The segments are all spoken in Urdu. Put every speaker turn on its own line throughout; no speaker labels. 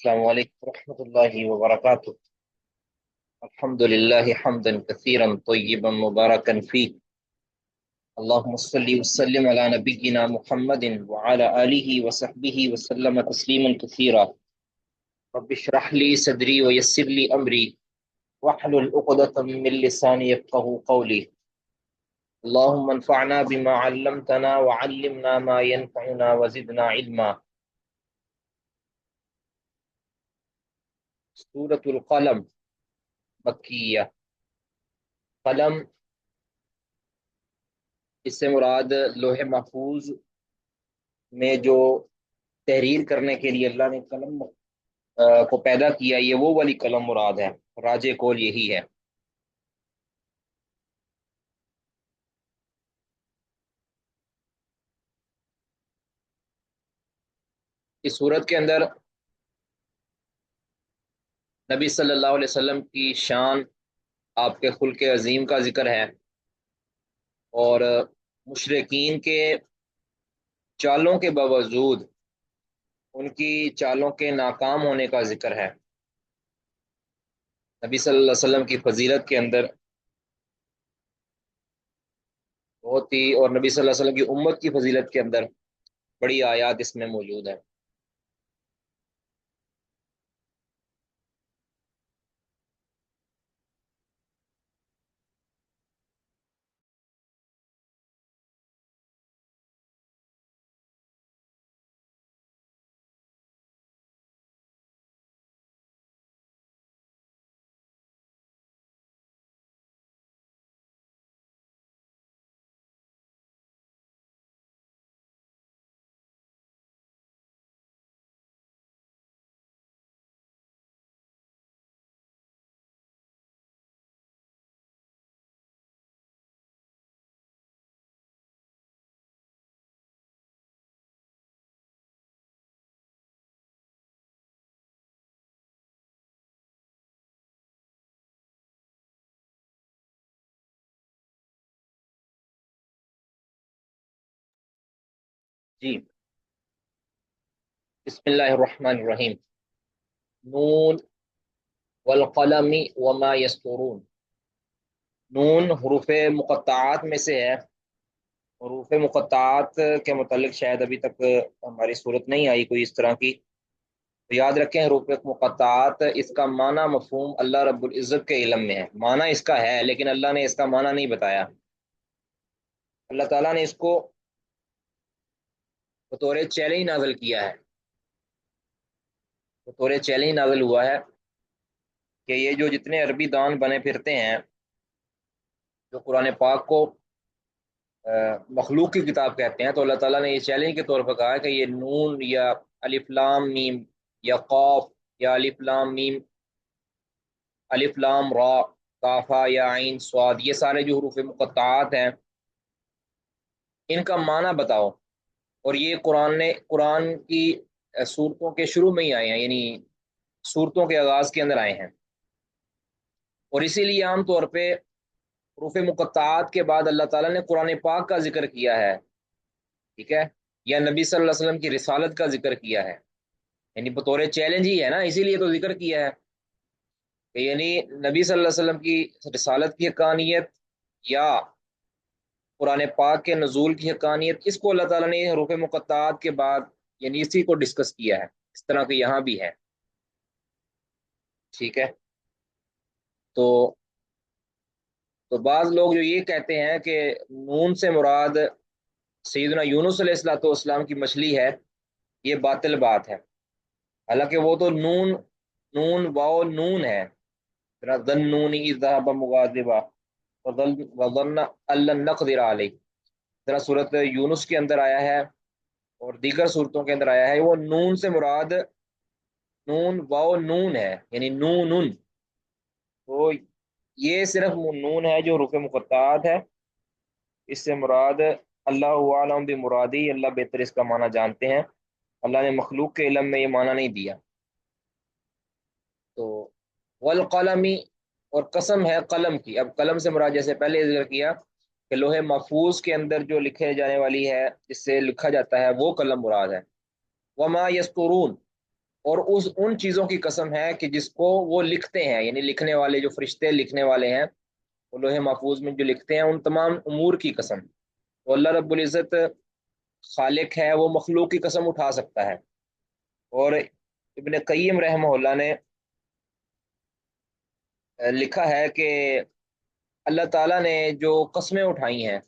السلام علیکم ورحمۃ اللہ وبرکاتہ۔ الحمد للہ حمدا کثیرا طیبا مبارکا فیہ، اللہم صلی وسلم علی نبینا محمد وعلی آلہ وصحبہ وسلم تسلیما کثیرا۔ رب اشرح لی صدری ویسر لی امری واحلل عقدۃ من لسانی یفقهوا قولی۔ اللہم انفعنا بما علمتنا وعلمنا ما ينفعنا وزدنا علما۔ سورۃ القلم مکیہ۔ قلم، اس سے مراد لوح محفوظ میں جو تحریر کرنے کے لیے اللہ نے قلم کو پیدا کیا، یہ وہ والی قلم مراد ہے، راج کول یہی ہے۔ اس صورت کے اندر نبی صلی اللہ علیہ وسلم کی شان، آپ کے خلق عظیم کا ذکر ہے، اور مشرکین کے چالوں کے باوجود ان کی چالوں کے ناکام ہونے کا ذکر ہے۔ نبی صلی اللہ علیہ وسلم کی فضیلت کے اندر بہت ہی، اور نبی صلی اللہ علیہ وسلم کی امت کی فضیلت کے اندر بڑی آیات اس میں موجود ہیں۔ جی، بسم اللہ الرحمن الرحیم۔ نون والقلم وما یسطرون۔ نون حروف مقطعات میں سے ہے۔ حروف مقطعات کے متعلق شاید ابھی تک ہماری صورت نہیں آئی کوئی اس طرح کی، تو یاد رکھیں حروف مقطعات، اس کا معنی مفہوم اللہ رب العزت کے علم میں ہے۔ معنی اس کا ہے لیکن اللہ نے اس کا معنی نہیں بتایا۔ اللہ تعالیٰ نے اس کو بطور چیلنج نازل کیا ہے، بطور چیلنج نازل ہوا ہے کہ یہ جو جتنے عربی دان بنے پھرتے ہیں، جو قرآن پاک کو مخلوق کی کتاب کہتے ہیں، تو اللہ تعالیٰ نے یہ چیلنج کے طور پر کہا ہے کہ یہ نون یا الف لام میم یا قاف یا الف لام میم، الف لام را، کافا یا عین صاد، یہ سارے جو حروف مقطعات ہیں ان کا معنی بتاؤ۔ اور یہ قرآن کی صورتوں کے شروع میں ہی آئے ہیں، یعنی صورتوں کے آغاز کے اندر آئے ہیں، اور اسی لیے عام طور پہ حروف مقطعات کے بعد اللہ تعالیٰ نے قرآن پاک کا ذکر کیا ہے، ٹھیک ہے، یا نبی صلی اللہ علیہ وسلم کی رسالت کا ذکر کیا ہے، یعنی بطور چیلنج ہی ہے نا، اسی لیے تو ذکر کیا ہے کہ یعنی نبی صلی اللہ علیہ وسلم کی رسالت کی حقانیت یا قرآن پاک کے نزول کی حقانیت، اس کو اللہ تعالیٰ نے حروف مقطعات کے بعد یعنی اسی کو ڈسکس کیا ہے، اس طرح کہ یہاں بھی ہے، ٹھیک ہے۔ تو تو بعض لوگ جو یہ کہتے ہیں کہ نون سے مراد سیدنا یونس علیہ الصلوۃ والسلام کی مچھلی ہے، یہ باطل بات ہے۔ حالانکہ وہ تو نون، نون واو نون ہے، ذن اذ ذهب مغاضبا وظن ان لن نقدر علیہ، ذرا صورت یونس کے اندر آیا ہے اور دیگر صورتوں کے اندر آیا ہے، وہ نون سے مراد نون واو نون ہے، یعنی نون، تو یہ صرف نون ہے جو حروف مقطعات ہے، اس سے مراد اللہ عالم بمرادی، اللہ بہتر اس کا معنی جانتے ہیں، اللہ نے مخلوق کے علم میں یہ معنی نہیں دیا۔ تو والقلمی، اور قسم ہے قلم کی۔ اب قلم سے مراد جیسے پہلے ذکر کیا کہ لوح محفوظ کے اندر جو لکھے جانے والی ہے، جس سے لکھا جاتا ہے، وہ قلم مراد ہے۔ وما یسطرون، اور ان چیزوں کی قسم ہے کہ جس کو وہ لکھتے ہیں، یعنی لکھنے والے جو فرشتے لکھنے والے ہیں، وہ لوح محفوظ میں جو لکھتے ہیں، ان تمام امور کی قسم۔ تو اللہ رب العزت خالق ہے، وہ مخلوق کی قسم اٹھا سکتا ہے۔ اور ابن قیم رحمہ اللہ نے لکھا ہے کہ اللہ تعالیٰ نے جو قسمیں اٹھائی ہیں،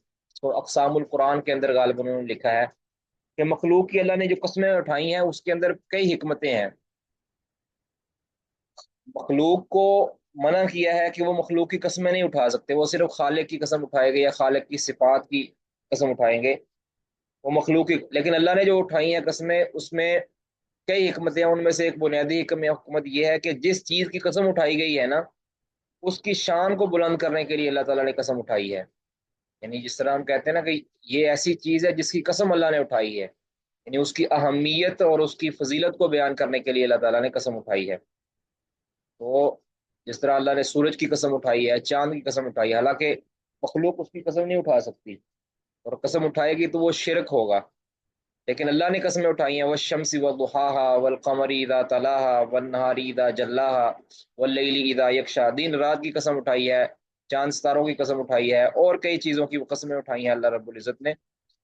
تو اقسام القرآن کے اندر غالباً انہوں نے لکھا ہے کہ مخلوق کی اللہ نے جو قسمیں اٹھائی ہیں اس کے اندر کئی حکمتیں ہیں۔ مخلوق کو منع کیا ہے کہ وہ مخلوق کی قسمیں نہیں اٹھا سکتے، وہ صرف خالق کی قسم اٹھائیں گے یا خالق کی صفات کی قسم اٹھائیں گے، وہ مخلوق کی۔ لیکن اللہ نے جو اٹھائی ہیں قسمیں، اس میں کئی حکمتیں ہیں۔ ان میں سے ایک بنیادی حکمت یہ ہے کہ جس چیز کی قسم اٹھائی گئی ہے نا، اس کی شان کو بلند کرنے کے لیے اللہ تعالیٰ نے قسم اٹھائی ہے۔ یعنی جس طرح ہم کہتے ہیں نا کہ یہ ایسی چیز ہے جس کی قسم اللہ نے اٹھائی ہے، یعنی اس کی اہمیت اور اس کی فضیلت کو بیان کرنے کے لیے اللہ تعالیٰ نے قسم اٹھائی ہے۔ تو جس طرح اللہ نے سورج کی قسم اٹھائی ہے، چاند کی قسم اٹھائی ہے، حالانکہ مخلوق اس کی قسم نہیں اٹھا سکتی، اور قسم اٹھائے گی تو وہ شرک ہوگا۔ لیکن اللہ نے قسمیں اٹھائی ہیں، والشمس وضحاها والقمر اذا تلاها والنهار اذا جلاها واللیل اذا یغشا، دن رات کی قسم اٹھائی ہے، چاند ستاروں کی قسم اٹھائی ہے، اور کئی چیزوں کی قسمیں اٹھائی ہیں اللہ رب العزت نے۔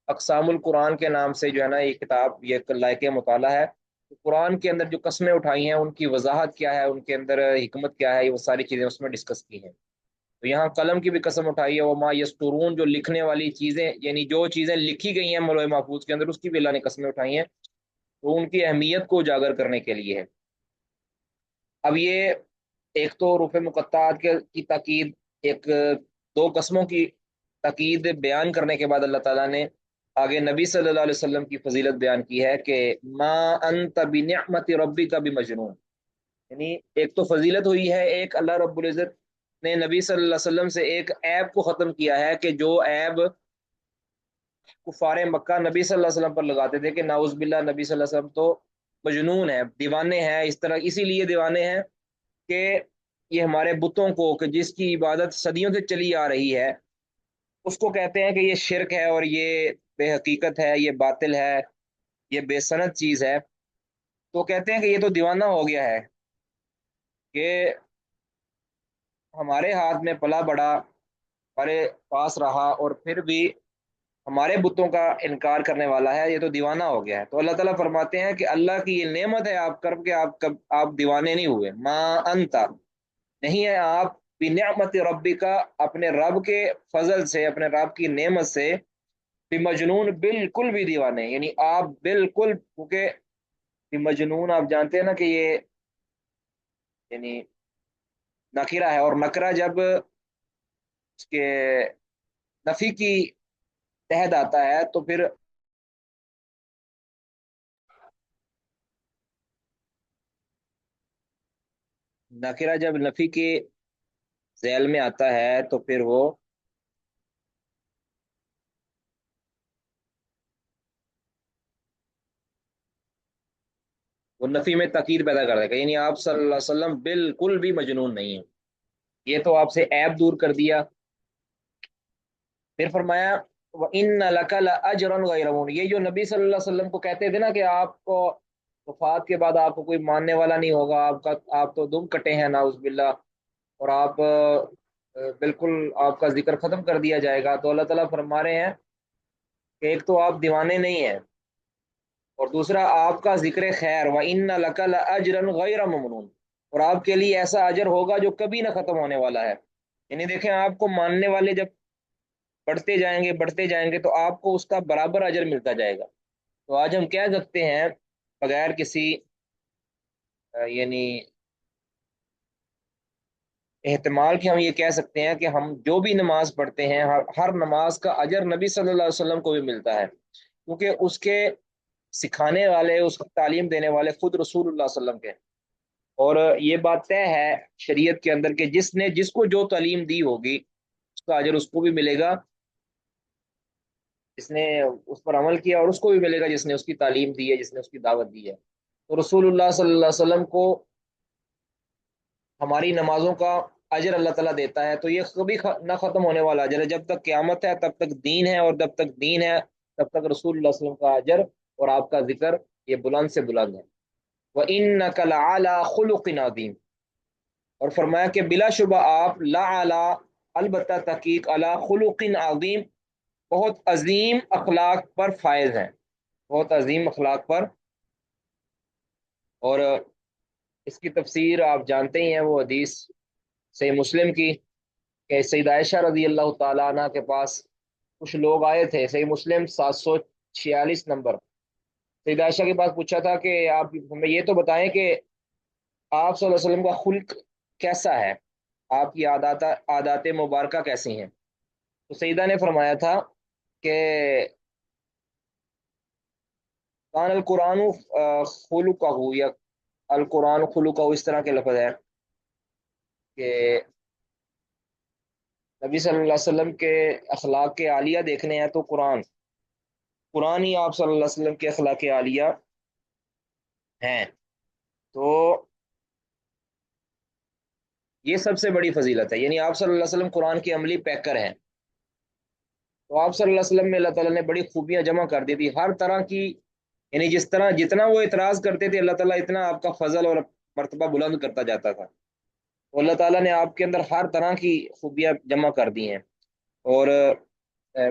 اقسام القرآن کے نام سے جو ہے نا یہ کتاب، یہ لائق مطالعہ ہے۔ قرآن کے اندر جو قسمیں اٹھائی ہیں ان کی وضاحت کیا ہے، ان کے اندر حکمت کیا ہے، یہ وہ ساری چیزیں اس میں ڈسکس کی ہیں۔ تو یہاں قلم کی بھی قسم اٹھائی ہے، وما یسترون، جو لکھنے والی چیزیں، یعنی جو چیزیں لکھی گئی ہیں لوح محفوظ کے اندر، اس کی بھی اللہ نے قسمیں اٹھائی ہیں، تو ان کی اہمیت کو اجاگر کرنے کے لیے ہے۔ اب یہ ایک تو حروف مقطعات کی تاکید، ایک دو قسموں کی تاکید بیان کرنے کے بعد اللہ تعالیٰ نے آگے نبی صلی اللہ علیہ وسلم کی فضیلت بیان کی ہے کہ ما انت بنعمت ربک بمجنون، یعنی ایک تو فضیلت ہوئی ہے، ایک اللہ رب العزت نے نبی صلی اللہ علیہ وسلم سے ایک عیب کو ختم کیا ہے کہ جو عیب کفار مکہ نبی صلی اللہ علیہ وسلم پر لگاتے تھے کہ نعوذ باللہ نبی صلی اللہ علیہ وسلم تو مجنون ہے، دیوانے ہیں، اس طرح اسی لیے دیوانے ہیں کہ یہ ہمارے بتوں کو، کہ جس کی عبادت صدیوں سے چلی آ رہی ہے، اس کو کہتے ہیں کہ یہ شرک ہے اور یہ بے حقیقت ہے، یہ باطل ہے، یہ بے سند چیز ہے، تو کہتے ہیں کہ یہ تو دیوانہ ہو گیا ہے کہ ہمارے ہاتھ میں پلا بڑا، ہمارے پاس رہا، اور پھر بھی ہمارے بتوں کا انکار کرنے والا ہے، یہ تو دیوانہ ہو گیا ہے۔ تو اللہ تعالیٰ فرماتے ہیں کہ اللہ کی یہ نعمت ہے آپ کر کے آپ دیوانے نہیں ہوئے، ما انتا، نہیں ہے آپ، بنعمت ربی کا، اپنے رب کے فضل سے، اپنے رب کی نعمت سے، بمجنون، بالکل بھی دیوانے، یعنی آپ بالکل، کیونکہ بمجنون آپ جانتے ہیں نا کہ یہ یعنی نکرہ ہے، اور نکرہ جب اس کے نفی کی تحت آتا ہے تو پھر نکرہ جب نفی کے ذیل میں آتا ہے تو پھر وہ نفی میں تاکید پیدا کر دے گا، یعنی آپ صلی اللہ علیہ وسلم بالکل بھی مجنون نہیں ہیں، یہ تو آپ سے عیب دور کر دیا۔ پھر فرمایا وَإِنَّ لَكَ لَأَجْرًا غَيْرَ مَمْنُونٍ، یہ جو نبی صلی اللہ علیہ وسلم کو کہتے تھے نا کہ آپ کو وفات کے بعد آپ کو کوئی ماننے والا نہیں ہوگا، آپ تو دم کٹے ہیں نعوذ باللہ، اور آپ بالکل آپ کا ذکر ختم کر دیا جائے گا، تو اللہ تعالیٰ فرما رہے ہیں کہ ایک تو آپ دیوانے نہیں ہیں، اور دوسرا آپ کا ذکر خیر، وَإِنَّ لَكَ لَأَجْرًا غَيْرَ مَمْنُونٍ، اور آپ کے لیے ایسا اجر ہوگا جو کبھی نہ ختم ہونے والا ہے۔ یعنی دیکھیں، آپ کو ماننے والے جب بڑھتے جائیں گے تو آپ کو اس کا برابر اجر ملتا جائے گا۔ تو آج ہم کہہ سکتے ہیں بغیر کسی یعنی احتمال کہ ہم یہ کہہ سکتے ہیں کہ ہم جو بھی نماز پڑھتے ہیں، ہر نماز کا اجر نبی صلی اللہ علیہ وسلم کو بھی ملتا ہے، کیونکہ اس کے سکھانے والے، اس کی تعلیم دینے والے خود رسول اللہ صلی اللہ علیہ وسلم کے، اور یہ بات طے ہے شریعت کے اندر کہ جس کو جو تعلیم دی ہوگی اس کا اجر اس کو بھی ملے گا، جس نے اس پر عمل کیا، اور اس کو بھی ملے گا جس نے اس کی تعلیم دی ہے، جس نے اس کی دعوت دی ہے۔ تو رسول اللہ صلی اللہ علیہ وسلم کو ہماری نمازوں کا اجر اللہ تعالیٰ دیتا ہے، تو یہ کبھی نہ ختم ہونے والا اجر ہے، جب تک قیامت ہے تب تک دین ہے، اور جب تک دین ہے تب تک رسول اللہ صلی اللہ علیہ وسلم کا اجر اور آپ کا ذکر یہ بلند سے بلند ہے۔ وَإِنَّكَ لَعَلَىٰ خُلُقٍ عَظِيمٍ، اور فرمایا کہ بلا شبہ آپ لعلی، البتہ تحقیق، علی خلق عظیم، بہت عظیم اخلاق پر فائز ہیں، بہت عظیم اخلاق پر۔ اور اس کی تفسیر آپ جانتے ہی ہیں، وہ حدیث صحیح مسلم کی کہ سیدہ عائشہ رضی اللہ تعالیٰ عنہ کے پاس کچھ لوگ آئے تھے، صحیح مسلم 746 نمبر۔ سیدہ عائشہ کے پاس پوچھا تھا کہ آپ ہمیں یہ تو بتائیں کہ آپ صلی اللہ علیہ وسلم کا خلق کیسا ہے، آپ کی عادات مبارکہ کیسی ہیں؟ تو سیدہ نے فرمایا تھا کہ کان القرآن خلقہ، یا القرآن خلقہ، اس طرح کے لفظ ہے کہ نبی صلی اللہ علیہ وسلم کے اخلاق کے عالیہ دیکھنے ہیں تو قرآن ہی آپ صلی اللہ علیہ وسلم کے اخلاق عالیہ ہیں۔ تو یہ سب سے بڑی فضیلت ہے، یعنی آپ صلی اللہ علیہ وسلم قرآن کے عملی پیکر ہیں۔ تو آپ صلی اللہ علیہ وسلم میں اللہ تعالیٰ نے بڑی خوبیاں جمع کر دی تھی ہر طرح کی، یعنی جس طرح جتنا وہ اعتراض کرتے تھے اللہ تعالیٰ اتنا آپ کا فضل اور مرتبہ بلند کرتا جاتا تھا۔ تو اللہ تعالیٰ نے آپ کے اندر ہر طرح کی خوبیاں جمع کر دی ہیں، اور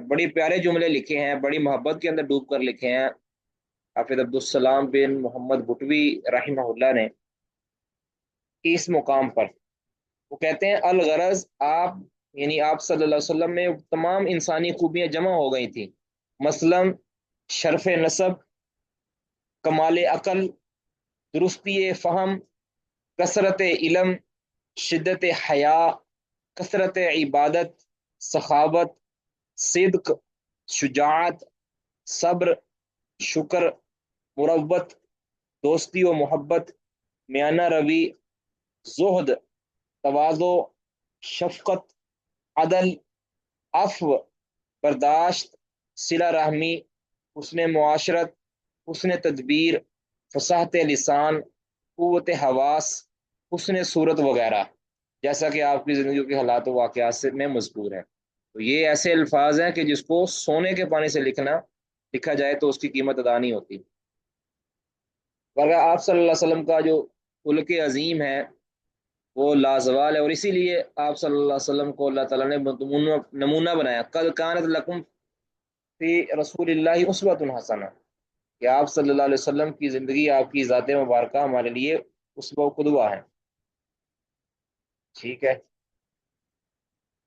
بڑی پیارے جملے لکھے ہیں، بڑی محبت کے اندر ڈوب کر لکھے ہیں حافظ عبدالسلام بن محمد بٹوی رحمہ اللہ نے اس مقام پر۔ وہ کہتے ہیں الغرض، آپ یعنی آپ صلی اللہ علیہ وسلم میں تمام انسانی خوبیاں جمع ہو گئی تھیں، مثلا شرف نسب، کمال عقل، درستی فہم، کثرت علم، شدت حیا، کثرت عبادت، سخاوت، صدق، شجاعت، صبر، شکر، مروت، دوستی و محبت، میانہ روی، زہد، تواضع، شفقت، عدل، عفو، برداشت، صلہ رحمی، حسن معاشرت، حسن تدبیر، فصاحت لسان، قوت حواس، حسن صورت وغیرہ، جیسا کہ آپ کی زندگی کے حالات و واقعات سے میں مذکور ہے۔ تو یہ ایسے الفاظ ہیں کہ جس کو سونے کے پانی سے لکھا جائے تو اس کی قیمت ادا نہیں ہوتی۔ مگر آپ صلی اللہ علیہ وسلم کا جو خلق عظیم ہے وہ لازوال ہے، اور اسی لیے آپ صلی اللہ علیہ وسلم کو اللہ تعالیٰ نے نمونہ بنایا، قد کانت لکم فی رسول اللہ اسوۃ حسنہ، کہ آپ صلی اللہ علیہ وسلم کی زندگی، آپ کی ذات مبارکہ ہمارے لیے اسوہ و قدوہ ہے۔ ٹھیک ہے،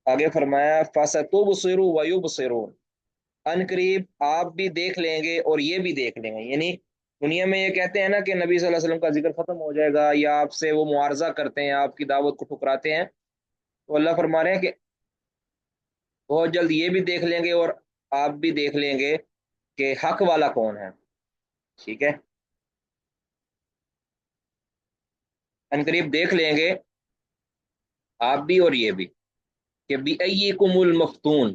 آگے فرمایا فَسَتُبْصِرُ وَيُبْصِرُونَ، ان قریب آپ بھی دیکھ لیں گے اور یہ بھی دیکھ لیں گے، یعنی دنیا میں یہ کہتے ہیں نا کہ نبی صلی اللہ علیہ وسلم کا ذکر ختم ہو جائے گا، یا آپ سے وہ معارضہ کرتے ہیں، آپ کی دعوت کو ٹھکراتے ہیں، تو اللہ فرما رہے ہیں کہ بہت جلد یہ بھی دیکھ لیں گے اور آپ بھی دیکھ لیں گے کہ حق والا کون ہے۔ ٹھیک ہے، ان قریب دیکھ لیں گے آپ بھی اور یہ بھی کہ بِأَيِّكُمُ الْمَفْتُونُ،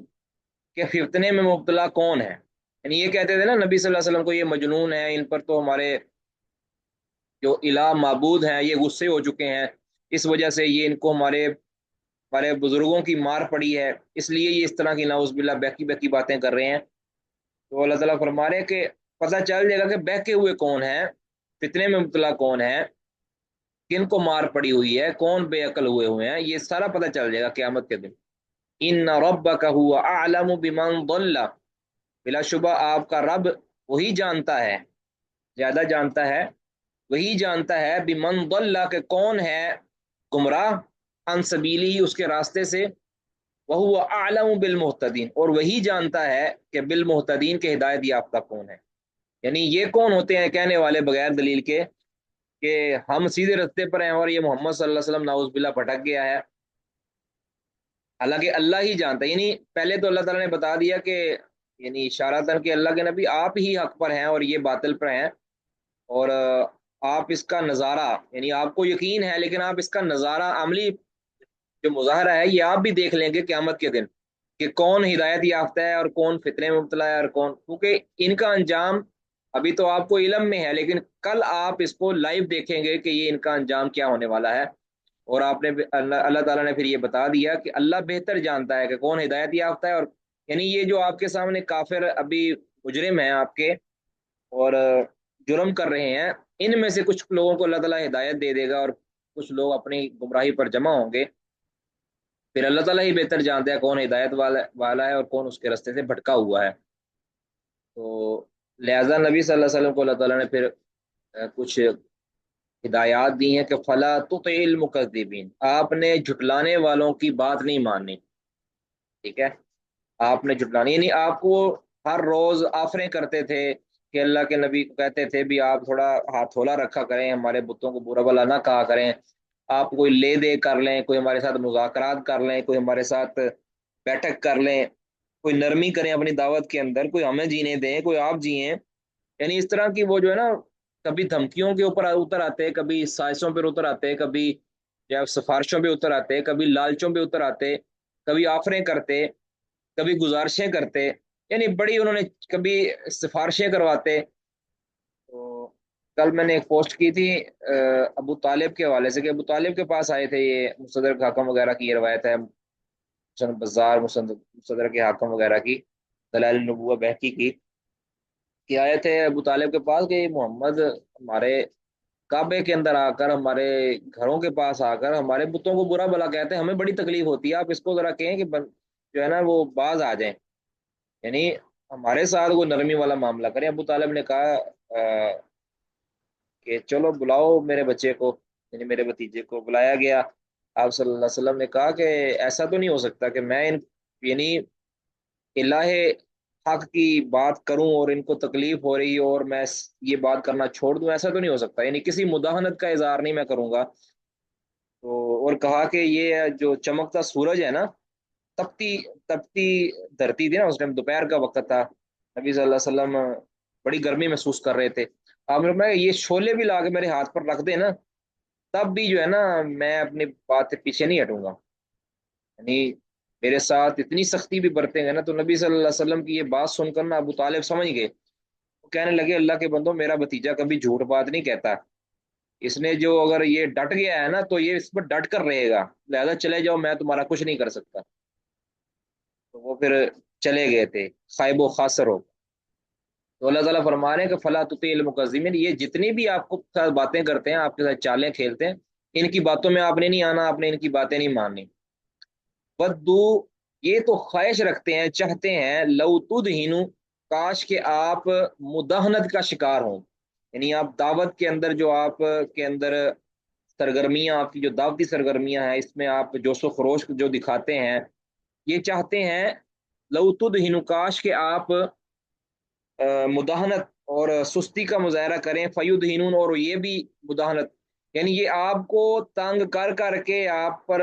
کہ فتنے میں مبتلا کون ہے۔ یعنی یہ کہتے تھے نا نبی صلی اللہ علیہ وسلم کو یہ مجنون ہے، ان پر تو ہمارے جو الہ معبود ہیں یہ غصے ہو چکے ہیں، اس وجہ سے یہ ان کو ہمارے بزرگوں کی مار پڑی ہے، اس لیے یہ اس طرح کی نعوذ باللہ بہکی بہکی باتیں کر رہے ہیں۔ تو اللہ تعالیٰ فرما رہے ہیں کہ پتہ چل جائے گا کہ بہکے ہوئے کون ہیں، فتنے میں مبتلا کون ہے، کن کو مار پڑی ہوئی ہے، کون بے عقل ہوئے ہیں، یہ سارا پتہ چل جائے گا قیامت کے دن۔ ان ربک هو اعلم بمن ضل، بلا شبہ آپ کا رب وہی جانتا ہے، زیادہ جانتا ہے، وہی جانتا ہے بمن ضل، کہ کون ہے گمراہ، عن سبیلی، اس کے راستے سے، وہو اعلم بالمہتدین، اور وہی جانتا ہے کہ بالمہتدین کے ہدایت یافتہ کون ہے۔ یعنی یہ کون ہوتے ہیں کہنے والے بغیر دلیل کے کہ ہم سیدھے رستے پر ہیں اور یہ محمد صلی اللہ علیہ وسلم نعوذ باللہ بھٹک گیا ہے، حالانکہ اللہ ہی جانتا ہے۔ یعنی پہلے تو اللہ تعالیٰ نے بتا دیا کہ یعنی اشارتاً کہ اللہ کے نبی آپ ہی حق پر ہیں اور یہ باطل پر ہیں، اور آپ اس کا نظارہ، یعنی آپ کو یقین ہے لیکن آپ اس کا نظارہ، عملی جو مظاہرہ ہے یہ آپ بھی دیکھ لیں گے قیامت کے دن کہ کون ہدایت یافتہ ہے اور کون فتنے میں مبتلا ہے، اور کون، کیونکہ ان کا انجام ابھی تو آپ کو علم میں ہے، لیکن کل آپ اس کو لائیو دیکھیں گے کہ یہ ان کا انجام کیا ہونے والا ہے۔ اور آپ نے اللہ تعالیٰ نے پھر یہ بتا دیا کہ اللہ بہتر جانتا ہے کہ کون ہدایت یافتہ ہے، اور یعنی یہ جو آپ کے سامنے کافر ابھی مجرم ہیں آپ کے اور جرم کر رہے ہیں، ان میں سے کچھ لوگوں کو اللہ تعالیٰ ہدایت دے دے گا اور کچھ لوگ اپنی گمراہی پر جمع ہوں گے، پھر اللہ تعالیٰ ہی بہتر جانتا ہے کون ہدایت والا ہے اور کون اس کے راستے سے بھٹکا ہوا ہے۔ تو لہذا نبی صلی اللہ علیہ وسلم کو اللہ تعالیٰ نے پھر کچھ ہدایات دی ہیں کہ فلا تطع المکذبین، آپ نے جھٹلانے والوں کی بات نہیں ماننی، ٹھیک ہے؟ آپ نے جھٹلانی یعنی آپ کو ہر روز آفریں کرتے تھے کہ اللہ کے نبی کو کہتے تھے بھی آپ تھوڑا ہاتھ تھولا رکھا کریں، ہمارے بتوں کو برا بلا نہ کہا کریں، آپ کوئی لے دے کر لیں، کوئی ہمارے ساتھ مذاکرات کر لیں، کوئی ہمارے ساتھ بیٹھک کر لیں، کوئی نرمی کریں اپنی دعوت کے اندر، کوئی ہمیں جینے دیں، کوئی آپ جئیں۔ یعنی اس طرح کی وہ جو ہے نا، کبھی دھمکیوں کے اوپر اتر آتے، کبھی سازشوں پہ اتر آتے، کبھی یا سفارشوں پہ اتر آتے، کبھی لالچوں پہ اتر آتے، کبھی آفریں کرتے، کبھی گزارشیں کرتے، یعنی بڑی انہوں نے کبھی سفارشیں کرواتے۔ تو کل میں نے ایک پوسٹ کی تھی ابو طالب کے حوالے سے کہ ابو طالب کے پاس آئے تھے، یہ مصدرک حاکم وغیرہ کی یہ روایت ہے، مسند بزار مصدرک حاکم وغیرہ کی، دلائل النبوہ بہقی کی، کہ آئے تھے ابو طالب کے پاس کہ محمد ہمارے کعبے کے اندر آ کر، ہمارے گھروں کے پاس آ کر ہمارے بتوں کو برا بلا کہتے ہیں، ہمیں بڑی تکلیف ہوتی ہے، آپ اس کو ذرا کہیں کہ جو ہے نا وہ باز آ جائیں، یعنی ہمارے ساتھ وہ نرمی والا معاملہ کریں۔ ابو طالب نے کہا کہ چلو بلاؤ میرے بچے کو، یعنی میرے بھتیجے کو بلایا گیا۔ آپ صلی اللہ علیہ وسلم نے کہا کہ ایسا تو نہیں ہو سکتا کہ میں یعنی الہ حق کی بات کروں اور ان کو تکلیف ہو رہی ہو اور میں یہ بات کرنا چھوڑ دوں، ایسا تو نہیں ہو سکتا، یعنی کسی مداحنت کا اظہار نہیں میں کروں گا۔ تو اور کہا کہ یہ جو چمکتا سورج ہے نا، تپتی تپتی دھرتی تھی نا، اس ٹائم دوپہر کا وقت تھا، نبی صلی اللہ علیہ وسلم بڑی گرمی محسوس کر رہے تھے، آپ نے میں یہ شولے بھی لا کے میرے ہاتھ پر رکھ دے نا، تب بھی جو ہے نا میں اپنی بات سے پیچھے نہیں ہٹوں گا، یعنی میرے ساتھ اتنی سختی بھی برتیں گے نا۔ تو نبی صلی اللہ علیہ وسلم کی یہ بات سن کر نا ابو طالب سمجھ گئے، وہ کہنے لگے اللہ کے بندو، میرا بھتیجا کبھی جھوٹ بات نہیں کہتا، اس نے جو اگر یہ ڈٹ گیا ہے نا تو یہ اس پر ڈٹ کر رہے گا، لہذا چلے جاؤ، میں تمہارا کچھ نہیں کر سکتا۔ تو وہ پھر چلے گئے تھے خائب و خاصر ہو۔ تو اللہ تعالیٰ فرما رہے ہیں کہ فلا تطیع المکذبین، یہ جتنی بھی آپ کو ساتھ باتیں کرتے ہیں، آپ کے ساتھ چالیں کھیلتے ہیں، ان کی باتوں میں آپ نے نہیں آنا، آپ نے ان کی باتیں نہیں ماننی۔ ودو، یہ تو خواہش رکھتے ہیں، چاہتے ہیں، لو تدہنو، کاش کہ آپ مداحنت کا شکار ہوں، یعنی آپ دعوت کے اندر جو آپ کے اندر سرگرمیاں، آپ کی جو دعوتی سرگرمیاں ہیں، اس میں آپ جوش و خروش جو دکھاتے ہیں، یہ چاہتے ہیں، لو تدہنو، کاش کہ آپ مداحنت اور سستی کا مظاہرہ کریں، فیدہنون، اور یہ بھی مداحنت، یعنی یہ آپ کو تنگ کر کر کے، آپ پر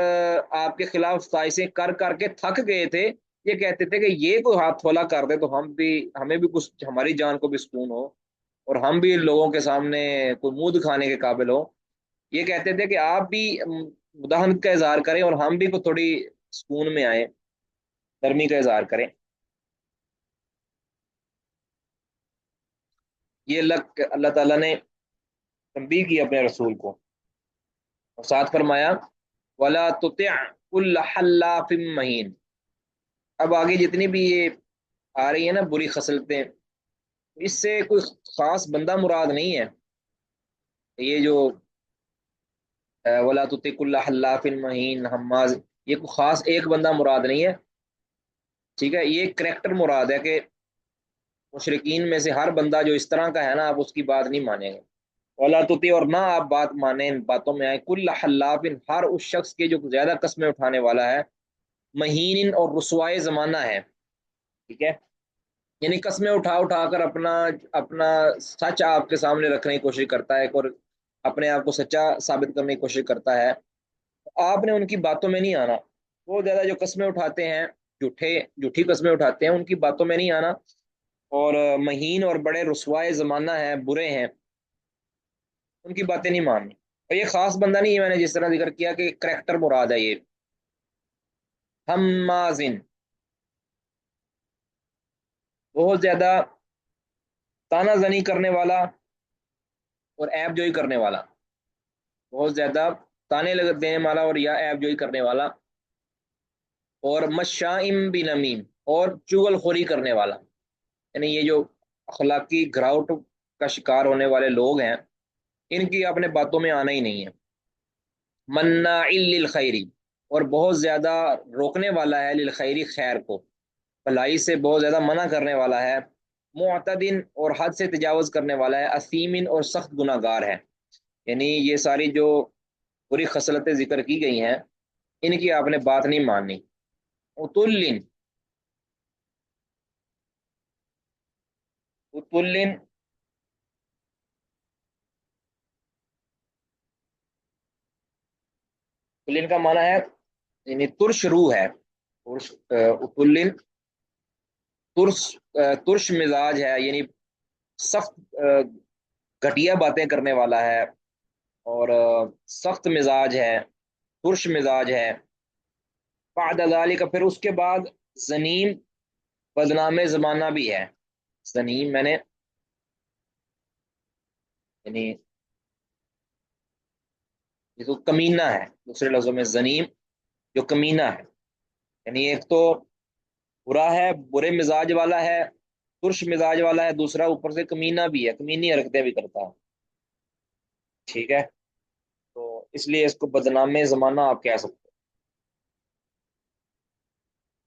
آپ کے خلاف سازشیں کر کر کے تھک گئے تھے، یہ کہتے تھے کہ یہ کوئی ہاتھ تھولا کر دے تو ہمیں بھی کچھ، ہماری جان کو بھی سکون ہو اور ہم بھی لوگوں کے سامنے کوئی منہ دکھانے کے قابل ہو۔ یہ کہتے تھے کہ آپ بھی مداحنت کا اظہار کریں اور ہم بھی کو تھوڑی سکون میں آئیں، نرمی کا اظہار کریں۔ یہ اللہ تعالیٰ نے تنبیہ کی اپنے رسول کو، اور ساتھ فرمایا ولا تطع كل حلاف مہین۔ اب آگے جتنی بھی یہ آ رہی ہیں نا بری خصلتیں، اس سے کوئی خاص بندہ مراد نہیں ہے، یہ جو ولا تطع كل حلاف مہین حماز، یہ کوئی خاص ایک بندہ مراد نہیں ہے، ٹھیک ہے؟ یہ کریکٹر مراد ہے کہ مشرکین میں سے ہر بندہ جو اس طرح کا ہے نا، آپ اس کی بات نہیں مانیں گے۔ ولا تطیع، اور نہ آپ بات مانیں، ان باتوں میں آئے، کل حلاف، ہر اس شخص کے جو زیادہ قسمیں اٹھانے والا ہے، مہین، اور رسوائے زمانہ ہے، ٹھیک ہے؟ یعنی قسمیں اٹھا اٹھا کر اپنا اپنا سچ آپ کے سامنے رکھنے کی کوشش کرتا ہے اور اپنے آپ کو سچا ثابت کرنے کی کوشش کرتا ہے، آپ نے ان کی باتوں میں نہیں آنا۔ وہ زیادہ جو قسمیں اٹھاتے ہیں، جھوٹی قسمیں اٹھاتے ہیں، ان کی باتوں میں نہیں آنا، اور مہین اور بڑے رسوائے زمانہ ہیں، برے ہیں، ان کی باتیں نہیں ماننی۔ اور یہ خاص بندہ نہیں ہے، میں نے جس طرح ذکر کیا کہ کریکٹر مراد ہے یہ، ہمازن، بہت زیادہ تانا زنی کرنے والا اور عیب جوئی کرنے والا، بہت زیادہ تانے دینے والا اور یا عیب جوئی کرنے والا، اور مشائم بنمیم، اور چغل خوری کرنے والا، یعنی یہ جو اخلاقی گراوٹ کا شکار ہونے والے لوگ ہیں، ان کی اپنے باتوں میں آنا ہی نہیں ہے۔ مناع للخیری، اور بہت زیادہ روکنے والا ہے، للخیری خیر کو، بھلائی سے بہت زیادہ منع کرنے والا ہے، معتدن اور حد سے تجاوز کرنے والا ہے، اثیمن اور سخت گناہ گار ہے۔ یعنی یہ ساری جو بری خصلتیں ذکر کی گئی ہیں، ان کی آپ نے بات نہیں ماننی۔ اتلن، اتلن اتلن کا معنی ہے یعنی ترش روح ہے، اتلن ترش ترش مزاج ہے، یعنی سخت گھٹیا باتیں کرنے والا ہے، اور سخت مزاج ہے، ترش مزاج ہے۔ بعد ذالک، پھر اس کے بعد زنیم، بدنام زمانہ بھی ہے۔ زنیم میں نے یعنی یہ تو کمینہ ہے، دوسرے لفظوں میں زنیم جو کمینہ ہے، یعنی ایک تو برا ہے، برے مزاج والا ہے، ترش مزاج والا ہے، دوسرا اوپر سے کمینہ بھی ہے، کمینی حرکتیں بھی کرتا ہے۔ ٹھیک ہے، تو اس لیے اس کو بدنام زمانہ آپ کہہ سکتے ہیں۔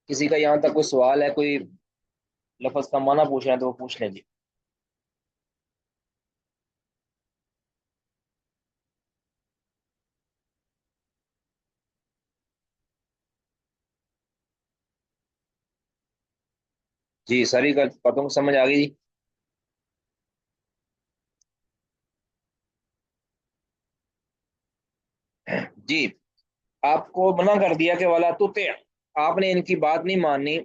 کسی کا یہاں تک کوئی سوال ہے، کوئی لفظ کا معنی پوچھنا ہے تو وہ پوچھ لیں جی۔ جی ساری باتوں کو سمجھ آ گئی جی؟ جی، آپ کو منع کر دیا کہ والا تطع، آپ نے ان کی بات نہیں ماننی،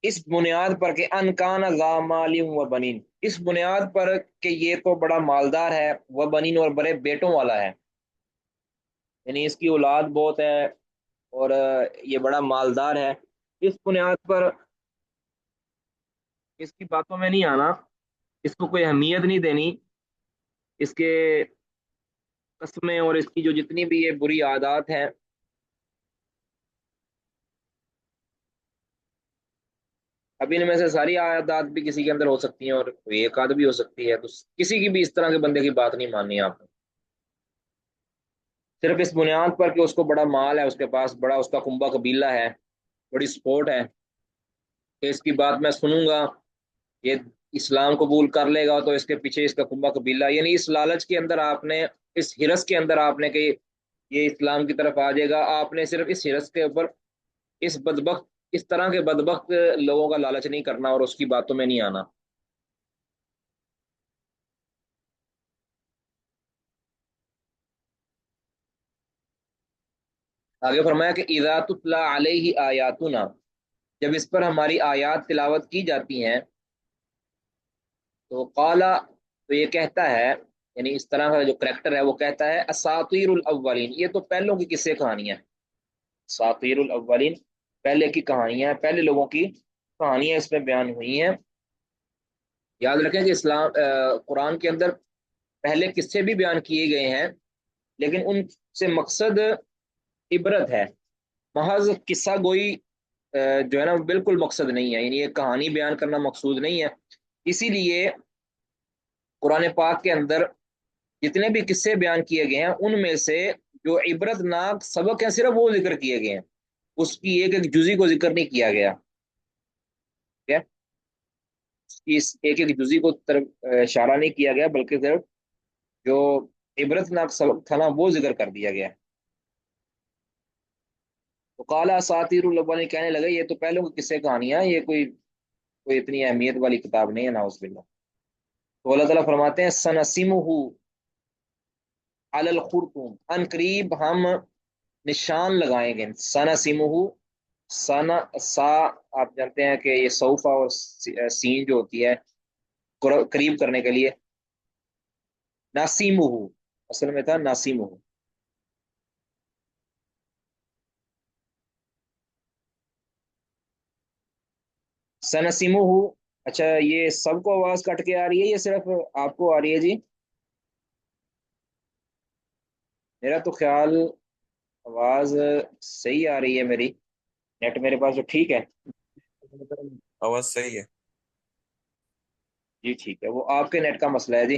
اس بنیاد پر کہ ان کان ذا مال و بنین، اس بنیاد پر کہ یہ تو بڑا مالدار ہے، وہ بنین اور بڑے بیٹوں والا ہے، یعنی اس کی اولاد بہت ہے، اور یہ بڑا مالدار ہے۔ اس بنیاد پر اس کی باتوں میں نہیں آنا، اس کو کوئی اہمیت نہیں دینی، اس کے قسمیں اور اس کی جو جتنی بھی یہ بری عادات ہیں، اب ان میں سے ساری عادات بھی کسی کے اندر ہو سکتی ہیں اور کوئی ایک آدھ بھی ہو سکتی ہے، تو کسی کی بھی اس طرح کے بندے کی بات نہیں ماننی ہے آپ نے، صرف اس بنیاد پر کہ اس کو بڑا مال ہے، اس کے پاس بڑا اس کا کنبہ قبیلہ ہے، بڑی سپورٹ ہے، کہ اس کی بات میں سنوں گا، یہ اسلام قبول کر لے گا تو اس کے پیچھے اس کا کنبہ قبیلہ، یعنی اس لالچ کے اندر آپ نے، اس ہرس کے اندر آپ نے کہ یہ اسلام کی طرف آ جائے گا، آپ نے صرف اس ہرس کے اوپر اس بدبخت، اس طرح کے بدبخت لوگوں کا لالچ نہیں کرنا اور اس کی باتوں میں نہیں آنا۔ آگے فرمایا کہ اذا تتلی علیہ آیاتنا، جب اس پر ہماری آیات تلاوت کی جاتی ہیں، تو قالا، تو یہ کہتا ہے، یعنی اس طرح کا جو کریکٹر ہے وہ کہتا ہے اساطیر الاولین، یہ تو پہلوں کی قصے کہانیاں ہیں، اساطیر الاولین پہلے کی کہانیاں ہیں، پہلے لوگوں کی کہانیاں اس میں بیان ہوئی ہیں۔ یاد رکھیں کہ قرآن کے اندر پہلے قصے بھی بیان کیے گئے ہیں، لیکن ان سے مقصد عبرت ہے، محض قصہ گوئی جو ہے نا بالکل مقصد نہیں ہے، یعنی یہ کہانی بیان کرنا مقصود نہیں ہے۔ اسی لیے قرآن پاک کے اندر جتنے بھی قصے بیان کیے گئے ہیں، ان میں سے جو عبرت ناک سبق ہیں صرف وہ ذکر کیے گئے ہیں، اس کی ایک ایک جزی کو ذکر نہیں کیا گیا، ٹھیک ہے؟ اس کی ایک ایک جزی کو طرف اشارہ نہیں کیا گیا، بلکہ صرف جو عبرت ناک سبق تھا نا وہ ذکر کر دیا گیا۔ تو کالا اساطیر الاولین، کہنے لگے یہ تو پہلوں کی قصے کہانیاں، یہ کوئی اتنی اہمیت والی کتاب نہیں ہے، ناؤذ باللہ۔ تو اللہ تعالیٰ فرماتے ہیں سنسمہ علی الخرطوم، ان قریب ہم نشان لگائیں گے، سنسمہ، سنا سا، آپ جانتے ہیں کہ یہ صوفہ اور سین جو ہوتی ہے قریب کرنے کے لیے، ناسیمہ، اصل میں تھا ناسیمہ، سنسیمہ۔ اچھا، یہ سب کو آواز کٹ کے آ رہی ہے یا صرف آپ کو آ رہی ہے جی؟ میرا تو خیال آواز صحیح آ رہی ہے میری، نیٹ میرے پاس تو ٹھیک ہے۔
آواز صحیح ہے۔
جی ٹھیک ہے، وہ آپ کے نیٹ کا مسئلہ ہے جی۔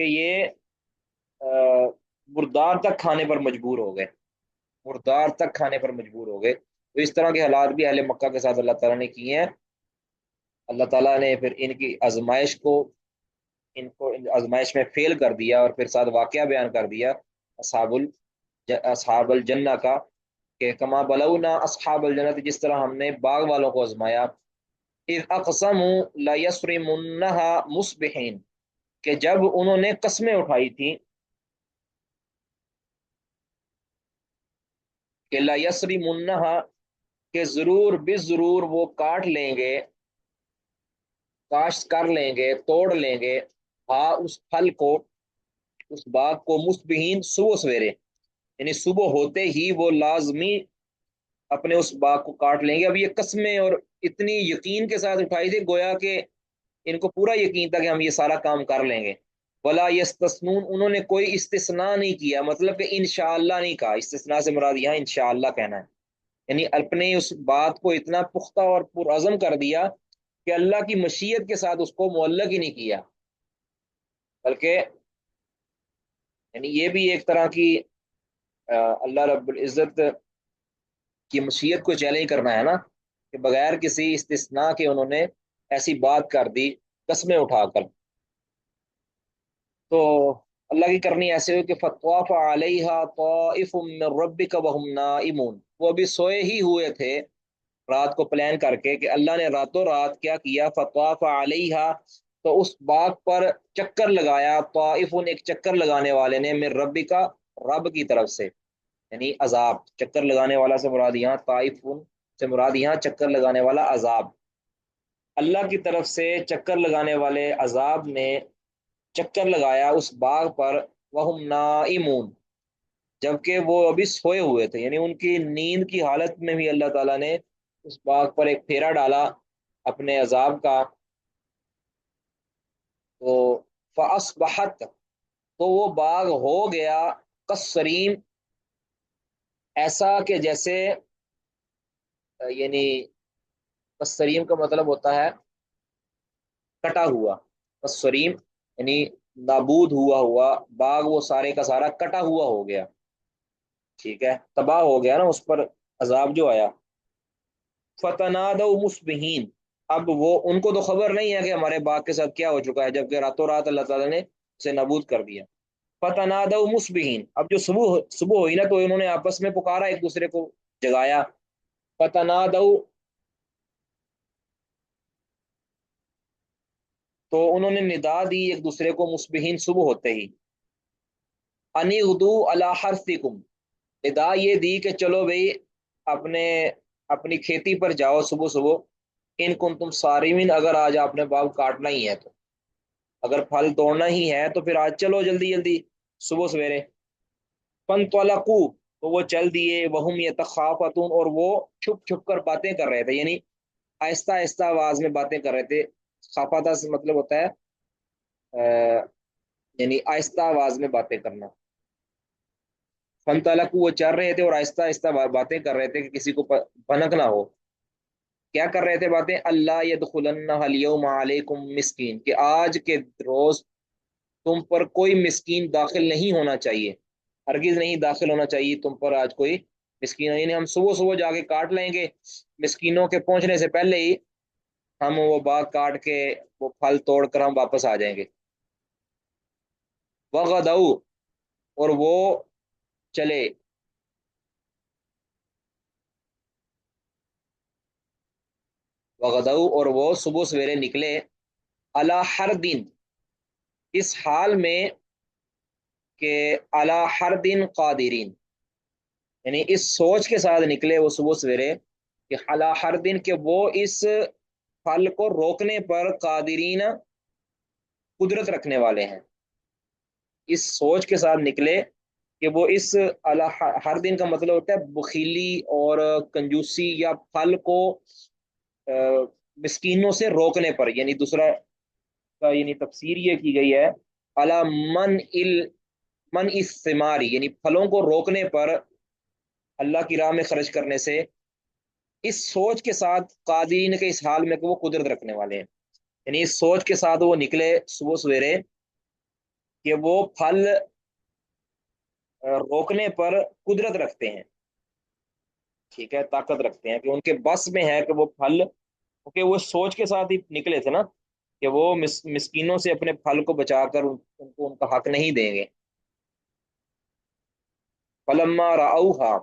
کہ یہ مردار تک کھانے پر مجبور ہو گئے، مردار تک کھانے پر مجبور ہو گئے۔ تو اس طرح کے حالات بھی اہل مکہ کے ساتھ اللہ تعالیٰ نے کیے ہیں۔ اللہ تعالیٰ نے پھر ان کی آزمائش کو، ان کو آزمائش میں فیل کر دیا، اور پھر ساتھ واقعہ بیان کر دیا اصحاب الجنہ کا، کہ کما بلونا اصحاب الجنت، جس طرح ہم نے باغ والوں کو آزمایا، اذ اقسموا لیصرمنہا مصبحین، کہ جب انہوں نے قسمیں اٹھائی تھیں کہ لیصرمنہا، کہ ضرور بے ضرور وہ کاٹ لیں گے، کاشت کر لیں گے، توڑ لیں گے، ہاں اس پھل کو، اس باغ کو، مصبحین صبح سویرے، یعنی صبح ہوتے ہی وہ لازمی اپنے اس باغ کو کاٹ لیں گے۔ اب یہ قسمیں اور اتنی یقین کے ساتھ اٹھائی تھی، گویا کہ ان کو پورا یقین تھا کہ ہم یہ سارا کام کر لیں گے۔ ولا یستثنون، انہوں نے کوئی استثناء نہیں کیا، مطلب کہ انشاءاللہ نہیں کہا، استثناء سے مراد یہاں انشاءاللہ کہنا ہے، یعنی اپنے اس بات کو اتنا پختہ اور پرعزم کر دیا کہ اللہ کی مشیت کے ساتھ اس کو معلق ہی نہیں کیا، بلکہ یعنی یہ بھی ایک طرح کی اللہ رب العزت کی مشیت کو چیلنج کرنا ہے نا، کہ بغیر کسی استثناء کے انہوں نے ایسی بات کر دی قسمیں اٹھا کر۔ تو اللہ کی کرنی ایسے ہوئی کہ فطواف علیہا طائف من ربک وہم نائمون، وہ ابھی سوئے ہی ہوئے تھے رات کو پلان کر کے، کہ اللہ نے راتوں رات کیا کیا، فطواف علیہا، تو اس باغ پر چکر لگایا، طائف، ایک چکر لگانے والے نے، من ربک، رب کی طرف سے، یعنی عذاب، چکر لگانے والا سے مراد یہاں طائف سے مراد یہاں چکر لگانے والا عذاب، اللہ کی طرف سے چکر لگانے والے عذاب نے چکر لگایا اس باغ پر، وہم نائمون، جبکہ وہ ابھی سوئے ہوئے تھے، یعنی ان کی نیند کی حالت میں بھی اللہ تعالیٰ نے اس باغ پر ایک پھیرا ڈالا اپنے عذاب کا۔ تو فاصبحت، تو وہ باغ ہو گیا، کالصریم، ایسا کہ جیسے یعنی کالصریم کا مطلب ہوتا ہے کٹا ہوا، کالصریم یعنی نابود ہوا ہوا باغ، وہ سارے کا سارا کٹا ہوا ہو گیا، ٹھیک ہے، تباہ ہو گیا نا اس پر عذاب جو آیا۔ فتنادوا مصبحین، اب وہ ان کو تو خبر نہیں ہے کہ ہمارے باغ کے ساتھ کیا ہو چکا ہے، جبکہ راتوں رات اللہ تعالیٰ نے اسے نابود کر دیا۔ فتنادوا مصبحین، اب جو صبح صبح ہوئی نا، تو انہوں نے آپس میں پکارا، ایک دوسرے کو جگایا۔ فتنادوا، تو انہوں نے ندا دی ایک دوسرے کو، مصبحین صبح ہوتے ہی، انی غدو علی حرثکم، ندا یہ دی کہ چلو بھئی اپنے اپنی کھیتی پر جاؤ صبح صبح، ان کن تم صارمین، اگر آج آپ نے باغ کاٹنا ہی ہے تو، اگر پھل توڑنا ہی ہے تو پھر آج چلو جلدی جلدی صبح سویرے۔ فانطلقوا، تو وہ چل دیے، وہم یتخافتون، اور وہ چھپ چھپ کر باتیں کر رہے تھے، یعنی آہستہ آہستہ آواز میں باتیں کر رہے تھے۔ خافتہ سے مطلب ہوتا ہے یعنی آہستہ آواز میں باتیں کرنا۔ فانطلقوا، وہ چل رہے تھے اور آہستہ آہستہ باتیں کر رہے تھے کہ کسی کو بھنک نہ ہو۔ کیا کر رہے تھے باتیں؟ اللہ یدخلنہ الیوم علیکم مسکین، کہ آج کے روز تم پر کوئی مسکین داخل نہیں ہونا چاہیے، ہرگز نہیں داخل ہونا چاہیے تم پر آج کوئی مسکین، یعنی ہم صبح صبح جا کے کاٹ لیں گے، مسکینوں کے پہنچنے سے پہلے ہی ہم وہ باغ کاٹ کے وہ پھل توڑ کر ہم واپس آ جائیں گے۔ وغدوا، اور وہ چلے، وغدوا، اور وہ صبح سویرے نکلے، علی ہر دن، اس حال میں کہ علی ہر دن قادرین، یعنی اس سوچ کے ساتھ نکلے وہ صبح سویرے کہ علی ہر دن، کہ وہ اس پھل کو روکنے پر قادرین، قدرت رکھنے والے ہیں، اس سوچ کے ساتھ نکلے کہ وہ اس ہر دن کا مطلب ہوتا ہے بخیلی اور کنجوسی یا پھل کو مسکینوں سے روکنے پر، یعنی دوسرا کا یعنی تفسیر یہ کی گئی ہے علی من الثماری، یعنی پھلوں کو روکنے پر اللہ کی راہ میں خرچ کرنے سے، اس سوچ کے ساتھ قادرین کے اس حال میں کہ وہ قدرت رکھنے والے ہیں، یعنی اس سوچ کے ساتھ وہ نکلے صبح سویرے کہ وہ پھل روکنے پر قدرت رکھتے ہیں، ٹھیک ہے، طاقت رکھتے ہیں کہ ان کے بس میں ہے کہ وہ پھل، کیونکہ وہ سوچ کے ساتھ ہی نکلے تھے نا کہ وہ مسکینوں سے اپنے پھل کو بچا کر ان کو ان کا حق نہیں دیں گے۔ فلما رأوها،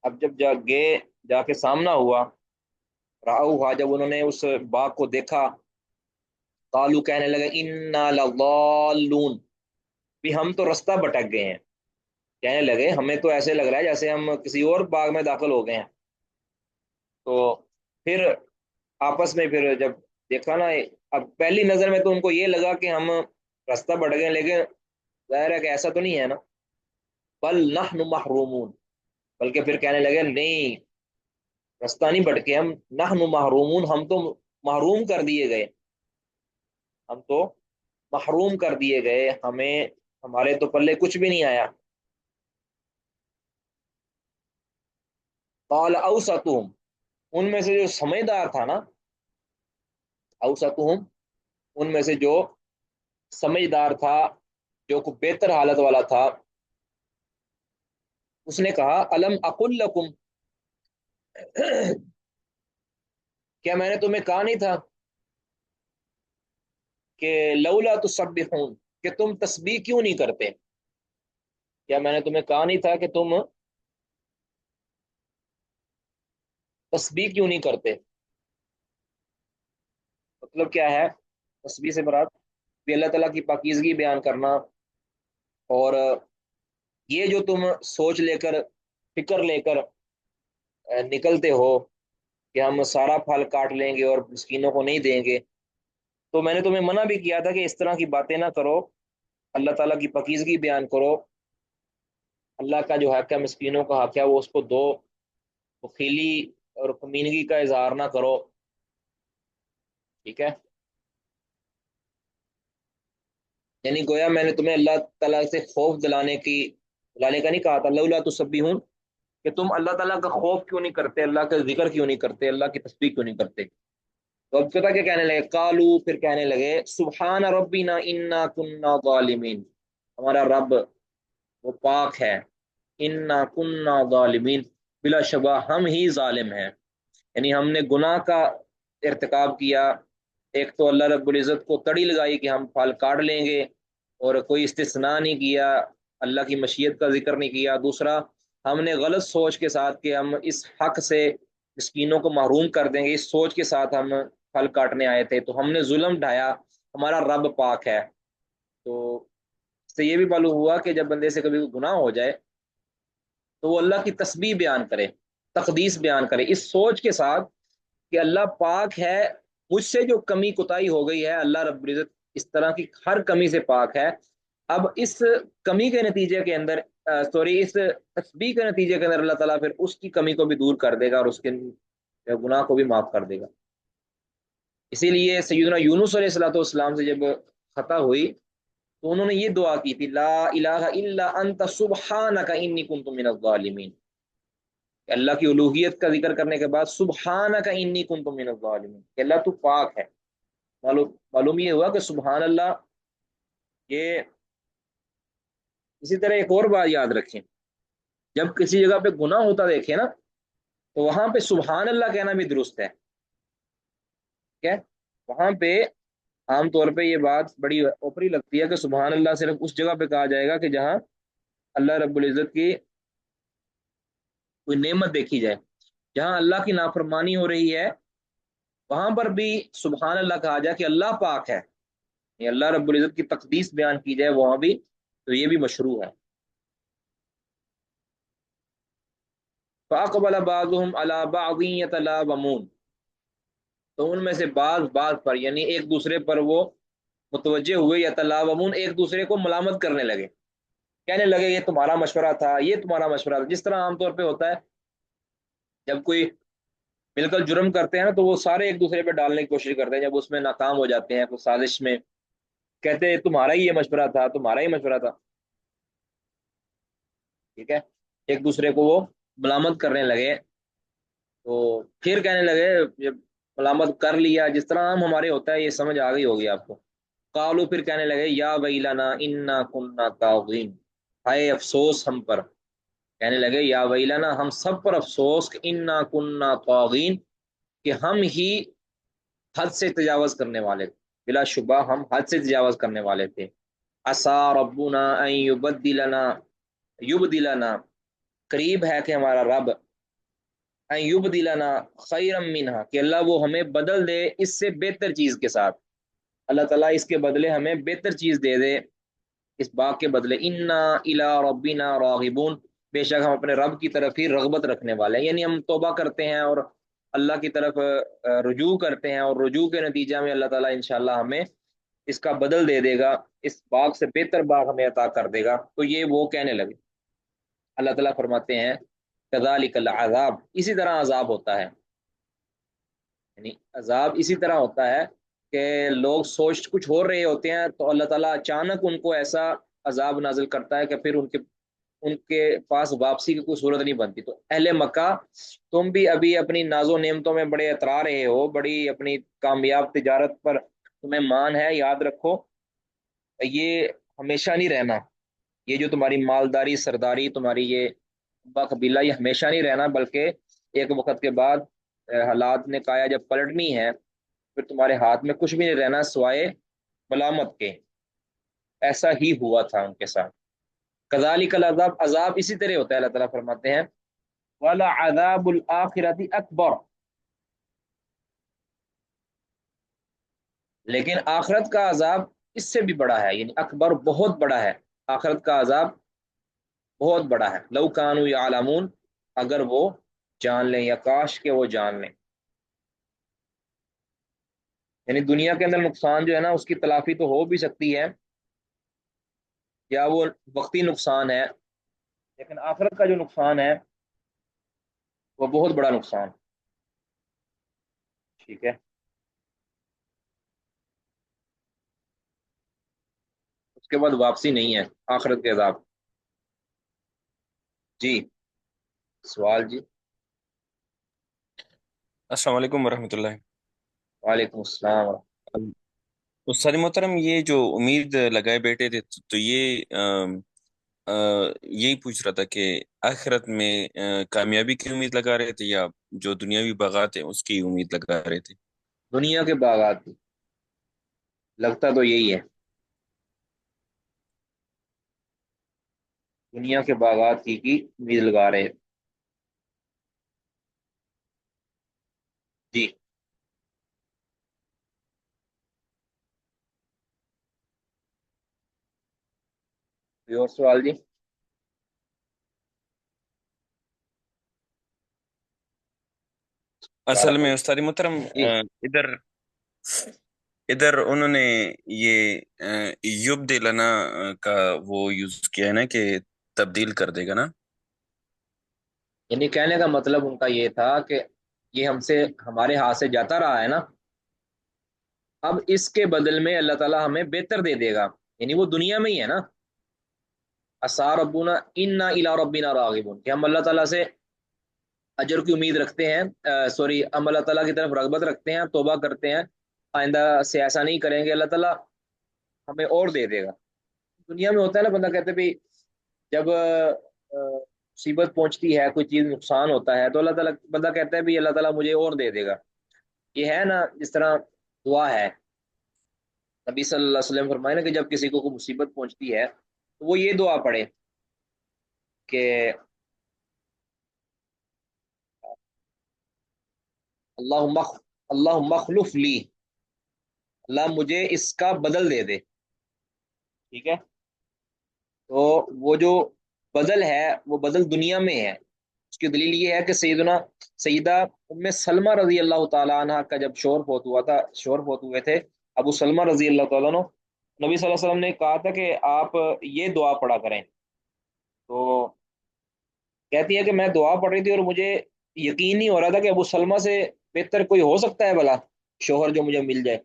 اب جب گئے، جا کے سامنا ہوا، رأوها جب انہوں نے اس باغ کو دیکھا، قالو کہنے لگے انا لضالون، بھی ہم تو رستہ بھٹک گئے ہیں، کہنے لگے ہمیں تو ایسے لگ رہا ہے جیسے ہم کسی اور باغ میں داخل ہو گئے ہیں۔ تو پھر آپس میں پھر جب دیکھا نا، اب پہلی نظر میں تو ان کو یہ لگا کہ ہم راستہ بڑھ گئے، لیکن ظاہر ہے کہ ایسا تو نہیں ہے نا، بل نحن محرومون، بلکہ پھر کہنے لگے نہیں، راستہ نہیں بٹکے ہم، نحن محرومون، ہم تو محروم کر دیے گئے، ہم تو محروم کر دیے گئے، ہمیں ہمارے تو پلے کچھ بھی نہیں آیا۔ قال اوسطهم، ان میں سے جو سمجھدار تھا نا، اوسطهم، ان میں سے جو سمجھدار تھا، جو کو بہتر حالت والا تھا، اس نے کہا الم اقل لکم، کیا میں نے تمہیں کہا نہیں تھا کہ لولا تسبحون، کہ تم تسبیح کیوں نہیں کرتے؟ کیا میں نے تمہیں کہا نہیں تھا کہ تم تسبیح کیوں نہیں کرتے؟ مطلب کیا ہے تسبیح سے مراد؟ بھی اللہ تعالیٰ کی پاکیزگی بیان کرنا، اور یہ جو تم سوچ لے کر، فکر لے کر نکلتے ہو کہ ہم سارا پھل کاٹ لیں گے اور مسکینوں کو نہیں دیں گے، تو میں نے تمہیں منع بھی کیا تھا کہ اس طرح کی باتیں نہ کرو، اللہ تعالیٰ کی پاکیزگی بیان کرو، اللہ کا جو حق ہے، مسکینوں کا حق ہے، وہ اس کو دو، بخیلی اور کمینگی کا اظہار نہ کرو، ٹھیک ہے؟ یعنی گویا میں نے تمہیں اللہ تعالیٰ سے خوف دلانے کا نہیں کہا تھا، لولا تسبحون، کہ تم اللہ تعالیٰ کا خوف کیوں نہیں کرتے، اللہ کا ذکر کیوں نہیں کرتے، اللہ کی تسبیح کیوں نہیں کرتے؟ تو اب پتہ کیا کہنے لگے، قالو، پھر کہنے لگے سبحان ربنا انا کننا ظالمین، ہمارا رب وہ پاک ہے، انا کننا ظالمین، بلا شبہ ہم ہی ظالم ہیں، یعنی ہم نے گناہ کا ارتکاب کیا، ایک تو اللہ رب العزت کو تڑی لگائی کہ ہم پھل کاٹ لیں گے، اور کوئی استثناء نہیں کیا، اللہ کی مشیت کا ذکر نہیں کیا، دوسرا ہم نے غلط سوچ کے ساتھ کہ ہم اس حق سے مسکینوں کو محروم کر دیں گے، اس سوچ کے ساتھ ہم پھل کاٹنے آئے تھے، تو ہم نے ظلم ڈھایا، ہمارا رب پاک ہے۔ تو اس سے یہ بھی معلوم ہوا کہ جب بندے سے کبھی گناہ ہو جائے تو وہ اللہ کی تسبیح بیان کرے، تقدیس بیان کرے، اس سوچ کے ساتھ کہ اللہ پاک ہے، مجھ سے جو کمی کوتاہی ہو گئی ہے، اللہ رب العزت اس طرح کی ہر کمی سے پاک ہے، اب اس کمی کے نتیجے کے اندر، اس تسبیح کے نتیجے کے اندر اللہ تعالیٰ پھر اس کی کمی کو بھی دور کر دے گا اور اس کے گناہ کو بھی معاف کر دے گا۔ اسی لیے سیدنا یونس علیہ الصلوۃ والسلام سے جب خطا ہوئی تو انہوں نے یہ دعا کی تھی، لا الہ الا انت سبحانک انی کنت من الظالمین، کہ اللہ کی الوہیت کا ذکر کرنے کے بعد سبحانک انی کنت من الظالمین، کہ اللہ تو پاک ہے۔ معلوم یہ ہوا کہ سبحان اللہ، یہ اسی طرح ایک اور بات یاد رکھیں، جب کسی جگہ پہ گناہ ہوتا دیکھیں نا، تو وہاں پہ سبحان اللہ کہنا بھی درست ہے، ٹھیک ہے؟ وہاں پہ عام طور پہ یہ بات بڑی اوپری لگتی ہے کہ سبحان اللہ صرف اس جگہ پہ کہا جائے گا کہ جہاں اللہ رب العزت کی کوئی نعمت دیکھی جائے، جہاں اللہ کی نافرمانی ہو رہی ہے وہاں پر بھی سبحان اللہ کہا جائے کہ اللہ پاک ہے، یہ اللہ رب العزت کی تقدیس بیان کی جائے وہاں بھی، تو یہ بھی مشروع ہے۔ فَأَقْبَلَ بَعْضُهُمْ عَلَى بَعْضٍ يَتَلَاوَمُونَ، تو ان میں سے بعض پر، یعنی ایک دوسرے پر وہ متوجہ ہوئے، یتلاومون، ایک دوسرے کو ملامت کرنے لگے، کہنے لگے یہ تمہارا مشورہ تھا، یہ تمہارا مشورہ تھا، جس طرح عام طور پہ ہوتا ہے جب کوئی مل کر جرم کرتے ہیں نا، تو وہ سارے ایک دوسرے پہ ڈالنے کی کوشش کرتے ہیں، جب اس میں ناکام ہو جاتے ہیں کوئی سازش میں، کہتے ہیں تمہارا ہی یہ مشورہ تھا، تمہارا ہی مشورہ تھا، ٹھیک ہے؟ ایک دوسرے کو وہ ملامت کرنے لگے، تو پھر کہنے لگے جب ملامت کر لیا، جس طرح ہم ہمارے ہوتا ہے، یہ سمجھ آ گئی ہوگی آپ کو، قالو پھر کہنے لگے یا ویلنا انا کننا طاغین، ہائے افسوس ہم پر، کہنے لگے یا ویلنا ہم سب پر افسوس کہ انا کننا طاغین، کہ ہم ہی حد سے تجاوز کرنے والے تھے، بلا شبہ ہم حد سے تجاوز کرنے والے تھے۔ عسى ربنا ان یبدلنا قریب ہے کہ ہمارا رب ان یبدلنا خیرا منها، کہ اللہ وہ ہمیں بدل دے اس سے بہتر چیز کے ساتھ، اللہ تعالیٰ اس کے بدلے ہمیں بہتر چیز دے دے، اس باغ کے بدلے۔ انا الی ربنا راغبون، بے شک ہم اپنے رب کی طرف ہی رغبت رکھنے والے ہیں، یعنی ہم توبہ کرتے ہیں اور اللہ کی طرف رجوع کرتے ہیں، اور رجوع کے نتیجہ میں اللہ تعالیٰ انشاءاللہ ہمیں اس کا بدل دے دے گا، اس باغ سے بہتر باغ ہمیں عطا کر دے گا۔ تو یہ وہ کہنے لگے، اللہ تعالیٰ فرماتے ہیں کذالک العذاب، اسی طرح عذاب ہوتا ہے، یعنی عذاب اسی طرح ہوتا ہے کہ لوگ سوچ کچھ ہو رہے ہوتے ہیں تو اللہ تعالیٰ اچانک ان کو ایسا عذاب نازل کرتا ہے کہ پھر ان کے پاس واپسی کی کوئی صورت نہیں بنتی۔ تو اہل مکہ، تم بھی ابھی اپنی ناز و نعمتوں میں بڑے اترا رہے ہو، بڑی اپنی کامیاب تجارت پر تمہیں مان ہے، یاد رکھو یہ ہمیشہ نہیں رہنا، یہ جو تمہاری مالداری سرداری تمہاری یہ با قبیلہ، یہ ہمیشہ نہیں رہنا، بلکہ ایک وقت کے بعد حالات نے کایا جب پلٹنی ہے، پھر تمہارے ہاتھ میں کچھ بھی نہیں رہنا سوائے ملامت کے۔ ایسا ہی ہوا تھا ان کے ساتھ۔ کذالک العذاب، عذاب اسی طرح ہوتا ہے، اللہ تعالیٰ فرماتے ہیں والا عذاب الآخرت اکبر، لیکن آخرت کا عذاب اس سے بھی بڑا ہے، یعنی اکبر بہت بڑا ہے، آخرت کا عذاب بہت بڑا ہے۔ لو کانوا یعلمون، اگر وہ جان لیں، یا کاش کہ وہ جان لیں، یعنی دنیا کے اندر نقصان جو ہے نا اس کی تلافی تو ہو بھی سکتی ہے، یا وہ وقتی نقصان ہے، لیکن آخرت کا جو نقصان ہے وہ بہت بڑا نقصان، ٹھیک ہے، اس کے بعد واپسی نہیں ہے آخرت کے عذاب۔ جی سوال جی۔
السلام علیکم ورحمۃ اللہ۔
وعلیکم السلام۔
استاد محترم، یہ جو امید لگائے بیٹھے تھے تو یہ یہی پوچھ رہا تھا کہ آخرت میں کامیابی کی امید لگا رہے تھے یا جو دنیاوی باغات ہیں اس کی امید لگا رہے تھے؟
دنیا کے باغات کی، لگتا تو یہی ہے، دنیا کے باغات کی امید لگا رہے۔ جی کوئی اور سوال جی؟
اصل
بارک
میں
اللہ،
استاد محترم
جی
ادھر ادھر انہوں نے یہ یبد لنا کا وہ یوز کیا ہے نا کہ تبدیل کر دے گا نا۔
یعنی کہنے کا مطلب ان کا یہ تھا کہ یہ ہم سے ہمارے ہاتھ سے جاتا رہا ہے نا، اب اس کے بدل میں اللہ تعالیٰ ہمیں بہتر دے دے گا، یعنی وہ دنیا میں ہی ہے نا، عسى ربنا انا الی ربنا راغبون، کہ ہم اللہ تعالیٰ سے اجر کی امید رکھتے ہیں، سوری ہم اللہ تعالیٰ کی طرف رغبت رکھتے ہیں، توبہ کرتے ہیں، آئندہ سے ایسا نہیں کریں گے، اللہ تعالیٰ ہمیں اور دے دے گا۔ دنیا میں ہوتا ہے نا، بندہ کہتے بھی جب مصیبت پہنچتی ہے، کوئی چیز نقصان ہوتا ہے، تو اللہ تعالیٰ بندہ کہتا ہے بھی اللہ تعالیٰ مجھے اور دے دے گا، یہ ہے نا جس طرح دعا ہے، نبی صلی اللہ علیہ وسلم فرمائے نا کہ جب کسی کو کوئی مصیبت پہنچتی ہے تو وہ یہ دعا پڑھے کہ اللہم اللہم اخلف لی، اللہ مجھے اس کا بدل دے دے، ٹھیک ہے، تو وہ جو بدل ہے وہ بدل دنیا میں ہے۔ اس کی دلیل یہ ہے کہ سیدہ ام سلمہ رضی اللہ تعالیٰ عنہ کا جب شور فوت ہوئے تھے، ابو سلمہ رضی اللہ تعالیٰ عنہ، نبی صلی اللہ علیہ وسلم نے کہا تھا کہ آپ یہ دعا پڑھا کریں، تو کہتی ہے کہ میں دعا پڑھ رہی تھی اور مجھے یقین نہیں ہو رہا تھا کہ ابو سلمہ سے بہتر کوئی ہو سکتا ہے بھلا شوہر جو مجھے مل جائے۔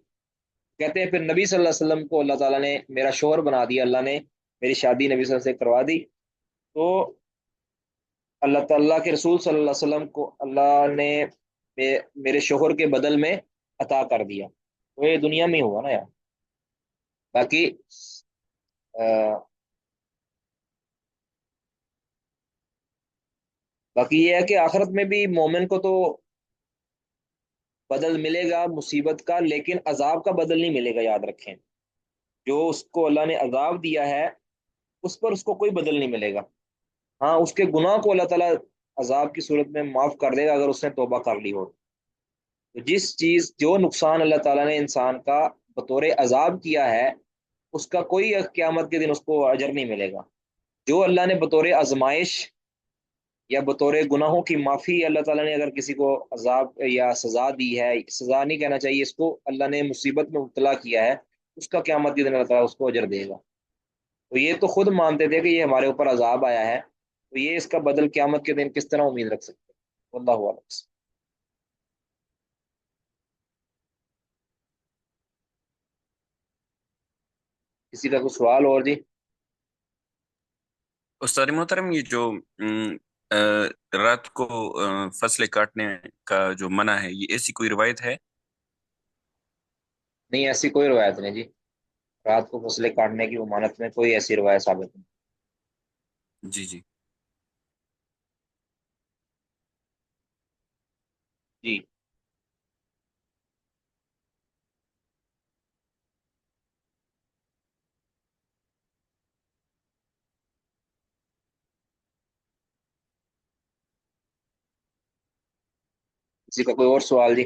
کہتے ہیں پھر نبی صلی اللہ علیہ وسلم کو اللہ تعالیٰ نے میرا شوہر بنا دیا، اللہ نے میری شادی نبی صلی اللہ علیہ وسلم سے کروا دی، تو اللہ تعالیٰ کے رسول صلی اللہ علیہ وسلم کو اللہ نے میرے شوہر کے بدل میں عطا کر دیا، تو یہ دنیا میں ہی ہوا نا یار۔ باقی باقی یہ ہے کہ آخرت میں بھی مومن کو تو بدل ملے گا مصیبت کا، لیکن عذاب کا بدل نہیں ملے گا، یاد رکھیں۔ جو اس کو اللہ نے عذاب دیا ہے اس پر اس کو کوئی بدل نہیں ملے گا۔ ہاں، اس کے گناہ کو اللہ تعالیٰ عذاب کی صورت میں معاف کر دے گا اگر اس نے توبہ کر لی ہو۔ تو جس چیز جو نقصان اللہ تعالیٰ نے انسان کا بطور عذاب کیا ہے، اس کا کوئی قیامت کے دن اس کو اجر نہیں ملے گا۔ جو اللہ نے بطور آزمائش یا بطور گناہوں کی معافی اللہ تعالیٰ نے اگر کسی کو عذاب یا سزا دی ہے، سزا نہیں کہنا چاہیے اس کو، اللہ نے مصیبت میں مبتلا کیا ہے، اس کا قیامت کے دن اللہ تعالیٰ اس کو اجر دے گا۔ تو یہ تو خود مانتے تھے کہ یہ ہمارے اوپر عذاب آیا ہے، تو یہ اس کا بدل قیامت کے دن کس طرح امید رکھ سکتے ہیں؟ اللہ عالم۔ کسی کا کوئی سوال اور جی؟
استاد محترم، یہ جو آ، رات کو فصلیں کاٹنے کا جو منع ہے، یہ ایسی کوئی روایت ہے؟
نہیں، ایسی کوئی روایت نہیں جی، رات کو فصلیں کاٹنے کی ممانعت میں کوئی ایسی روایت ثابت نہیں۔
جی جی۔
جی، کسی کا کوئی اور سوال جی؟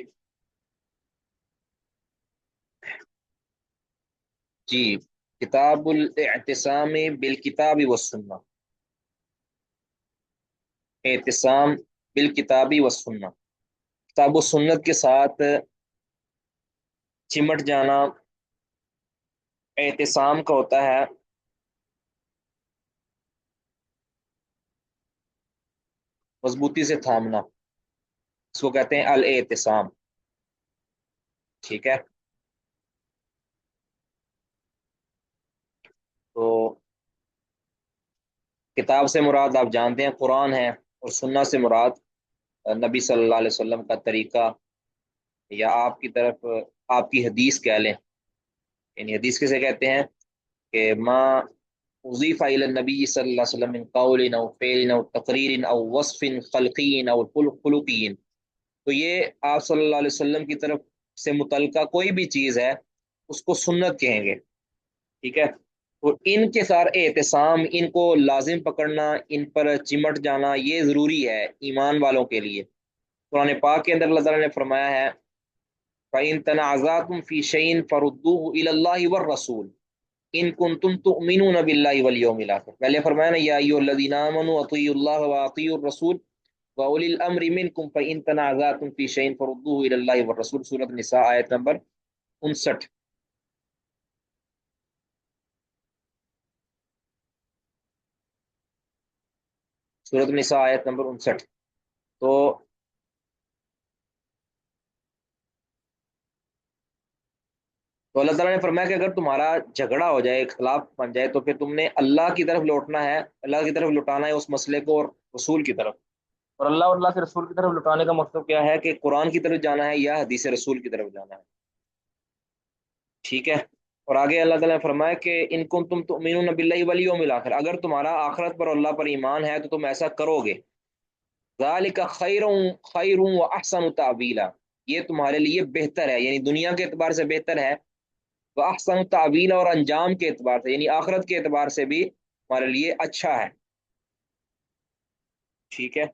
جی، کتاب الاعتصام بالکتاب والسنہ، اعتصام بالکتاب والسنہ، کتاب و سنت کے ساتھ چمٹ جانا اعتصام کا ہوتا ہے، مضبوطی سے تھامنا، اس کو کہتے ہیں الاعتصام۔ ٹھیک ہے، تو کتاب سے مراد آپ جانتے ہیں قرآن ہے، اور سنت سے مراد نبی صلی اللہ علیہ وسلم کا طریقہ، یا آپ کی طرف آپ کی حدیث کہہ لیں۔ یعنی حدیث کسے کہتے ہیں؟ کہ ما اضیف الی النبی صلی اللہ علیہ وسلم من قول او فعل او تقریر او وصف خلقی او خلقی، تو یہ آپ صلی اللہ علیہ وسلم کی طرف سے متعلقہ کوئی بھی چیز ہے اس کو سنت کہیں گے۔ ٹھیک ہے، تو ان کے ساتھ اعتصام، ان کو لازم پکڑنا، ان پر چمٹ جانا، یہ ضروری ہے ایمان والوں کے لیے۔ قرآن پاک کے اندر اللہ تعالیٰ نے فرمایا ہے فَإِن تَنَازَعْتُمْ فِي شَيْءٍ فَرُدُّوهُ إِلَى اللَّهِ وَالرَّسُولِ إِن كُنتُمْ تُؤْمِنُونَ بِاللَّهِ وَالْيَوْمِ الْآخِرِ۔ پہلے فرمایا نا یا ایھا الذین آمنوا اطیعوا اللہ واطیعوا الرسول وَأُولِي الْأَمْرِ مِنْكُمْ فَإِن تَنَازَعْتُمْ فِي شَيْءٍ فَرُدُّوهُ إِلَى اللَّهِ وَالرَّسُولِ، سورۃ النساء آیت نمبر 59۔ سورۃ النساء آیت نمبر 59۔ تو اللہ تعالیٰ نے فرمایا کہ اگر تمہارا جھگڑا ہو جائے، اختلاف بن جائے، تو پھر تم نے اللہ کی طرف لوٹنا ہے، اللہ کی طرف لوٹانا ہے اس مسئلے کو، اور رسول کی طرف۔ اور اللہ اور اللہ کے رسول کی طرف لوٹانے کا مقصد کیا ہے؟ کہ قرآن کی طرف جانا ہے یا حدیث رسول کی طرف جانا ہے۔ ٹھیک ہے، اور آگے اللہ تعالیٰ نے فرمایا کہ ان کن تم تؤمنون باللہ والیوم الآخر، اگر تمہارا آخرت پر اور اللہ پر ایمان ہے تو تم ایسا کرو گے۔ ذالک خیر خیر و احسن تعویلا، یہ تمہارے لیے بہتر ہے، یعنی دنیا کے اعتبار سے بہتر ہے، وہ احسن تعویلا، اور انجام کے اعتبار سے یعنی آخرت کے اعتبار سے بھی ہمارے لیے اچھا ہے۔ ٹھیک ہے،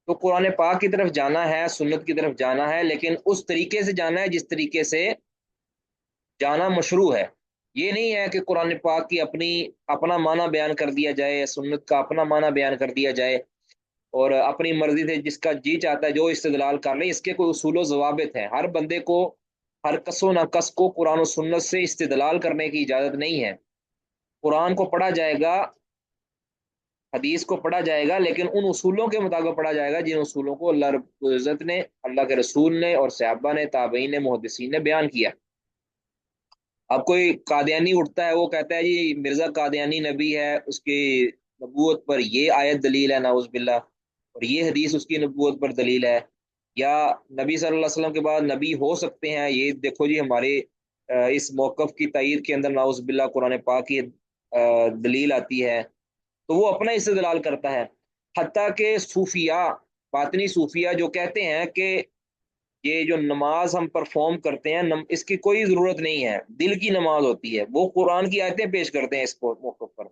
تو قرآن پاک کی طرف جانا ہے، سنت کی طرف جانا ہے، لیکن اس طریقے سے جانا ہے جس طریقے سے جانا مشروع ہے۔ یہ نہیں ہے کہ قرآن پاک کی اپنا معنی بیان کر دیا جائے، سنت کا اپنا معنی بیان کر دیا جائے، اور اپنی مرضی سے جس کا جی چاہتا ہے جو استدلال کر لے۔ اس کے کوئی اصول و ضوابط ہیں، ہر بندے کو، ہر کس و ناقص کو قرآن و سنت سے استدلال کرنے کی اجازت نہیں ہے۔ قرآن کو پڑھا جائے گا، حدیث کو پڑھا جائے گا، لیکن ان اصولوں کے مطابق پڑھا جائے گا جن اصولوں کو اللہ رب العزت نے، اللہ کے رسول نے اور صحابہ نے، تابعین نے، محدثین نے بیان کیا۔ اب کوئی قادیانی اٹھتا ہے، وہ کہتا ہے جی مرزا قادیانی نبی ہے، اس کی نبوت پر یہ آیت دلیل ہے، نعوذ باللہ، اور یہ حدیث اس کی نبوت پر دلیل ہے، یا نبی صلی اللہ علیہ وسلم کے بعد نبی ہو سکتے ہیں، یہ دیکھو جی ہمارے اس موقف کی تائید کے اندر نعوذ باللہ قرآن پاک کی دلیل آتی ہے، تو وہ اپنا استدلال کرتا ہے۔ حتیٰ کہ صوفیاء، باطنی صوفیاء جو کہتے ہیں کہ یہ جو نماز ہم پرفارم کرتے ہیں اس کی کوئی ضرورت نہیں ہے، دل کی نماز ہوتی ہے، وہ قرآن کی آیتیں پیش کرتے ہیں اس موقف پر۔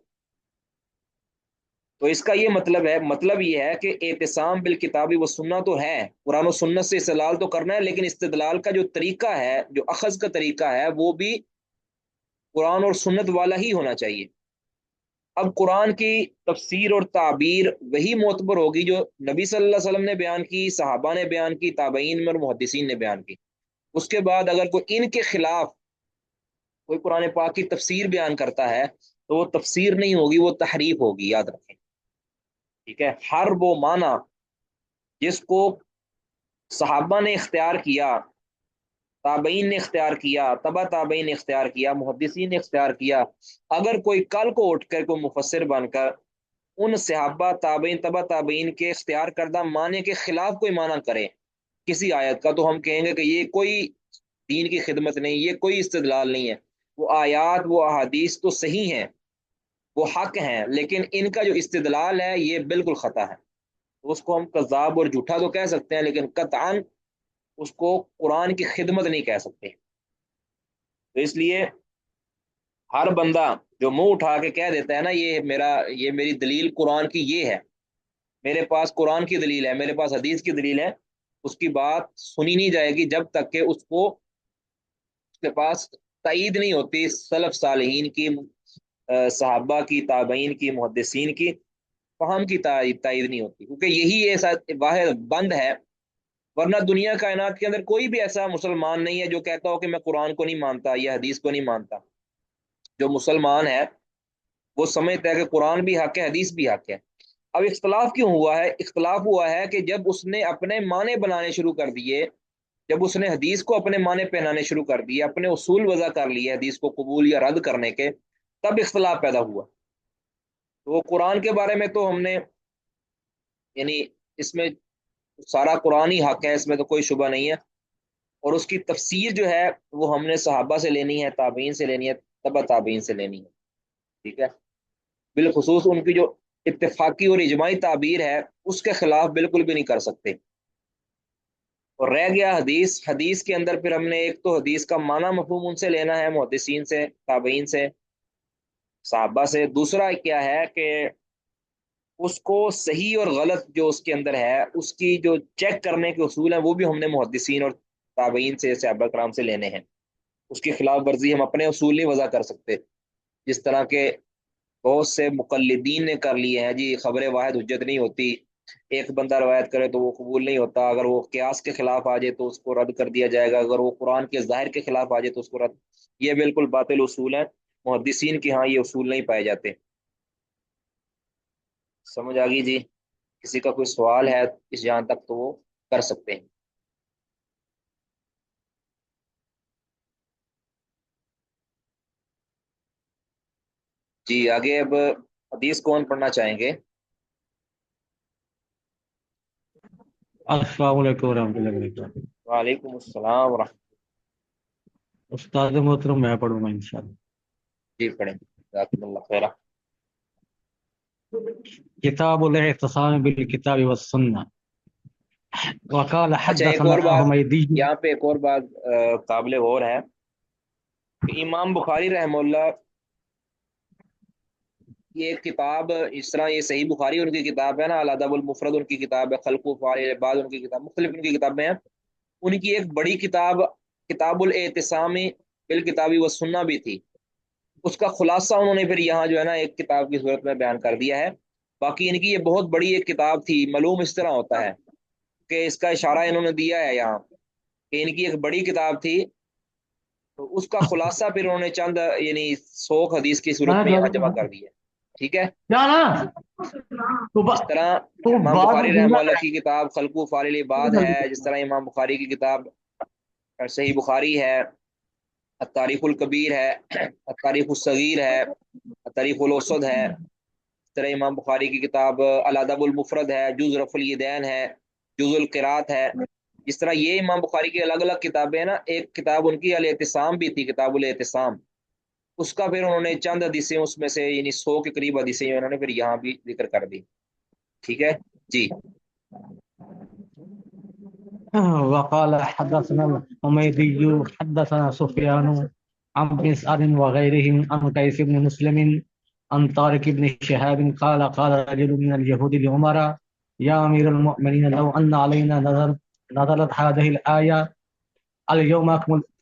تو اس کا یہ مطلب یہ ہے کہ اعتصام بالکتابی و سنت تو ہے، قرآن و سنت سے استدلال تو کرنا ہے، لیکن استدلال کا جو طریقہ ہے، جو اخذ کا طریقہ ہے، وہ بھی قرآن اور سنت والا ہی ہونا چاہیے۔ اب قرآن کی تفسیر اور تعبیر وہی معتبر ہوگی جو نبی صلی اللہ علیہ وسلم نے بیان کی، صحابہ نے بیان کی، تابعین میں اور محدثین نے بیان کی۔ اس کے بعد اگر کوئی ان کے خلاف کوئی قرآن پاک کی تفسیر بیان کرتا ہے تو وہ تفسیر نہیں ہوگی، وہ تحریف ہوگی، یاد رکھیں، ٹھیک ہے۔ ہر وہ معنی جس کو صحابہ نے اختیار کیا، تابعین نے اختیار کیا، تبا تابعین نے اختیار کیا، محدثین نے اختیار کیا، اگر کوئی کل کو اٹھ کر کوئی مفسر بن کر ان صحابہ تابعین تبا تابعین کے اختیار کردہ معنی کے خلاف کوئی معنی کرے کسی آیت کا، تو ہم کہیں گے کہ یہ کوئی دین کی خدمت نہیں، یہ کوئی استدلال نہیں ہے۔ وہ آیات، وہ احادیث تو صحیح ہیں، وہ حق ہیں، لیکن ان کا جو استدلال ہے یہ بالکل خطا ہے۔ تو اس کو ہم کذاب اور جھوٹا تو کہہ سکتے ہیں، لیکن قطعاً اس کو قرآن کی خدمت نہیں کہہ سکتے۔ تو اس لیے ہر بندہ جو منہ اٹھا کے کہہ دیتا ہے نا یہ میری دلیل قرآن کی یہ ہے، میرے پاس قرآن کی دلیل ہے، میرے پاس حدیث کی دلیل ہے، اس کی بات سنی نہیں جائے گی جب تک کہ اس کے پاس تائید نہیں ہوتی سلف صالحین کی، صحابہ کی، تابعین کی، محدثین کی فہم کی تائید نہیں ہوتی، کیونکہ یہی ایسا واحد بند ہے۔ ورنہ دنیا کائنات کے اندر کوئی بھی ایسا مسلمان نہیں ہے جو کہتا ہو کہ میں قرآن کو نہیں مانتا یا حدیث کو نہیں مانتا۔ جو مسلمان ہے وہ سمجھتا ہے کہ قرآن بھی حق ہے، حدیث بھی حق ہے۔ اب اختلاف کیوں ہوا ہے؟ اختلاف ہوا ہے کہ جب اس نے اپنے معنی بنانے شروع کر دیے، جب اس نے حدیث کو اپنے معنی پہنانے شروع کر دیے، اپنے اصول وضع کر لیے حدیث کو قبول یا رد کرنے کے، تب اختلاف پیدا ہوا۔ تو قرآن کے بارے میں تو ہم نے یعنی اس میں سارا قرآن ہی حق ہے، اس میں تو کوئی شبہ نہیں ہے، اور اس کی تفسیر جو ہے وہ ہم نے صحابہ سے لینی ہے، تابعین سے لینی ہے، تبع تابعین سے لینی ہے، ٹھیک ہے۔ بالخصوص ان کی جو اتفاقی اور اجماعی تعبیر ہے اس کے خلاف بالکل بھی نہیں کر سکتے۔ اور رہ گیا حدیث، حدیث کے اندر پھر ہم نے ایک تو حدیث کا معنی مفہوم ان سے لینا ہے، محدثین سے، تابعین سے، صحابہ سے۔ دوسرا کیا ہے کہ اس کو صحیح اور غلط جو اس کے اندر ہے اس کی جو چیک کرنے کے اصول ہیں وہ بھی ہم نے محدثین اور تابعین سے، صحابہ کرام سے لینے ہیں۔ اس کی خلاف ورزی ہم اپنے اصول نہیں وضع کر سکتے، جس طرح کے بہت سے مقلدین نے کر لیے ہیں جی، خبر واحد حجت نہیں ہوتی، ایک بندہ روایت کرے تو وہ قبول نہیں ہوتا، اگر وہ قیاس کے خلاف آ جائے تو اس کو رد کر دیا جائے گا، اگر وہ قرآن کے ظاہر کے خلاف آ جائے تو اس کو رد۔ یہ بالکل باطل اصول ہیں، محدثین کے ہاں یہ اصول نہیں پائے جاتے۔ سمجھ آ گئی جی؟ کسی کا کوئی سوال ہے اس جہاں تک تو وہ کر سکتے ہیں۔ جی آگے اب حدیث کون پڑھنا چاہیں گے؟
السلام علیکم ورحمۃ اللہ وبرکاتہ۔
وعلیکم السلام ورحمۃ
استاد محترم میں پڑھوں گا انشاءاللہ۔
اللہ، جی پڑھیں، جزاکم اللہ خیرہ۔
کتاب الاعتصام بالکتاب والسنہ، وقال
اچھا ایک
حدثنا
اور بات،
حمیدی۔
یہاں پہ ایک اور بات قابل غور ہے کہ امام بخاری رحمہ اللہ یہ ایک کتاب، اس طرح یہ صحیح بخاری ان کی کتاب ہے نا، الادب المفرد ان کی کتاب ہے، خلق و افعال العباد ان کی کتاب، مختلف ان کی کتابیں ہیں، ان کی ایک بڑی کتاب کتاب الاعتصام بالکتاب والسنہ بھی تھی۔ اس کا خلاصہ انہوں نے پھر یہاں جو ہے نا ایک کتاب کی صورت میں بیان کر دیا ہے۔ باقی ان کی یہ بہت بڑی ایک کتاب تھی، معلوم اس طرح ہوتا ہے کہ اس کا اشارہ انہوں نے دیا ہے یہاں کہ ان کی ایک بڑی کتاب تھی، تو اس کا خلاصہ پھر انہوں نے چند یعنی 100 حدیث کی صورت میں یہاں جمع کر دی ہے، ٹھیک ہے۔
کیا نا
جس طرح
تو
امام
بعد میں
بخاری رحمہ
جملہ
اللہ کی کتاب خلق و افعال العباد ہے، جس طرح امام بخاری کی کتاب صحیح بخاری ہے، التاریخ الکبیر ہے، التاریخ الصغیر ہے، التاریخ الاوسط ہے، اس طرح امام بخاری کی کتاب الادب المفرد ہے، جز رفع الیدین ہے، جز القرات ہے، جس طرح یہ امام بخاری کی الگ الگ کتابیں ہیں نا، ایک کتاب ان کی الاعتصام بھی تھی، کتاب الاعتصام، اس کا پھر انہوں نے چند حدیثیں اس میں سے یعنی 100 کے قریب حدیثیں انہوں نے پھر یہاں بھی ذکر کر دی. ٹھیک ہے جی.
وقال حدثنا الحميدي حدثنا سفيان عن مسعر وغيرهم عن قيس بن مسلم عن طارق بن شهاب قال قال رجل من اليهود لعمر يا أمير المؤمنين لو أن علينا نزلت هذه الآية اليوم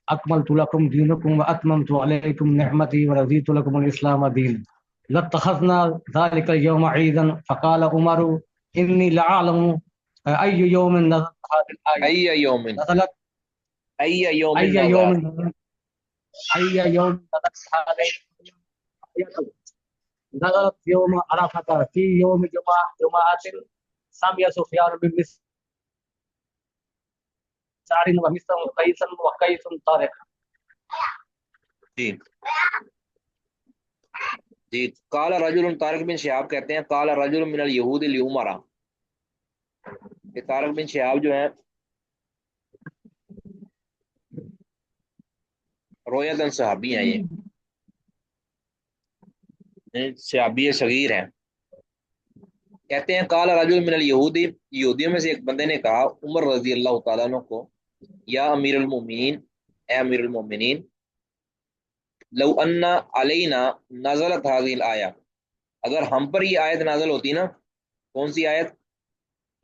أكملت لكم دينكم وأتممت عليكم نعمتي ورضيت لكم الإسلام دينا لاتخذنا ذلك اليوم عيدا. فقال عمر إني لأعلم أي يوم نزلت هذه الآية.
أي يوم
نزلت
أي يوم
أي يوم
نزلت
نزلت أي يوم نزلت هذه الآية. نزلت يوم عرفة في يوم جمعة سمي سفيان بن مسعر ومسعر قيس وقيس طارق.
جی جی. قال رجل، طارق بن شہاب کہتے ہیں قال رجل من اليهود لعمر، یہ طارق بن شہاب جو ہیں رویتاً صحابی ہیں، یہ صحابی صغیر ہیں. کہتے ہیں قال رجل من اليهود، یہودیوں میں سے ایک بندے نے کہا عمر رضی اللہ تعالیٰ عنہ کو، یا امیر المومنین، اے امیر المومنین، لو ان علینا نزلت هذه الآیہ، اگر ہم پر یہ آیت نازل ہوتی نا. کون سی آیت؟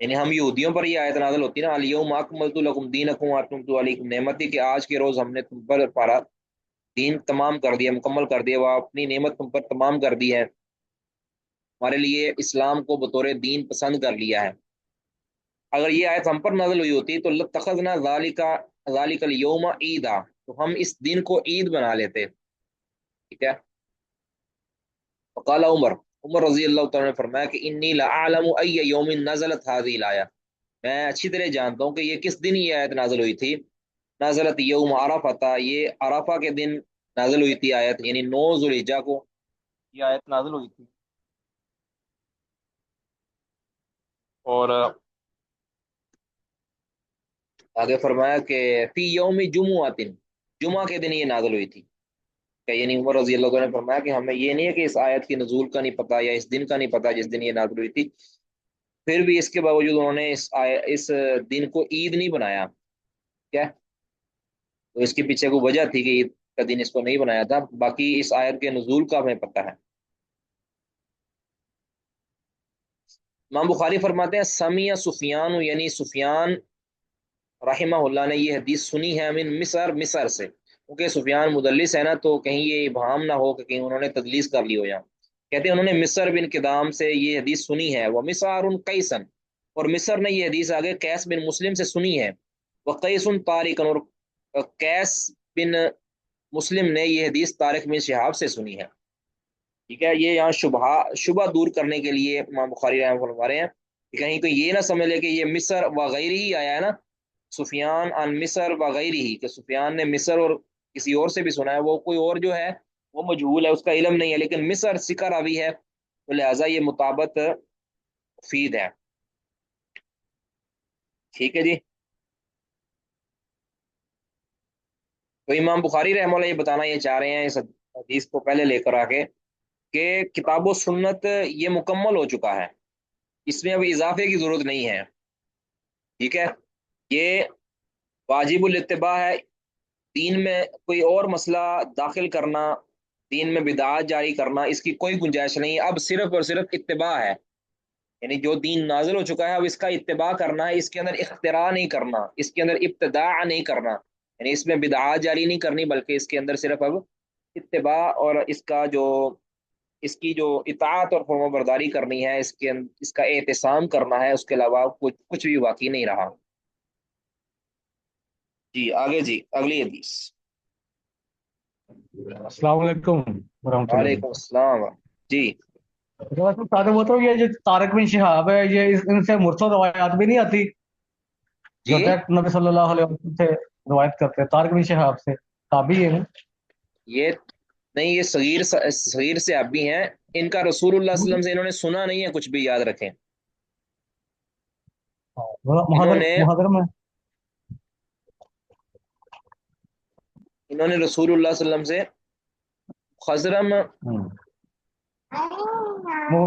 یعنی ہم یہودیوں پر یہ آیت نازل ہوتی نا، الیوم اکملت لکم دینکم واتممت علیکم نعمتی، کہ آج کے روز ہم نے تم پر پارا دین تمام کر دیا، مکمل کر دیا، وہ اپنی نعمت تم پر تمام کر دی ہے، ہمارے لیے اسلام کو بطور دین پسند کر لیا ہے. اگر یہ آیت ہم پر نازل ہوئی ہوتی تو لتخذنا ذالک الیوم عیدا، تو ہم اس دن کو عید بنا لیتے. ٹھیک ہے. وقال عمر رضی اللہ تعالیٰ نے فرمایا کہ انی لأعلم ای یوم نزلت هذه الآیہ، میں اچھی طرح جانتا ہوں کہ یہ کس دن یہ آیت نازل ہوئی تھی. نازلت یوم عرفہ، یہ عرفہ کے دن نازل ہوئی تھی آیت، یعنی 9 ذوالحجہ کو یہ آیت نازل ہوئی تھی. اور آگے فرمایا کہ فی یوم جمعۃ، جمعہ کے دن یہ نازل ہوئی تھی. کہ یعنی عمر رضی اللہ عنہ نے فرمایا کہ ہمیں یہ نہیں ہے کہ اس آیت کی نزول کا نہیں پتا یا اس دن کا نہیں پتا جس دن یہ نازل ہوئی تھی، پھر بھی اس کے باوجود انہوں نے اس دن کو عید نہیں بنایا. کیا تو اس کے پیچھے کوئی وجہ تھی کہ عید کا دن اس کو نہیں بنایا تھا. باقی اس آیت کے نزول کا ہمیں پتہ ہے. امام بخاری فرماتے ہیں سمیع سفیان، یعنی سفیان رحمہ اللہ نے یہ حدیث سنی ہے من مصر، مصر سے، کیونکہ سفیان مدلس ہے نا، تو کہیں یہ ابہام نہ ہو کہ کہیں انہوں نے تدلیس کر لی ہو. یہاں کہتے ہیں انہوں نے مصر بن کدام سے یہ حدیث سنی ہے. وہ مصر قیسن، اور مصر نے یہ حدیث آگے قیس بن مسلم سے سنی ہے. وہ قیس طارق، اور قیس بن مسلم نے یہ حدیث طارق بن شہاب سے سنی ہے. ٹھیک ہے. یہ یہاں شبہ دور کرنے کے لیے امام بخاری رحمہ اللہ فرما رہے ہیں کہ کہیں کوئی یہ نہ سمجھ لے کہ یہ مصر وغیرہ ہی آیا ہے نا، سفیان عن مصر وغیرہ ہی، کہ سفیان نے مصر اور کسی اور سے بھی سنا ہے، وہ کوئی اور جو ہے وہ مجہول ہے، اس کا علم نہیں ہے، لیکن مصر سکہ راوی ہے، تو لہٰذا یہ مطابقت مفید ہے. ٹھیک ہے جی. تو امام بخاری رحمہ اللہ یہ بتانا یہ چاہ رہے ہیں اس حدیث کو پہلے لے کر آ کے کہ کتاب و سنت یہ مکمل ہو چکا ہے، اس میں اب اضافے کی ضرورت نہیں ہے. ٹھیک ہے. یہ واجب الاتباع ہے. دین میں کوئی اور مسئلہ داخل کرنا، دین میں بدعات جاری کرنا، اس کی کوئی گنجائش نہیں ہے. اب صرف اور صرف اتباع ہے، یعنی جو دین نازل ہو چکا ہے اب اس کا اتباع کرنا ہے، اس کے اندر اختراع نہیں کرنا، اس کے اندر ابتداع نہیں کرنا، یعنی اس میں بدعات جاری نہیں کرنی، بلکہ اس کے اندر صرف اب اتباع اور اس کی جو اطاعت اور فرما برداری کرنی ہے، اس کا احتسام کرنا ہے، اس کے علاوہ کچھ بھی باقی نہیں رہا. جی آگے جی اگلی حدیث.
السلام علیکم ورحمۃ اللہ.
وعلیکم السلام. جی
طارق بتاؤ، یہ جو طارق بن شہاب ہے، یہ ان سے مرسل روایات بھی نہیں آتی جو
جی.
ڈائریکٹ نبی صلی اللہ علیہ وسلم سے روایت کرتے ہیں؟ طارق بن شہاب سے تابعی ہے نا؟
یہ نہیں، یہ صغیر سے آپ بھی ہیں، ان کا رسول اللہ صلی اللہ علیہ وسلم سے انہوں نے سنا نہیں ہے کچھ بھی، یاد رکھیں. انہوں
محاذر
نے
محاذر میں
انہوں نے رسول اللہ صلی اللہ علیہ وسلم سے خزرم،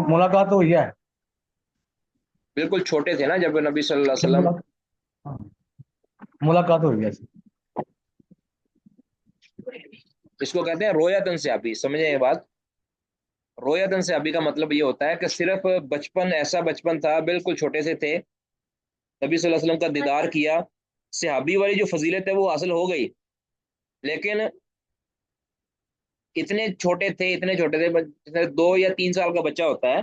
ملاقات ہوئی ہے؟
بالکل چھوٹے تھے نا جب نبی صلی اللہ علیہ وسلم،
ہاں، ملاقات ہوئی ہے؟
اس کو کہتے ہیں رویتن سے ابھی سمجھیں یہ بات. رویتن سے ابھی کا مطلب یہ ہوتا ہے کہ صرف بچپن، ایسا بچپن تھا بالکل چھوٹے سے تھے، نبی صلی اللہ علیہ وسلم کا دیدار کیا، صحابی والی جو فضیلت ہے وہ حاصل ہو گئی، لیکن اتنے چھوٹے تھے جیسے 2 یا 3 سال کا بچہ ہوتا ہے.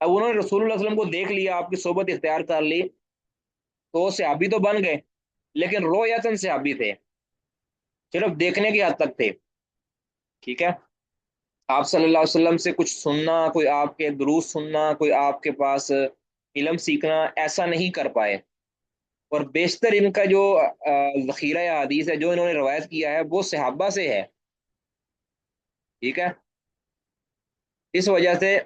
اب انہوں نے رسول اللہ صلی اللہ علیہ وسلم کو دیکھ لیا، آپ کی صحبت اختیار کر لی، تو صحابی تو بن گئے، لیکن رویتن صحابی تھے، صرف دیکھنے کی حد تک تھے. ٹھیک ہے، آپ صلی اللہ علیہ وسلم سے کچھ سننا، کوئی آپ کے دروس سننا، کوئی آپ کے پاس علم سیکھنا، ایسا نہیں کر پائے. اور بیشتر ان کا جو ذخیرہ یا حدیث ہے جو انہوں نے روایت کیا ہے وہ صحابہ سے ہے. ٹھیک ہے، اس وجہ سے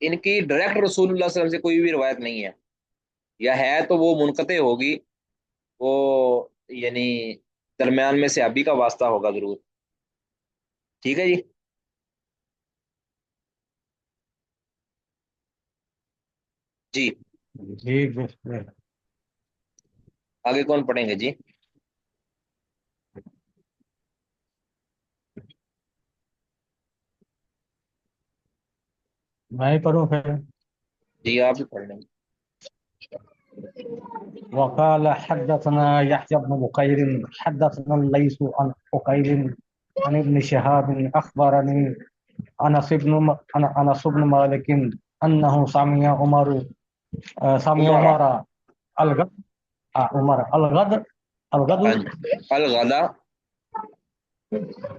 ان کی ڈائریکٹ رسول اللہ صلی اللہ علیہ وسلم سے کوئی بھی روایت نہیں ہے، یا ہے تو وہ منقطع ہوگی، وہ یعنی درمیان میں صحابی کا واسطہ ہوگا ضرور. ٹھیک ہے جی. جی
ٹھیک ہے.
آگے کون پڑھیں گے جی؟
میں ہی پڑھوں پھر.
جی آپ ہی پڑھ لیں گے.
وقال حدثنا يحيى بن بكير حدثنا الليث عن بكير عن ابن شهاب أخبرني أنس بن مالك أنه سمع
عمر،
عمر الغد عمر
ہاں
الغد
جی، الغدا.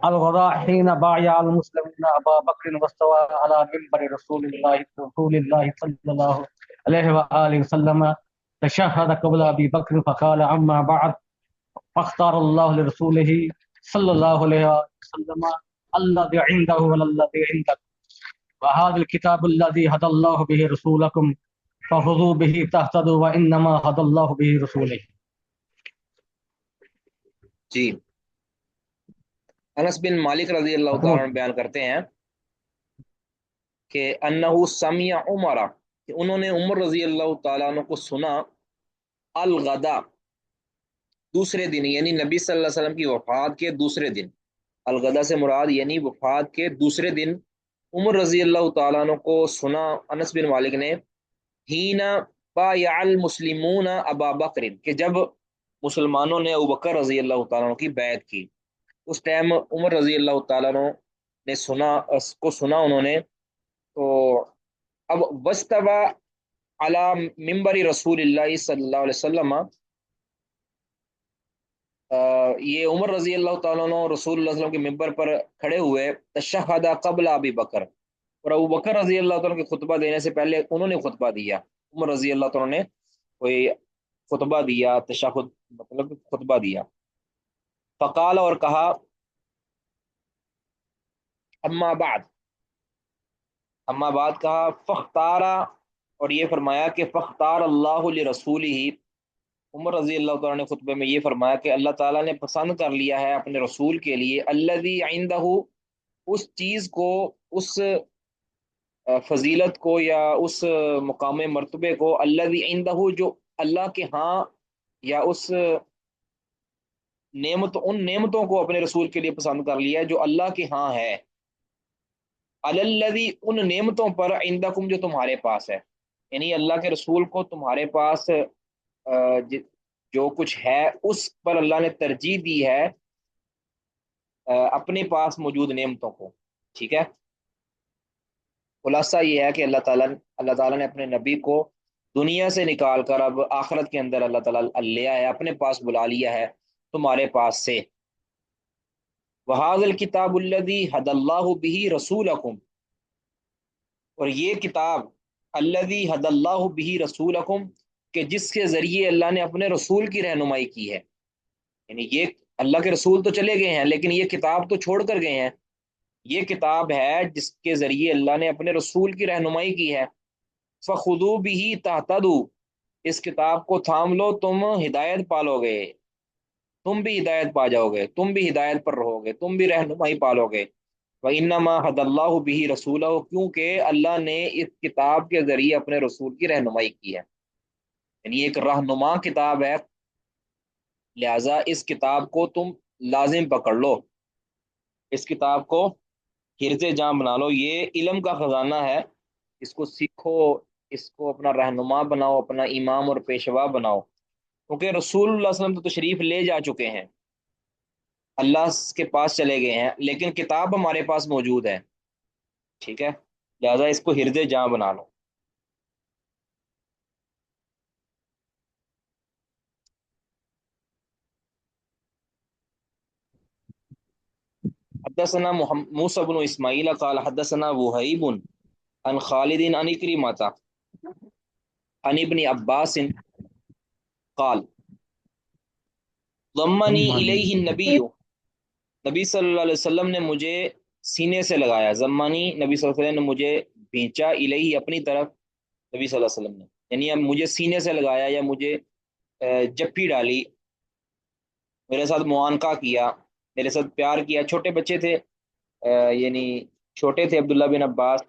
الغداء حين بايع المسلمون أبا بكر واستوى على منبر رسول الله صلى الله عليه وآله وسلم تشهد قبل أبي بكر فقال أما بعد فاختار الله لرسوله صلى الله عليه وسلم الذي عنده ولا الذي عندك وهذا الكتاب الذي هدى الله به رسولكم فخذوا به تهتدوا وإنما هدى الله به رسوله.
جی، انس بن مالک رضی اللہ تعالیٰ عنہ بیان کرتے ہیں کہ انہو سمع عمر، کہ انہوں نے عمر رضی اللہ تعالیٰ عنہ کو سنا، الغدا، دوسرے دن، یعنی نبی صلی اللہ علیہ وسلم کی وفات کے دوسرے دن. الغدا سے مراد یعنی وفات کے دوسرے دن عمر رضی اللہ تعالیٰ عنہ کو سنا انس بن مالک نے، ہینا بایع المسلمون ابا بکر، کہ جب مسلمانوں نے ابوبکر رضی اللہ تعالیٰ عنہ کی بیعت کی، اس ٹائم عمر رضی اللہ تعالیٰ عنہ نے سنا انہوں نے. تو اب وستوى علی ممبر رسول اللہ صلی اللہ علیہ وسلم، یہ عمر رضی اللہ تعالیٰ عنہ رسول اللہ صلی اللہ علیہ وسلم کے ممبر پر کھڑے ہوئے، تشہد قبل ابی بکر، اور ابو بکر رضی اللہ تعالیٰ عنہ کے خطبہ دینے سے پہلے انہوں نے خطبہ دیا. عمر رضی اللہ تعالیٰ عنہ نے کوئی خطبہ دیا، تشہد مطلب خطبہ دیا. فقال، اور کہا، اما بعد، اما بعد کہا، فختارا، اور یہ فرمایا کہ فختار اللہ لرسولہ، عمر رضی اللہ تعالیٰ نے خطبے میں یہ فرمایا کہ اللہ تعالیٰ نے پسند کر لیا ہے اپنے رسول کے لیے، الذی عندہ، اس چیز کو، اس فضیلت کو یا اس مقام مرتبے کو، الذی عندہ، جو اللہ کے ہاں، یا اس ان نعمتوں کو اپنے رسول کے لیے پسند کر لیا ہے جو اللہ کے ہاں ہے، الذی، ان نعمتوں پر، عندکم، جو تمہارے پاس ہے، یعنی اللہ کے رسول کو تمہارے پاس جو کچھ ہے اس پر اللہ نے ترجیح دی ہے اپنے پاس موجود نعمتوں کو. ٹھیک ہے، خلاصہ یہ ہے کہ اللہ تعالیٰ نے اپنے نبی کو دنیا سے نکال کر اب آخرت کے اندر اللہ تعالیٰ لیا ہے، اپنے پاس بلا لیا ہے تمہارے پاس سے. وَهَذَا الْكِتَابُ الَّذِي هَدَى اللَّهُ بِهِ رَسُولَكُمْ، اور یہ کتاب، الذی هدى اللہ به رسولکم، کہ جس کے ذریعے اللہ نے اپنے رسول کی رہنمائی کی ہے، یعنی یہ اللہ کے رسول تو چلے گئے ہیں لیکن یہ کتاب تو چھوڑ کر گئے ہیں، یہ کتاب ہے جس کے ذریعے اللہ نے اپنے رسول کی رہنمائی کی ہے. فخذوا به تهتدوا، اس کتاب کو تھام لو تم ہدایت پالو گے. تم بھی ہدایت پا جاؤ گے، تم بھی ہدایت پر رہو گے، تم بھی رہنمائی پالو گے۔ وَإِنَّمَا هَدَى اللَّهُ بِهِ رَسُولَهُ، کیونکہ اللہ نے اس کتاب کے ذریعے اپنے رسول کی رہنمائی کی ہے، یعنی ایک رہنما کتاب ہے، لہذا اس کتاب کو تم لازم پکڑ لو، اس کتاب کو حرز جاں بنا لو، یہ علم کا خزانہ ہے، اس کو سیکھو، اس کو اپنا رہنما بناؤ، اپنا امام اور پیشوا بناؤ، کیونکہ رسول اللہ صلی اللہ علیہ وسلم تو تشریف لے جا چکے ہیں، اللہ کے پاس چلے گئے ہیں، لیکن کتاب ہمارے پاس موجود ہے، ٹھیک ہے، لہذا اس کو حرز جاں بنا لو۔ حدثنا موسى بن اسماعیل قال حدثنا وهيب عن خالد عن عكرمة عن ابن عباس قال ضمنی الیہ النبی، نبی صلی اللہ علیہ وسلم نے مجھے سینے سے لگایا، ضمنی نبی صلی اللہ علیہ وسلم نے مجھے بھینچا، الیہ اپنی طرف، نبی صلی اللہ علیہ وسلم نے، یعنی اب مجھے سینے سے لگایا یا مجھے جپی ڈالی، میرے ساتھ معانقہ کیا، میرے ساتھ پیار کیا، چھوٹے بچے تھے، یعنی چھوٹے تھے عبداللہ بن عباس،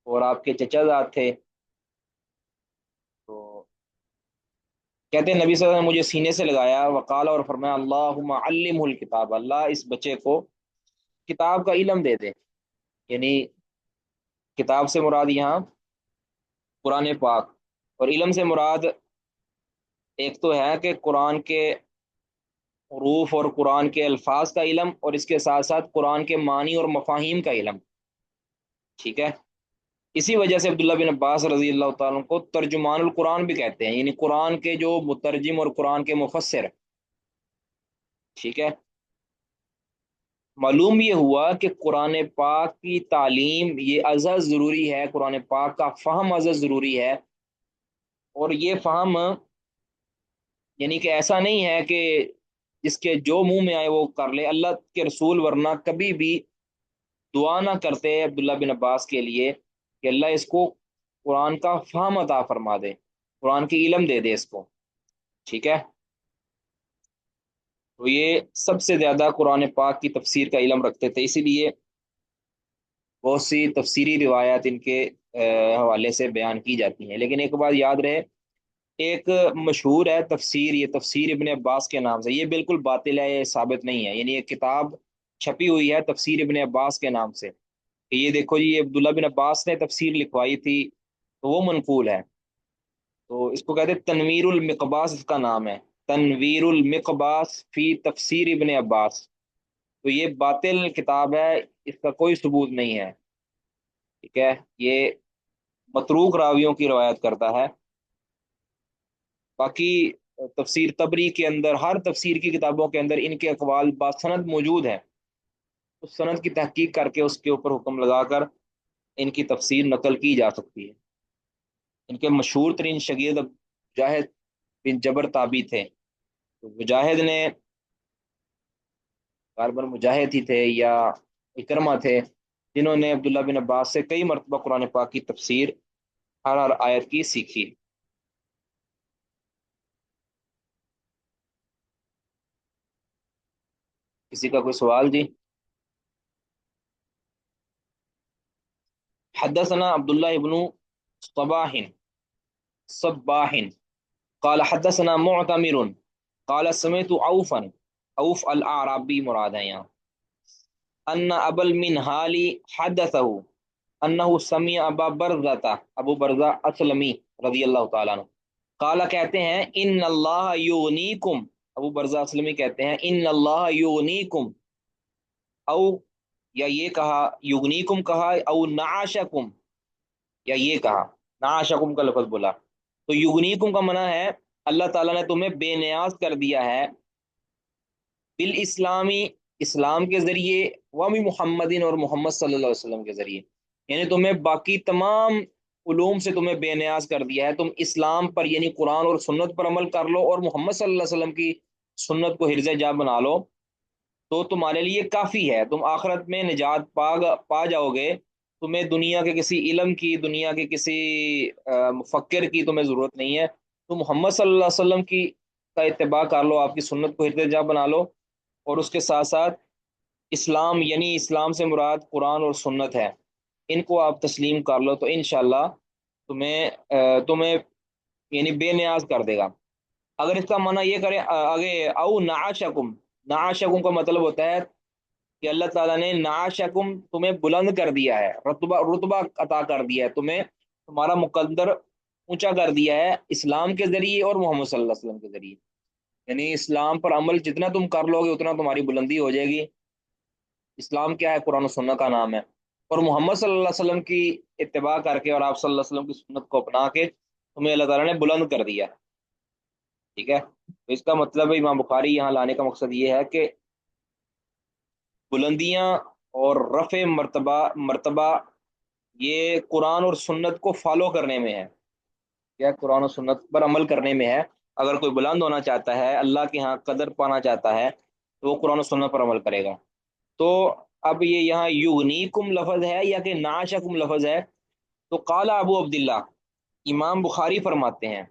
اور آپ کے چچا زاد تھے، تو کہتے ہیں نبی صلی اللہ علیہ وسلم نے مجھے سینے سے لگایا، وقال اور فرمایا اللہم علمہ الکتاب، اللہ اس بچے کو کتاب کا علم دے دے، یعنی کتاب سے مراد یہاں قرآن پاک، اور علم سے مراد ایک تو ہے کہ قرآن کے حروف اور قرآن کے الفاظ کا علم، اور اس کے ساتھ ساتھ قرآن کے معنی اور مفاہیم کا علم، ٹھیک ہے، اسی وجہ سے عبداللہ بن عباس رضی اللہ تعالیٰ عنہ کو ترجمان القرآن بھی کہتے ہیں، یعنی قرآن کے جو مترجم اور قرآن کے مفسر، ٹھیک ہے۔ معلوم یہ ہوا کہ قرآن پاک کی تعلیم یہ ازحد ضروری ہے، قرآن پاک کا فہم ازحد ضروری ہے، اور یہ فہم یعنی کہ ایسا نہیں ہے کہ جس کے جو منہ میں آئے وہ کر لے، اللہ کے رسول ورنہ کبھی بھی دعا نہ کرتے عبداللہ بن عباس کے لیے کہ اللہ اس کو قرآن کا فہم عطا فرما دے، قرآن کی علم دے دے اس کو، ٹھیک ہے۔ تو یہ سب سے زیادہ قرآن پاک کی تفسیر کا علم رکھتے تھے، اسی لیے بہت سی تفسیری روایات ان کے حوالے سے بیان کی جاتی ہیں، لیکن ایک بات یاد رہے، ایک مشہور ہے تفسیر، یہ تفسیر ابن عباس کے نام سے، یہ بالکل باطل ہے، یہ ثابت نہیں ہے، یعنی ایک کتاب چھپی ہوئی ہے تفسیر ابن عباس کے نام سے، کہ یہ دیکھو جی یہ عبداللہ بن عباس نے تفسیر لکھوائی تھی، تو وہ منقول ہے، تو اس کو کہتے ہیں تنویر المقباس، اس کا نام ہے تنویر المقباس فی تفسیر ابن عباس، تو یہ باطل کتاب ہے، اس کا کوئی ثبوت نہیں ہے، ٹھیک ہے، یہ متروک راویوں کی روایت کرتا ہے، باقی تفسیر تبری کے اندر، ہر تفسیر کی کتابوں کے اندر ان کے اقوال باسند موجود ہیں، اس سند کی تحقیق کر کے اس کے اوپر حکم لگا کر ان کی تفسیر نقل کی جا سکتی ہے۔ ان کے مشہور ترین شاگرد مجاہد بن جبر تابی تھے، تو مجاہد نے، غالباً مجاہد ہی تھے یا اکرمہ تھے، جنہوں نے عبداللہ بن عباس سے کئی مرتبہ قرآن پاک کی تفسیر ہر آیت کی سیکھی۔ کسی کا کوئی سوال جی؟ حدثنا عبداللہ ابن صباح قال حدثنا معتمر قال سمعت عوفا، عوف الاعرابی مراد ہے یہاں، ان ابا المنہال حدثه انه سمع ابا برزہ، ابو برزہ اسلمی رضی اللہ تعالیٰ عنہ، قال کہتے ہیں ان اللہ یغنیکم، ابو برزہ اسلمی کہتے ہیں ان اللہ یغنیکم، او یا یہ کہا یغنیکم کہا، او نعاشکم یا یہ کہا نعاشکم کا لفظ بولا، تو یغنیکم کا منع ہے اللہ تعالیٰ نے تمہیں بے نیاز کر دیا ہے، بالاسلامی اسلام کے ذریعے، ومی محمدین اور محمد صلی اللہ علیہ وسلم کے ذریعے، یعنی تمہیں باقی تمام علوم سے تمہیں بے نیاز کر دیا ہے، تم اسلام پر یعنی قرآن اور سنت پر عمل کر لو اور محمد صلی اللہ علیہ وسلم کی سنت کو حرز جا بنا لو، تو تمہارے لیے کافی ہے، تم آخرت میں نجات پا جاؤ گے، تمہیں دنیا کے کسی علم کی، دنیا کے کسی مفکر کی تمہیں ضرورت نہیں ہے، تم محمد صلی اللہ علیہ وسلم کی کا اتباع کر لو، آپ کی سنت کو ارتجا بنا لو، اور اس کے ساتھ ساتھ اسلام، یعنی اسلام سے مراد قرآن اور سنت ہے، ان کو آپ تسلیم کر لو، تو انشاءاللہ تمہیں یعنی بے نیاز کر دے گا۔ اگر اس کا معنی یہ کریں آگے، او نعاشکم، نعاشکم کا مطلب ہوتا ہے کہ اللہ تعالیٰ نے نعاشکم تمہیں بلند کر دیا ہے، رتبہ عطا کر دیا ہے تمہیں، تمہارا مقدر اونچا کر دیا ہے اسلام کے ذریعے اور محمد صلی اللہ علیہ وسلم کے ذریعے، یعنی اسلام پر عمل جتنا تم کر لو گے اتنا تمہاری بلندی ہو جائے گی۔ اسلام کیا ہے؟ قرآن و سنت کا نام ہے، اور محمد صلی اللہ علیہ وسلم کی اتباع کر کے اور آپ صلی اللہ علیہ وسلم کی سنت کو اپنا کے تمہیں اللہ تعالیٰ نے بلند کر دیا، ٹھیک ہے؟ تو اس کا مطلب امام بخاری یہاں لانے کا مقصد یہ ہے کہ بلندیاں اور رفع مرتبہ یہ قرآن اور سنت کو فالو کرنے میں ہے، کیا قرآن و سنت پر عمل کرنے میں ہے۔ اگر کوئی بلند ہونا چاہتا ہے، اللہ کے ہاں قدر پانا چاہتا ہے، تو وہ قرآن و سنت پر عمل کرے گا۔ تو اب یہ یہاں یغنیکم لفظ ہے یا کہ نعشکم لفظ ہے؟ تو قال ابو عبداللہ، امام بخاری فرماتے ہیں،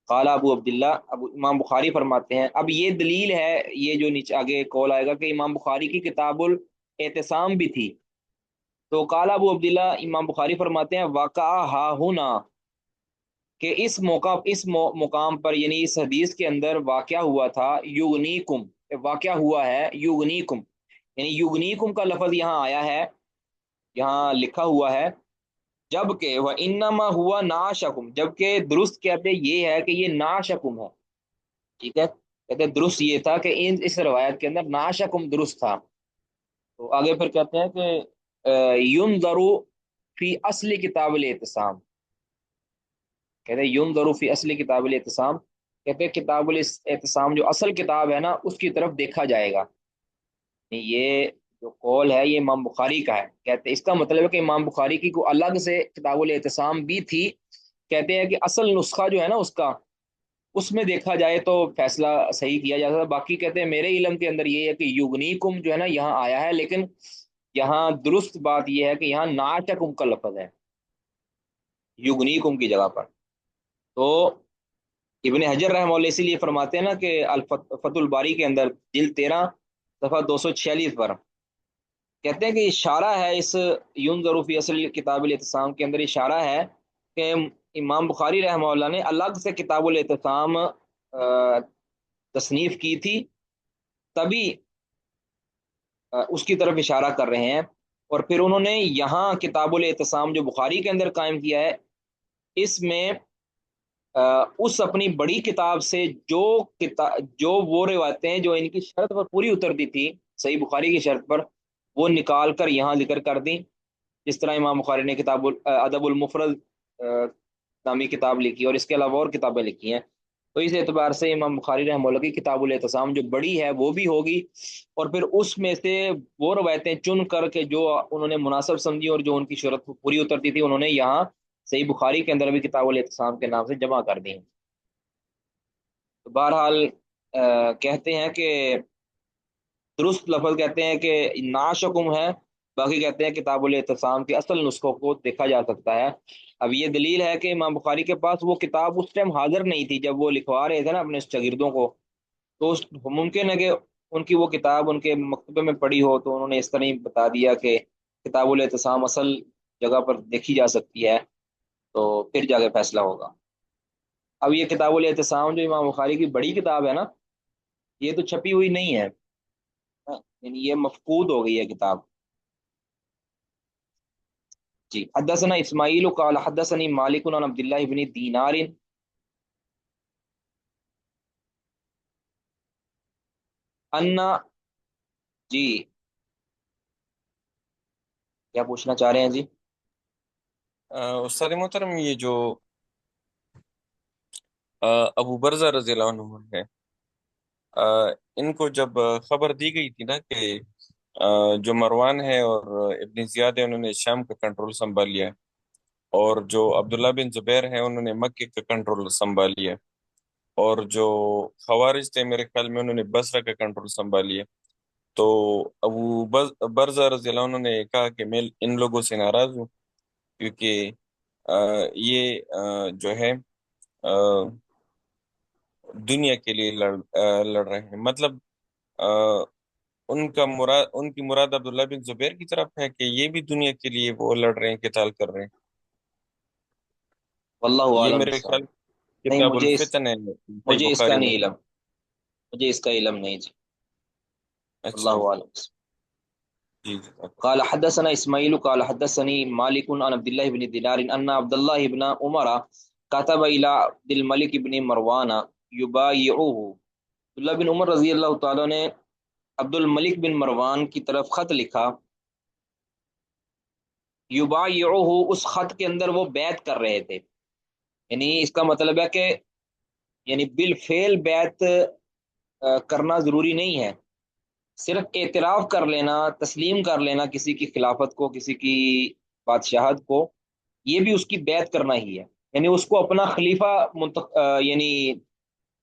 قال ابو عبداللہ، امام بخاری فرماتے ہیں، اب یہ دلیل ہے، یہ جو نیچے آگے کال آئے گا کہ امام بخاری کی کتاب الاعتصام بھی تھی۔ تو قال ابو عبداللہ، امام بخاری فرماتے ہیں، واقع ہا ہونا، کہ اس موقع اس مقام پر، یعنی اس حدیث کے اندر واقعہ ہوا تھا، یغنیکم، واقعہ ہوا ہے یغنیکم، یعنی یغنیکم کا لفظ یہاں آیا ہے، یہاں لکھا ہوا ہے، جبکہ وہ انما ہوا ناشکم، جبکہ درست کہتے یہ ہے کہ یہ ناشکم ہے، ٹھیک ہے؟ کہتے درست یہ تھا کہ اس روایت کے اندر ناشکم درست تھا۔ تو آگے پھر کہتے ہیں کہ ینظرو فی اصل کتاب الاعتصام، کہتے ہیں ینظرو فی اصل کتاب الاعتصام، کہتے ہیں کتاب الاعتصام جو اصل کتاب ہے نا اس کی طرف دیکھا جائے گا۔ یہ جو قول ہے یہ امام بخاری کا ہے، کہتے ہیں اس کا مطلب ہے کہ امام بخاری کی کوئی الگ سے کتاب الاعتصام بھی تھی، کہتے ہیں کہ اصل نسخہ جو ہے نا اس میں دیکھا جائے تو فیصلہ صحیح کیا جا سکتا۔ باقی کہتے ہیں میرے علم کے اندر یہ ہے کہ یغنیکم جو ہے نا یہاں آیا ہے، لیکن یہاں درست بات یہ ہے کہ یہاں نعتکم کا لفظ ہے یغنیکم کی جگہ پر۔ تو ابن حجر رحمہ اللہ اسی لیے فرماتے ہیں نا کہ فتح الباری کے اندر جلد 13 صفحہ 246 پر کہتے ہیں کہ اشارہ ہے اس ینظر فی اصل کتاب الاعتصام کے اندر، اشارہ ہے کہ امام بخاری رحمہ اللہ نے الگ سے کتاب الاعتصام تصنیف کی تھی، تبھی اس کی طرف اشارہ کر رہے ہیں، اور پھر انہوں نے یہاں کتاب الاعتصام جو بخاری کے اندر قائم کیا ہے، اس میں اس اپنی بڑی کتاب سے جو وہ روایتیں جو ان کی شرط پر پوری اترتی تھی، صحیح بخاری کی شرط پر، وہ نکال کر یہاں ذکر کر دیں، جس طرح امام بخاری نے کتاب ادب المفرد نامی کتاب لکھی، اور اس کے علاوہ اور کتابیں لکھی ہیں۔ تو اس اعتبار سے امام بخاری رحمہ اللہ کی کتاب الاعتصام جو بڑی ہے وہ بھی ہوگی، اور پھر اس میں سے وہ روایتیں چن کر کے جو انہوں نے مناسب سمجھی اور جو ان کی شرط پوری اترتی تھی، انہوں نے یہاں صحیح بخاری کے اندر بھی کتاب الاعتصام کے نام سے جمع کر دی۔ تو بہرحال کہتے ہیں کہ درست لفظ کہتے ہیں کہ ناشکم ہے، باقی کہتے ہیں کتاب الاعتصام کے اصل نسخوں کو دیکھا جا سکتا ہے۔ اب یہ دلیل ہے کہ امام بخاری کے پاس وہ کتاب اس ٹائم حاضر نہیں تھی جب وہ لکھوا رہے تھے نا اپنے شاگردوں کو، تو ممکن ہے کہ ان کی وہ کتاب ان کے مکتبے میں پڑی ہو، تو انہوں نے اس طرح ہی بتا دیا کہ کتاب الاعتصام اصل جگہ پر دیکھی جا سکتی ہے، تو پھر جا کے فیصلہ ہوگا۔ اب یہ کتاب الاعتصام جو امام بخاری کی بڑی کتاب ہے نا، یہ تو چھپی ہوئی نہیں ہے، یعنی یہ مفقود ہو گئی ہے کتاب۔ جی، حدثنا اسماعیل قال حدثني مالک عن عبد الله بن دینار ان، جی کیا پوچھنا چاہ رہے ہیں جی؟
استاد محترم، یہ جو ابو برزہ رضی اللہ عنہ ہے، ان کو جب خبر دی گئی تھی نا کہ جو مروان ہے اور ابن زیاد ہے انہوں نے شام کا کنٹرول سنبھال لیا ہے، اور جو عبداللہ بن زبیر ہیں انہوں نے مکے کا کنٹرول سنبھال لیا ہے، اور جو خوارج تھے میرے خیال میں انہوں نے بصرہ کا کنٹرول سنبھال لیا، تو ابو برزہ رضی اللہ عنہ نے کہا کہ میں ان لوگوں سے ناراض ہوں، کیونکہ یہ جو ہے دنیا کے لیے لڑ رہے ہیں، مطلب آ، ان کی مراد عبداللہ بن زبیر کی طرف ہے کہ یہ بھی دنیا کے لیے وہ لڑ رہے ہیں، قتال کر رہے ہیں؟
واللہ
یہ
عالم
میرے
بالصواب۔
خیال
نہیں،
کتاب الفتن ہے، صحیح
مجھے اس کا
بخاری میں
نہیں
ہے۔
علم، مجھے اس کا علم نہیں جی،
اچھا،
اللہ عالم۔
جی جی۔
قال حدثنا اسماعیل قال حدثني مالك عن عبد الله بن دينار ان عبد الله بن عمر كتب الى عبد الملك بن مروان يبايعه۔ عبداللہ بن عمر رضی اللہ تعالیٰ نے عبد الملک بن مروان کی طرف خط لکھا، یبایعہ، اس خط کے اندر وہ بیعت کر رہے تھے، یعنی اس کا مطلب ہے کہ یعنی بالفعل بیعت کرنا ضروری نہیں ہے، صرف اعتراف کر لینا، تسلیم کر لینا کسی کی خلافت کو، کسی کی بادشاہت کو، یہ بھی اس کی بیعت کرنا ہی ہے، یعنی اس کو اپنا خلیفہ یعنی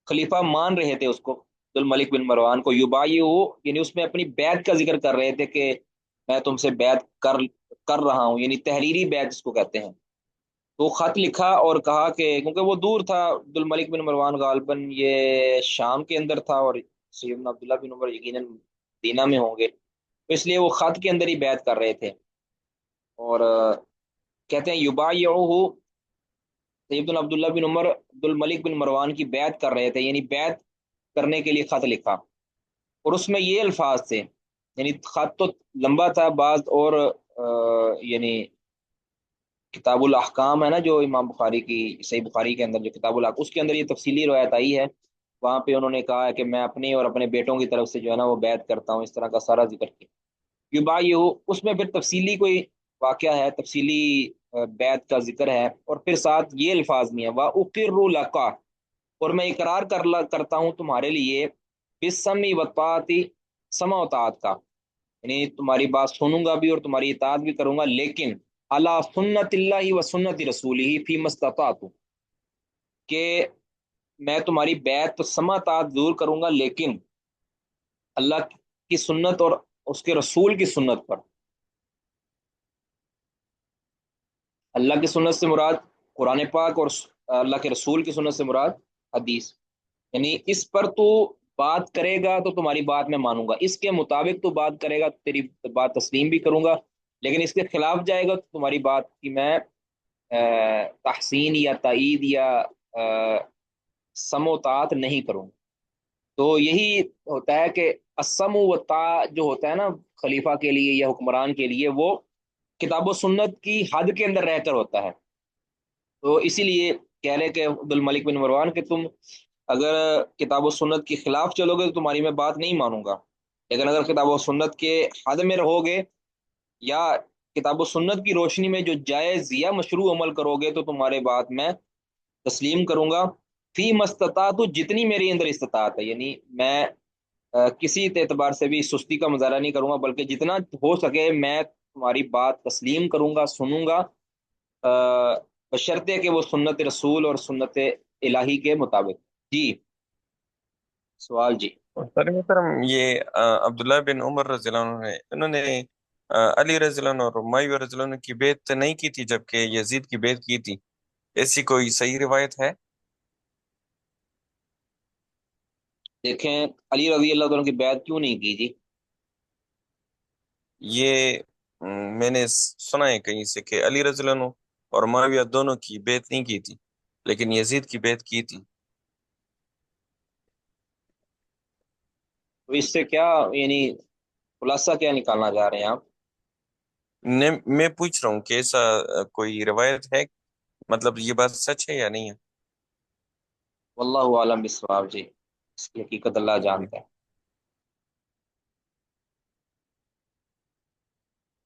خلیفہ مان رہے تھے اس کو، عبد الملک بن مروان کو، یبایعہ یعنی اس میں اپنی بیعت کا ذکر کر رہے تھے کہ میں تم سے بیعت کر رہا ہوں، یعنی تحریری بیعت اس کو کہتے ہیں۔ تو خط لکھا اور کہا کہ کیونکہ وہ دور تھا، عبد الملک بن مروان غالباً یہ شام کے اندر تھا، اور سیدنا عبداللہ بن عمر یقیناً مدینہ میں ہوں گے، تو اس لیے وہ خط کے اندر ہی بیعت کر رہے تھے، اور کہتے ہیں یبایعہ، سیدنا عبداللہ بن عمر عبد الملک بن مروان کی بیعت کر رہے تھے، یعنی بیعت کرنے کے لیے خط لکھا، اور اس میں یہ الفاظ تھے، یعنی خط تو لمبا تھا، بعض اور یعنی کتاب الاحکام ہے نا جو امام بخاری کی، صحیح بخاری کے اندر جو کتاب الاحکام، اس کے اندر یہ تفصیلی روایت آئی ہے، وہاں پہ انہوں نے کہا ہے کہ میں اپنی اور اپنے بیٹوں کی طرف سے جو ہے نا وہ بیعت کرتا ہوں، اس طرح کا سارا ذکر کیا یہ بھائی ہو، اس میں پھر تفصیلی کوئی واقعہ ہے، تفصیلی بیعت کا ذکر ہے، اور پھر ساتھ یہ الفاظ بھی ہیں، وَأُقِرُّ لَكَ، اور میں اقرار کرتا ہوں تمہارے لیے، بِالسَّمْعِ وَالطَّاعَةِ، سمع و طاعت کا، یعنی تمہاری بات سنوں گا بھی اور تمہاری اطاعت بھی کروں گا، لیکن علی سنت اللہ و سنت رسولہ فی مستطاعت، کہ میں تمہاری بیعت تو سمع طاعت ضرور کروں گا، لیکن اللہ کی سنت اور اس کے رسول کی سنت پر۔ اللہ کی سنت سے مراد قرآن پاک، اور اللہ کے رسول کی سنت سے مراد حدیث، یعنی اس پر تو بات کرے گا تو تمہاری بات میں مانوں گا، اس کے مطابق تو بات کرے گا تو تیری بات تسلیم بھی کروں گا، لیکن اس کے خلاف جائے گا تو تمہاری بات کی میں تحسین یا تائید یا سم و طاعت نہیں کروں۔ تو یہی ہوتا ہے کہ السم و طاع جو ہوتا ہے نا خلیفہ کے لیے یا حکمران کے لیے، وہ کتاب و سنت کی حد کے اندر رہ کر ہوتا ہے، تو اسی لیے کہہ رہے کہ عبد الملک بن مروان کہ تم اگر کتاب و سنت کے خلاف چلو گے تو تمہاری میں بات نہیں مانوں گا، لیکن اگر کتاب و سنت کے حد میں رہو گے یا کتاب و سنت کی روشنی میں جو جائز یا مشروع عمل کرو گے تو تمہارے بات میں تسلیم کروں گا، فی مستطاعت، جتنی میری اندر استطاعت ہے، یعنی میں کسی اعتبار سے بھی سستی کا مظاہرہ نہیں کروں گا، بلکہ جتنا ہو سکے میں تمہاری بات تسلیم کروں گا، سنوں گا، بشرطے کہ وہ سنت رسول اور سنت الہی کے مطابق۔ جی، سوال جی۔
سر محترم، یہ عبداللہ بن عمر رضی اللہ عنہ نے انہوں نے علی رضی اللہ عنہ اور معاویہ رضی اللہ عنہ کی بیعت نہیں کی تھی جبکہ یزید کی بیعت کی تھی، ایسی کوئی صحیح روایت ہے؟
دیکھیں علی رضی اللہ عنہ کی بیعت کیوں نہیں کی جی؟
یہ میں نے سنا ہے کہیں سے کہ علی رضی اللہ عنہ اور معاویہ دونوں کی بیعت نہیں کی تھی، لیکن یزید کی بیعت کی تھی۔
تو اس سے کیا یعنی خلاصہ کیا نکالنا چاہ رہے ہیں آپ؟
میں پوچھ رہا ہوں کہ ایسا کوئی روایت ہے، مطلب یہ بات سچ ہے یا نہیں ہے؟
واللہ عالم بالصواب جی، اس کی حقیقت اللہ جانتا ہے۔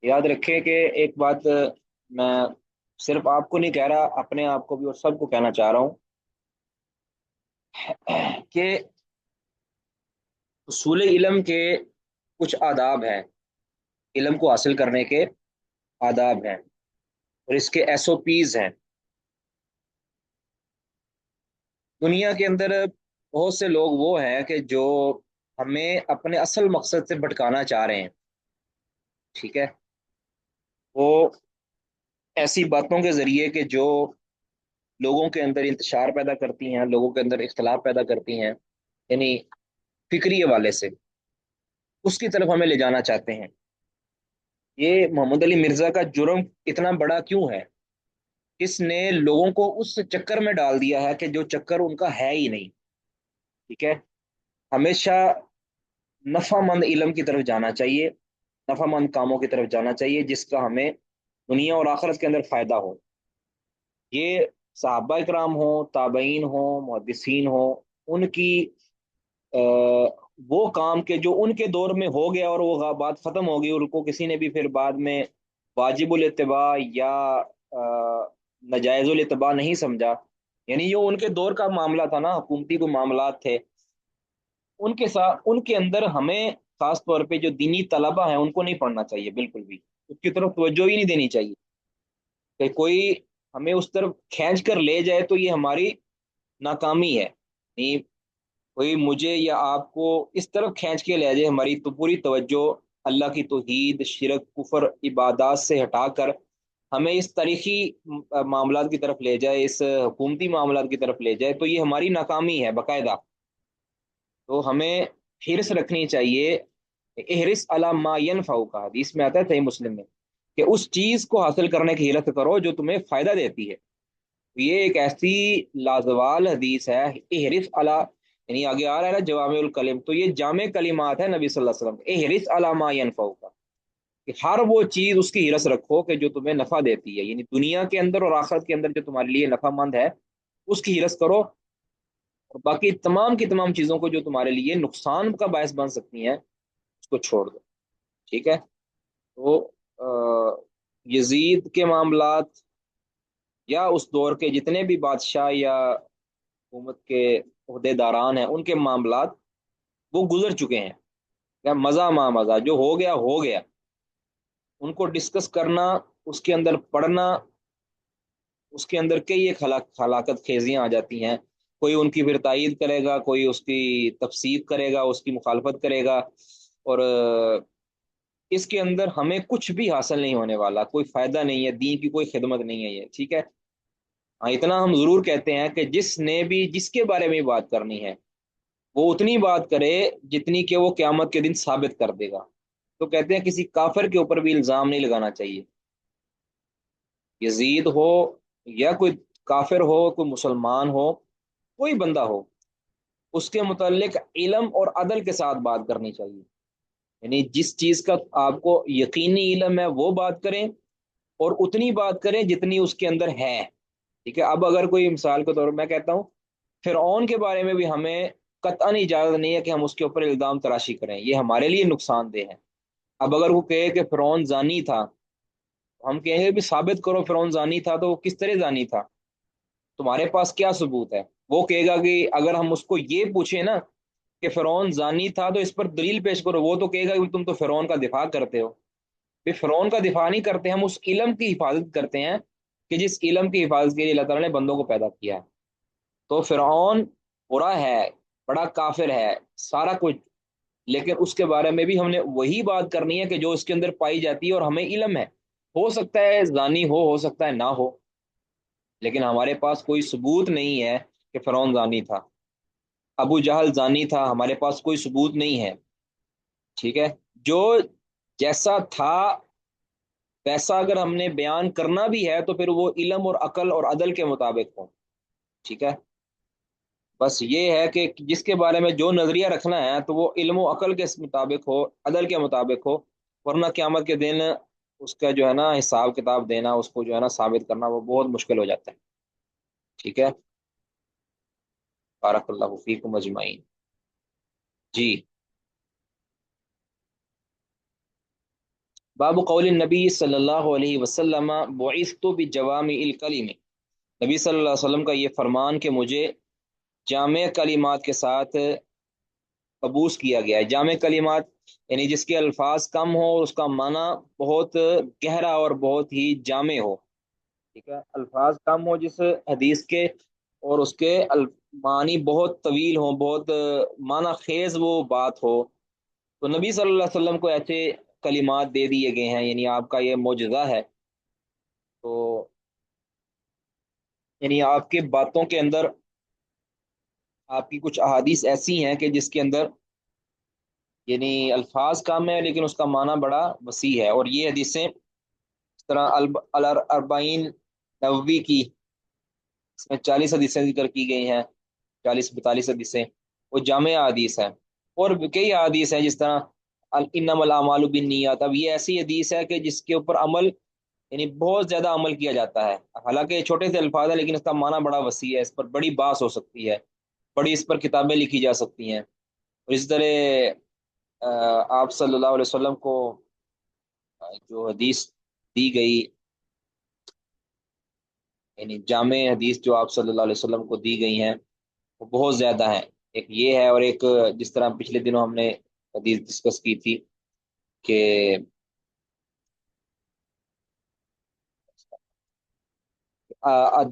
یاد رکھیں کہ ایک بات میں صرف آپ کو نہیں کہہ رہا، اپنے آپ کو بھی اور سب کو کہنا چاہ رہا ہوں کہ اصول علم کے کچھ آداب ہیں، علم کو حاصل کرنے کے آداب ہیں، اور اس کے ایس او پیز ہیں۔ دنیا کے اندر بہت سے لوگ وہ ہیں کہ جو ہمیں اپنے اصل مقصد سے بھٹکانا چاہ رہے ہیں، ٹھیک ہے، وہ ایسی باتوں کے ذریعے کہ جو لوگوں کے اندر انتشار پیدا کرتی ہیں، لوگوں کے اندر اختلاف پیدا کرتی ہیں، یعنی فکری حوالے سے اس کی طرف ہمیں لے جانا چاہتے ہیں۔ یہ محمد علی مرزا کا جرم اتنا بڑا کیوں ہے؟ اس نے لوگوں کو اس چکر میں ڈال دیا ہے کہ جو چکر ان کا ہے ہی نہیں، ٹھیک ہے؟ ہمیشہ نفع مند علم کی طرف جانا چاہیے، نفع مند کاموں کی طرف جانا چاہیے جس کا ہمیں دنیا اور آخرت کے اندر فائدہ ہو۔ یہ صحابہ کرام ہوں، تابعین ہوں، محدثین ہوں، ان کی وہ کام کے جو ان کے دور میں ہو گیا اور وہ بات ختم ہو گئی، ان کو کسی نے بھی پھر بعد میں واجب الاتباع یا نجائز الاتباع نہیں سمجھا، یعنی جو ان کے دور کا معاملہ تھا نا، حکومتی کو معاملات تھے، ان کے ساتھ ان کے اندر ہمیں خاص طور پہ جو دینی طلبہ ہیں ان کو نہیں پڑھنا چاہیے، بالکل بھی اس کی طرف توجہ ہی نہیں دینی چاہیے کہ کوئی ہمیں اس طرف کھینچ کر لے جائے تو یہ ہماری ناکامی ہے۔ نہیں، کوئی مجھے یا آپ کو اس طرف کھینچ کے لے جائے، ہماری تو پوری توجہ اللہ کی توحید، شرک، کفر، عبادات سے ہٹا کر ہمیں اس تاریخی معاملات کی طرف لے جائے، اس حکومتی معاملات کی طرف لے جائے، تو یہ ہماری ناکامی ہے باقاعدہ۔ تو ہمیں حرص رکھنی چاہیے، احرص علی ما ینفعک کا حدیث میں آتا ہے صحیح مسلم میں، کہ اس چیز کو حاصل کرنے کی حرص کرو جو تمہیں فائدہ دیتی ہے۔ یہ ایک ایسی لازوال حدیث ہے، احرص علی، یعنی آگے آ رہا ہے نا جوامع الکلم، تو یہ جامع کلمات ہے نبی صلی اللہ علیہ وسلم، احرص علی ما ینفعک کا، کہ ہر وہ چیز اس کی حرص رکھو کہ جو تمہیں نفع دیتی ہے، یعنی دنیا کے اندر اور آخرت کے اندر جو تمہارے لیے نفع مند ہے اس کی حرص کرو، اور باقی تمام کی تمام چیزوں کو جو تمہارے لیے نقصان کا باعث بن سکتی ہیں اس کو چھوڑ دو، ٹھیک ہے؟ تو یزید کے معاملات یا اس دور کے جتنے بھی بادشاہ یا حکومت کے عہدے داران ہیں ان کے معاملات وہ گزر چکے ہیں، یا مزہ ماں مزہ جو ہو گیا ہو گیا، ان کو ڈسکس کرنا، اس کے اندر پڑھنا، اس کے اندر کئی ایک ہلاکت خیزیاں آ جاتی ہیں، کوئی ان کی پھر تائید کرے گا، کوئی اس کی تفسیر کرے گا، اس کی مخالفت کرے گا، اور اس کے اندر ہمیں کچھ بھی حاصل نہیں ہونے والا، کوئی فائدہ نہیں ہے، دین کی کوئی خدمت نہیں ہے یہ، ٹھیک ہے؟ ہاں، اتنا ہم ضرور کہتے ہیں کہ جس نے بھی جس کے بارے میں بات کرنی ہے وہ اتنی بات کرے جتنی کہ وہ قیامت کے دن ثابت کر دے گا۔ تو کہتے ہیں کسی کافر کے اوپر بھی الزام نہیں لگانا چاہیے، یزید ہو یا کوئی کافر ہو، کوئی مسلمان ہو، کوئی بندہ ہو، اس کے متعلق علم اور عدل کے ساتھ بات کرنی چاہیے، یعنی جس چیز کا آپ کو یقینی علم ہے وہ بات کریں، اور اتنی بات کریں جتنی اس کے اندر ہے، ٹھیک ہے؟ اب اگر کوئی مثال کے طور پر میں کہتا ہوں فرعون کے بارے میں بھی ہمیں قطعاً اجازت نہیں ہے کہ ہم اس کے اوپر الزام تراشی کریں، یہ ہمارے لیے نقصان دہ ہے۔ اب اگر وہ کہے کہ فرعون زانی تھا، ہم کہیں گے بھی ثابت کرو فرعون زانی تھا، تو وہ کس طرح زانی تھا، تمہارے پاس کیا ثبوت ہے؟ وہ کہے گا کہ اگر ہم اس کو یہ پوچھیں نا کہ فرعون زانی تھا تو اس پر دلیل پیش کرو، وہ تو کہے گا کہ تم تو فرعون کا دفاع کرتے ہو۔ بھی فرعون کا دفاع نہیں کرتے، ہم اس علم کی حفاظت کرتے ہیں کہ جس علم کی حفاظت کے لیے اللہ تعالیٰ نے بندوں کو پیدا کیا ہے۔ تو فرعون برا ہے، بڑا کافر ہے، سارا کچھ، لیکن اس کے بارے میں بھی ہم نے وہی بات کرنی ہے کہ جو اس کے اندر پائی جاتی ہے اور ہمیں علم ہے۔ ہو سکتا ہے زانی ہو سکتا ہے نہ ہو، لیکن ہمارے پاس کوئی ثبوت نہیں ہے کہ فرعون زانی تھا، ابو جہل زانی تھا، ہمارے پاس کوئی ثبوت نہیں ہے، ٹھیک ہے؟ جو جیسا تھا ویسا اگر ہم نے بیان کرنا بھی ہے تو پھر وہ علم اور عقل اور عدل کے مطابق ہو، ٹھیک ہے؟ بس یہ ہے کہ جس کے بارے میں جو نظریہ رکھنا ہے تو وہ علم و عقل کے مطابق ہو، عدل کے مطابق ہو، ورنہ قیامت کے دن اس کا جو ہے نا حساب کتاب دینا، اس کو جو ہے نا ثابت کرنا وہ بہت مشکل ہو جاتا ہے، ٹھیک ہے؟ بارک اللہ فیکم اجمعین۔ جی، باب قول النبی صلی اللہ علیہ وسلم بعثت بجوامع الکلم، نبی صلی اللہ علیہ وسلم کا یہ فرمان کہ مجھے جامع کلمات کے ساتھ مبعوث کیا گیا ہے۔ جامع کلمات یعنی جس کے الفاظ کم ہو اور اس کا معنی بہت گہرا اور بہت ہی جامع ہو، ٹھیک ہے؟ الفاظ کم ہو جس حدیث کے، اور اس کے معنی بہت طویل ہو، بہت معنی خیز وہ بات ہو، تو نبی صلی اللہ علیہ وسلم کو ایسے کلمات دے دیے گئے ہیں، یعنی آپ کا یہ معجزہ ہے۔ تو یعنی آپ کے باتوں کے اندر آپ کی کچھ احادیث ایسی ہیں کہ جس کے اندر یعنی الفاظ کم ہے لیکن اس کا معنی بڑا وسیع ہے. اور یہ حدیثیں اس طرح الاربعین نووی کی، اس میں 40 حدیثیں ذکر کی گئی ہیں، 40 42 حدیثیں، وہ جامع حدیث ہے. اور بھی کئی حدیث ہیں جس طرح انما الاعمال بالنیات. اب یہ ایسی حدیث ہے کہ جس کے اوپر عمل یعنی بہت زیادہ عمل کیا جاتا ہے. حالانکہ یہ چھوٹے سے الفاظ ہیں لیکن اس کا معنی بڑا وسیع ہے، اس پر بڑی بحث ہو سکتی ہے، بڑی اس پر کتابیں لکھی جا سکتی ہیں. اور اس طرح آپ صلی اللہ علیہ وسلم کو جو حدیث دی گئی، یعنی جامع حدیث جو آپ صلی اللہ علیہ وسلم کو دی گئی ہیں وہ بہت زیادہ ہیں. ایک یہ ہے، اور ایک جس طرح پچھلے دنوں ہم نے حدیث ڈسکس کی تھی کہ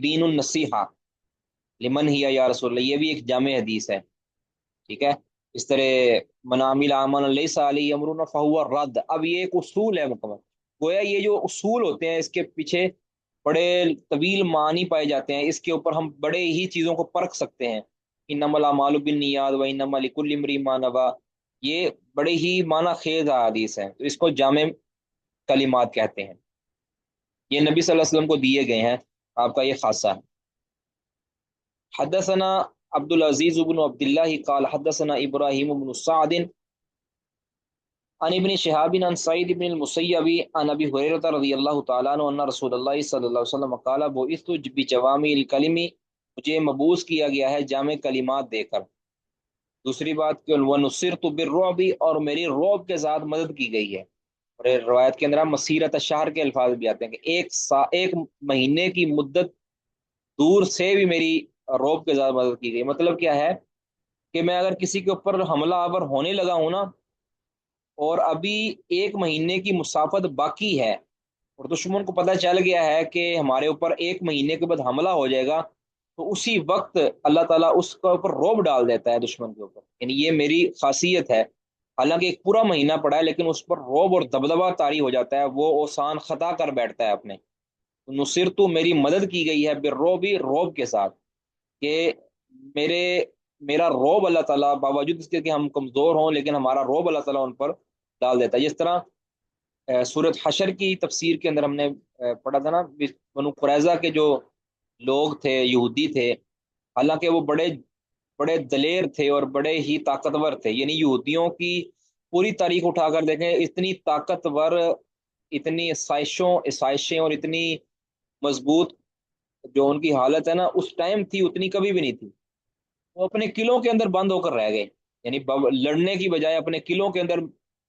دین النصیحہ لمن ہی یا رسول اللہ، یہ بھی ایک جامع حدیث ہے. ٹھیک ہے. اس طرح من عمل عملا لیس علیہ امرنا فہو رد. اب یہ ایک اصول ہے مکمل. گویا یہ جو اصول ہوتے ہیں اس کے پیچھے بڑے طویل معنی پائے جاتے ہیں، اس کے اوپر ہم بڑے ہی چیزوں کو پرکھ سکتے ہیں. انما الاعمال بالنیات و انما لکل امرئ ما نوی، یہ بڑے ہی معنی خیز حدیث ہیں، تو اس کو جامع کلمات کہتے ہیں. یہ نبی صلی اللہ علیہ وسلم کو دیے گئے ہیں، آپ کا یہ خاصہ ہے. حدثنا عبد العزيز بن عبد الله قال حدثنا ابراهيم بن سعد عن ابن شهاب عن سعيد بن المسيب عن ابي هريره رضي الله تعالى عنه ان رسول الله صلى الله عليه وسلم قال بعثت بجوامع الكلم، مجھے مبعوث کیا گیا ہے جامع کلمات دے کر. دوسری بات کہ ونصرت بالرعب، اور میری رعب کے ساتھ مدد کی گئی ہے. اور روایت کے اندر مسیرت الشہر کے الفاظ بھی آتے ہیں کہ ایک مہینے کی مدت دور سے بھی میری روب کے ساتھ مدد کی گئی. مطلب کیا ہے کہ میں اگر کسی کے اوپر حملہ آور ہونے لگا ہوں نا، اور ابھی 1 مہینے کی مسافت باقی ہے، اور دشمن کو پتہ چل گیا ہے کہ ہمارے اوپر 1 مہینے کے بعد حملہ ہو جائے گا، تو اسی وقت اللہ تعالیٰ اس کے اوپر روب ڈال دیتا ہے دشمن کے اوپر. یعنی یہ میری خاصیت ہے. حالانکہ ایک پورا مہینہ پڑا ہے لیکن اس پر روب اور دبدبہ طاری ہو جاتا ہے، وہ اوسان خطا کر بیٹھتا ہے اپنے. نصرت، میری مدد کی گئی ہے بالرعب، روب کے ساتھ، کہ میرے میرا روب اللہ تعالیٰ باوجود اس کے کہ ہم کمزور ہوں لیکن ہمارا روب اللہ تعالیٰ ان پر ڈال دیتا ہے. جس طرح سورۃ حشر کی تفسیر کے اندر ہم نے پڑھا تھا نا، بنو قریظہ کے جو لوگ تھے، یہودی تھے، حالانکہ وہ بڑے بڑے دلیر تھے اور بڑے ہی طاقتور تھے. یعنی یہودیوں کی پوری تاریخ اٹھا کر دیکھیں، اتنی طاقتور، اتنی آسائشیں اور اتنی مضبوط جو ان کی حالت ہے نا اس ٹائم تھی، اتنی کبھی بھی نہیں تھی. وہ اپنے قلعوں کے اندر بند ہو کر رہ گئے، یعنی لڑنے کی بجائے اپنے قلعوں کے اندر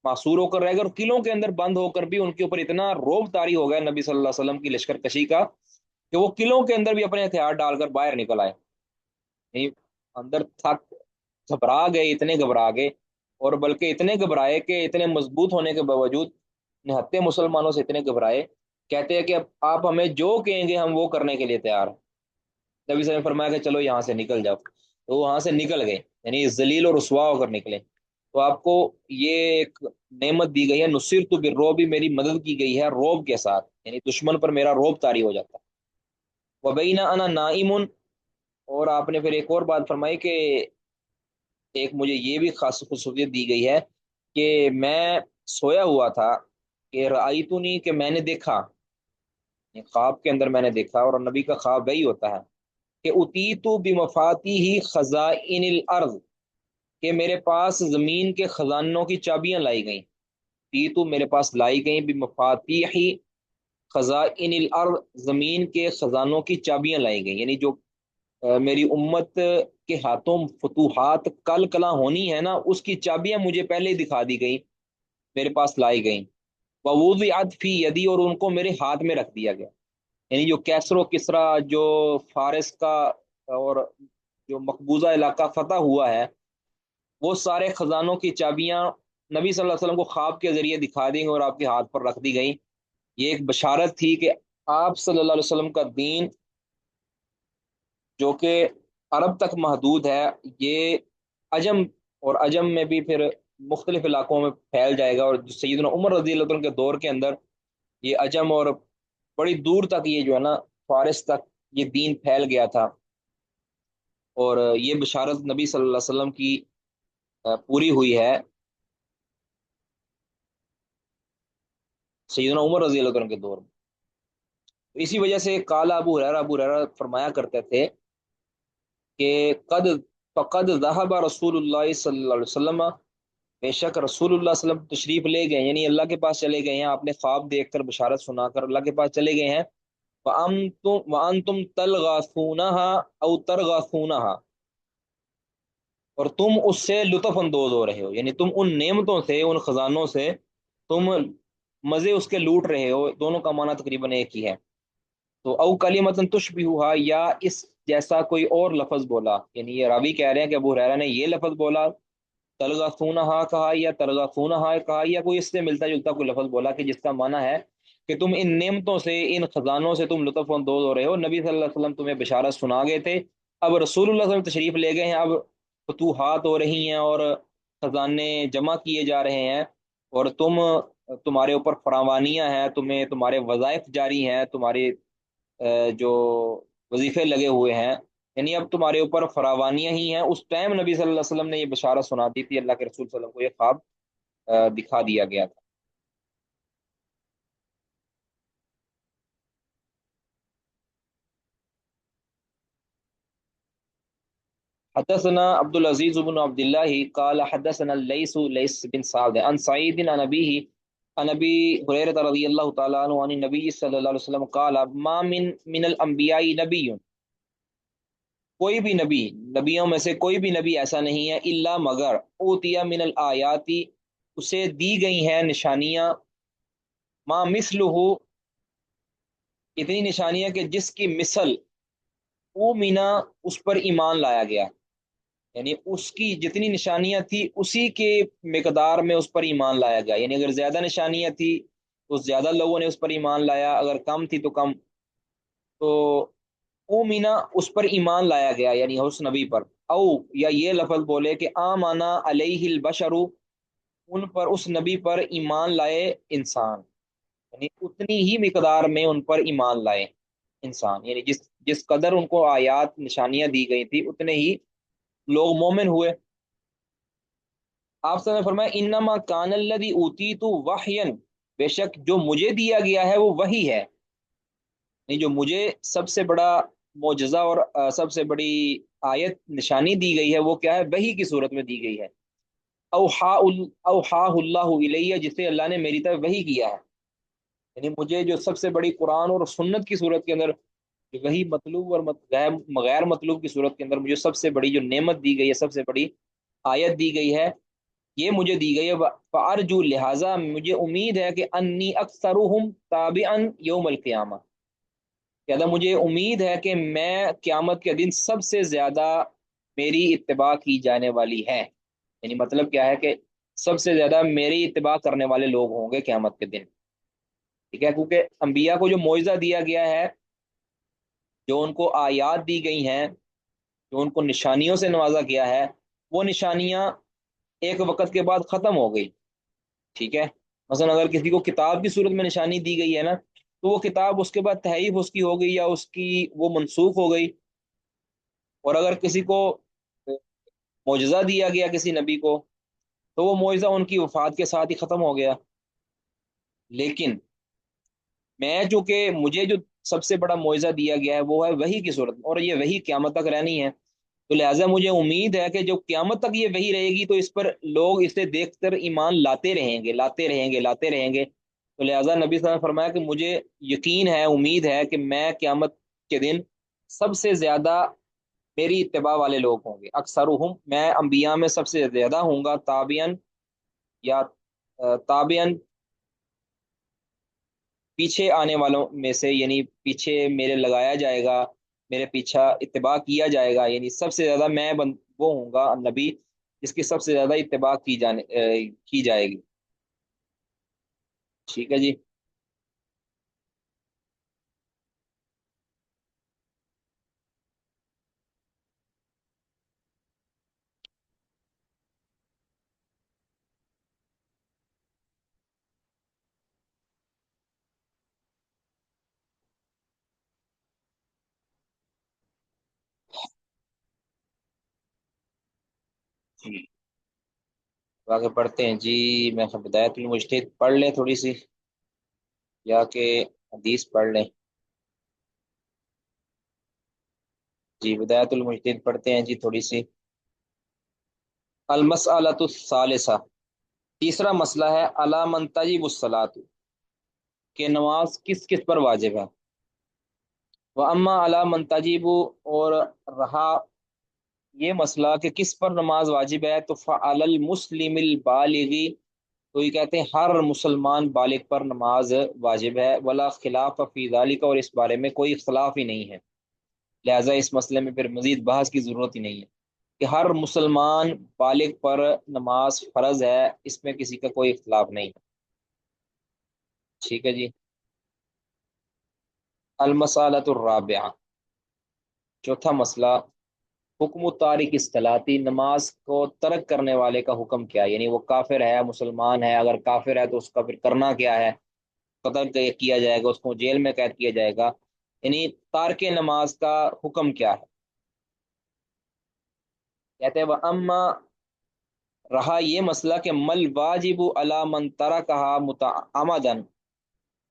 محصور ہو کر رہ گئے. اور قلعوں کے اندر بند ہو کر بھی ان کے اوپر اتنا روب طاری ہو گیا نبی صلی اللہ علیہ وسلم کی لشکر کشی کا کہ وہ قلعوں کے اندر بھی اپنے ہتھیار ڈال کر باہر نکل آئے. یعنی اندر تھک گھبرا گئے، اتنے گھبرا گئے، اور بلکہ اتنے گھبرائے کہ اتنے مضبوط ہونے کے باوجود نہتے مسلمانوں سے اتنے گھبرائے، کہتے ہیں کہ آپ ہمیں جو کہیں گے ہم وہ کرنے کے لیے تیار ہیں. نبی صلی اللہ علیہ وسلم نے فرمایا کہ چلو یہاں سے نکل جاؤ، تو وہاں سے نکل گئے، یعنی ذلیل اور رسوا ہو کر نکلے. تو آپ کو یہ ایک نعمت دی گئی ہے، نصرت بالرعب، میری مدد کی گئی ہے روب کے ساتھ، یعنی دشمن پر میرا روب طاری ہو جاتا ہے. وبینہ انا نائم، اور آپ نے پھر ایک اور بات فرمائی کہ ایک مجھے یہ بھی خاص خصوصیت دی گئی ہے کہ میں سویا ہوا تھا کہ رأیتنی، کہ میں نے دیکھا، یعنی خواب کے اندر میں نے دیکھا، اور نبی کا خواب وہی ہوتا ہے کہ اتیت بمفاتیح خزائن الارض، کہ میرے پاس زمین کے خزانوں کی چابیاں لائی گئیں. اتیت، میرے پاس لائی گئیں، بمفاتیح خزائن الارض، زمین کے خزانوں کی چابیاں لائی گئیں. یعنی جو میری امت کے ہاتھوں فتوحات کل کلا ہونی ہے نا، اس کی چابیاں مجھے پہلے ہی دکھا دی گئیں، میرے پاس لائی گئیں. ووضعت فی یدی، اور ان کو میرے ہاتھ میں رکھ دیا گیا. یعنی جو کیسر و کسرا، جو فارس کا اور جو مقبوضہ علاقہ فتح ہوا ہے، وہ سارے خزانوں کی چابیاں نبی صلی اللہ علیہ وسلم کو خواب کے ذریعے دکھا دی گئی اور آپ کے ہاتھ پر رکھ دی گئیں. یہ ایک بشارت تھی کہ آپ صلی اللہ علیہ وسلم کا دین جو کہ عرب تک محدود ہے، یہ عجم، اور عجم میں بھی پھر مختلف علاقوں میں پھیل جائے گا. اور سیدنا عمر رضی اللہ عنہ کے دور کے اندر یہ عجم اور بڑی دور تک یہ جو ہے نا فارس تک یہ دین پھیل گیا تھا، اور یہ بشارت نبی صلی اللہ علیہ وسلم کی پوری ہوئی ہے سیدنا عمر رضی اللہ عنہ کے دور میں۔ تو اسی وجہ سے کالا ابو ہریرہ فرمایا کرتے تھے کہ قد فقد ذهب رسول اللہ صلی اللہ علیہ وسلم، بے شک رسول اللہ صلی اللہ علیہ وسلم تشریف لے گئے، یعنی اللہ کے پاس چلے گئے ہیں، آپ نے خواب دیکھ کر بشارت سنا کر اللہ کے پاس چلے گئے ہیں۔ وَأَنْتُمْ تَلْغَاثُونَهَا أَوْ تَرْغَاثُونَهَا، اور تم اس سے لطف اندوز ہو رہے ہو، یعنی تم ان نعمتوں سے، ان خزانوں سے تم مزے اس کے لوٹ رہے ہو، دونوں کا معنی تقریباً ایک ہی ہے۔ تو او کلمۃ تشبہھا، یا اس جیسا کوئی اور لفظ بولا، یعنی یہ راوی کہہ رہے ہیں کہ ابو ہریرہ نے یہ لفظ بولا، تلغفونہا کہا یا تلغفونہا کہا، یا کوئی اس سے ملتا جلتا کوئی لفظ بولا کہ جس کا معنی ہے کہ تم ان نعمتوں سے، ان خزانوں سے تم لطف اندوز ہو رہے ہو، نبی صلی اللہ علیہ وسلم تمہیں بشارت سنا گئے تھے، اب رسول اللہ صلی اللہ علیہ وسلم تشریف لے گئے ہیں، اب فتوحات ہو رہی ہیں اور خزانے جمع کیے جا رہے ہیں، اور تمہارے اوپر فراوانیاں ہیں، تمہیں تمہارے وظائف جاری ہیں، تمہارے جو وظیفے لگے ہوئے ہیں، یعنی اب تمہارے اوپر فراوانیاں ہی ہیں۔ اس ٹائم نبی صلی اللہ علیہ وسلم نے یہ بشارت سنا دی تھی، اللہ کے رسول صلی اللہ علیہ وسلم کو یہ خواب دکھا دیا گیا تھا۔ حدثنا عبد العزيز بن عبد الله قال حدثنا ليس بن سعد عن سعيد عن أبيه عن أبي هريرة رضي الله تعالى عنه عن النبي صلى الله عليه وسلم قال ما من الأنبياء نبي، کوئی بھی نبی، نبیوں میں سے کوئی بھی نبی ایسا نہیں ہے، الا مگر اوتیا من الآیاتی، اسے دی گئی ہیں نشانیاں، ما مثلہ، اتنی نشانیاں کہ جس کی مثل او مینا، اس پر ایمان لایا گیا، یعنی اس کی جتنی نشانیاں تھی اسی کے مقدار میں اس پر ایمان لایا گیا، یعنی اگر زیادہ نشانیاں تھی تو زیادہ لوگوں نے اس پر ایمان لایا، اگر کم تھی تو کم، تو او مینا اس پر ایمان لایا گیا، یعنی اس نبی پر، او یا یہ لفظ بولے کہ آمانا علیہ البشر، ان پر، اس نبی پر ایمان لائے انسان، یعنی اتنی ہی مقدار میں ان پر ایمان لائے انسان، یعنی جس قدر ان کو آیات نشانیاں دی گئی تھی اتنے ہی لوگ مومن ہوئے۔ آپ نے فرمایا انما کان الذی اوتیت وحیا، بے شک جو مجھے دیا گیا ہے وہ وحی ہے، یعنی جو مجھے سب سے بڑا معجزہ اور سب سے بڑی آیت نشانی دی گئی ہے وہ کیا ہے؟ وحی کی صورت میں دی گئی ہے، اوحا اللہ الیہ، جسے اللہ نے میری طرف وحی کیا ہے، یعنی مجھے جو سب سے بڑی قرآن اور سنت کی صورت کے اندر، وہی مطلوب اور غیر مطلوب کی صورت کے اندر مجھے سب سے بڑی جو نعمت دی گئی ہے، سب سے بڑی آیت دی گئی ہے، یہ مجھے دی گئی ہے، فارجو، لہٰذا مجھے امید ہے کہ انی اکثرہم تابعا یوم القیامہ، لہذا مجھے امید ہے کہ میں قیامت کے دن سب سے زیادہ میری اتباع کی جانے والی ہے، یعنی مطلب کیا ہے کہ سب سے زیادہ میری اتباع کرنے والے لوگ ہوں گے قیامت کے دن، ٹھیک ہے، کیونکہ انبیاء کو جو معجزہ دیا گیا ہے، جو ان کو آیات دی گئی ہیں، جو ان کو نشانیوں سے نوازا گیا ہے، وہ نشانیاں ایک وقت کے بعد ختم ہو گئی، ٹھیک ہے، مثلا اگر کسی کو کتاب کی صورت میں نشانی دی گئی ہے نا، تو وہ کتاب اس کے بعد تحریف اس کی ہو گئی یا اس کی وہ منسوخ ہو گئی، اور اگر کسی کو معجزہ دیا گیا کسی نبی کو، تو وہ معجزہ ان کی وفات کے ساتھ ہی ختم ہو گیا، لیکن میں جو کہ مجھے جو سب سے بڑا معجزہ دیا گیا ہے وہ ہے وحی کی صورت میں، اور یہ وحی قیامت تک رہنی ہے، تو لہٰذا مجھے امید ہے کہ جو قیامت تک یہ وحی رہے گی تو اس پر لوگ اسے دیکھ کر ایمان لاتے رہیں گے، لاتے رہیں گے، لاتے رہیں گے، تو لہٰذا نبی صلی اللہ علیہ وسلم نے فرمایا کہ مجھے یقین ہے، امید ہے کہ میں قیامت کے دن سب سے زیادہ میری اتباع والے لوگ ہوں گے، اکثرہم، میں انبیاء میں سب سے زیادہ ہوں گا، تابعین یا تابعین پیچھے آنے والوں میں سے، یعنی پیچھے میرے لگایا جائے گا، میرے پیچھا اتباع کیا جائے گا، یعنی سب سے زیادہ میں وہ ہوں گا نبی جس کی سب سے زیادہ اتباع کی جائے گی، ٹھیک ہے جی۔ جی آگے پڑھتے ہیں جی. میں بدایت المجتہد پڑھ لیں تھوڑی سی یا کہ حدیث پڑھ لیں؟ جی بدایت المجتہد پڑھتے ہیں جی تھوڑی سی. المسألۃ الثالثہ، تیسرا مسئلہ ہے علی من تجب الصلاۃ، کہ نماز کس کس پر واجب ہے. واما علی من تجب، اور رہا یہ مسئلہ کہ کس پر نماز واجب ہے، تو فعلی المسلم البالغ، تو یہ کہتے ہیں ہر مسلمان بالغ پر نماز واجب ہے. ولا خلاف فی ذالک، اور اس بارے میں کوئی اختلاف ہی نہیں ہے، لہذا اس مسئلے میں پھر مزید بحث کی ضرورت ہی نہیں ہے کہ ہر مسلمان بالغ پر نماز فرض ہے، اس میں کسی کا کوئی اختلاف نہیں ہے. ٹھیک ہے جی. المسألۃ الرابعہ، چوتھا مسئلہ، حکم تارک الصلاۃ، نماز کو ترک کرنے والے کا حکم کیا ہے، یعنی وہ کافر ہے مسلمان ہے، اگر کافر ہے تو اس کا پھر کرنا کیا ہے. قتل کیا جائے گا، اس کو جیل میں قید کیا جائے گا، یعنی تارک نماز کا حکم کیا ہے. کہتے ہیں اما، رہا یہ مسئلہ کہ مل واجب علی من ترکھا متعمدا،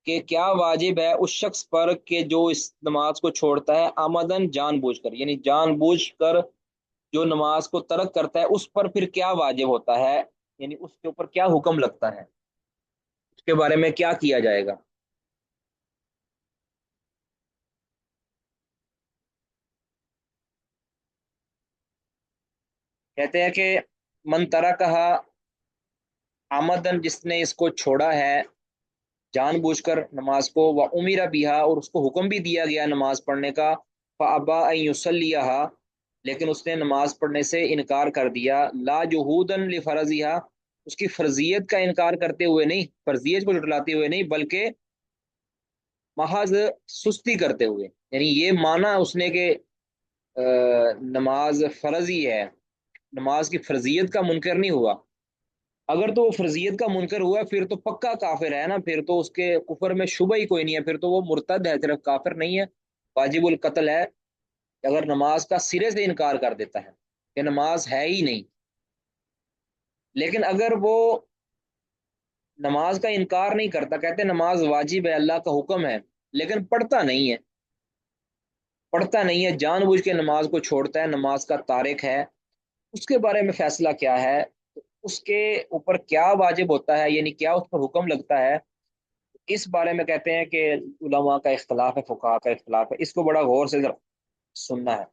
کہ کیا واجب ہے اس شخص پر کہ جو اس نماز کو چھوڑتا ہے آمدن، جان بوجھ کر، یعنی جان بوجھ کر جو نماز کو ترک کرتا ہے اس پر پھر کیا واجب ہوتا ہے، یعنی اس کے اوپر کیا حکم لگتا ہے، اس کے بارے میں کیا کیا جائے گا. کہتے ہیں کہ من ترکھا آمدن، جس نے اس کو چھوڑا ہے جان بوجھ کر نماز کو، و امیر بیہا، اور اس کو حکم بھی دیا گیا نماز پڑھنے کا، فابا ان یصلیھا، لیکن اس نے نماز پڑھنے سے انکار کر دیا، لا جحودا لفرضھا، اس کی فرضیت کا انکار کرتے ہوئے نہیں، فرضیت کو جھٹلاتے ہوئے نہیں، بلکہ محض سستی کرتے ہوئے، یعنی یہ مانا اس نے کہ نماز فرض ہی ہے، نماز کی فرضیت کا منکر نہیں ہوا. اگر تو وہ فرضیت کا منکر ہوا پھر تو پکا کافر ہے نا، پھر تو اس کے کفر میں شبہ ہی کوئی نہیں ہے، پھر تو وہ مرتد ہے، صرف کافر نہیں ہے، واجب القتل ہے اگر نماز کا سرے سے انکار کر دیتا ہے کہ نماز ہے ہی نہیں. لیکن اگر وہ نماز کا انکار نہیں کرتا، کہتے نماز واجب ہے، اللہ کا حکم ہے، لیکن پڑھتا نہیں ہے، جان بوجھ کے نماز کو چھوڑتا ہے، نماز کا تارک ہے، اس کے بارے میں فیصلہ کیا ہے، اس کے اوپر کیا واجب ہوتا ہے، یعنی کیا اس پر حکم لگتا ہے. اس بارے میں کہتے ہیں کہ علماء کا اختلاف ہے، فقہاء کا اختلاف ہے، اس کو بڑا غور سے سننا ہے.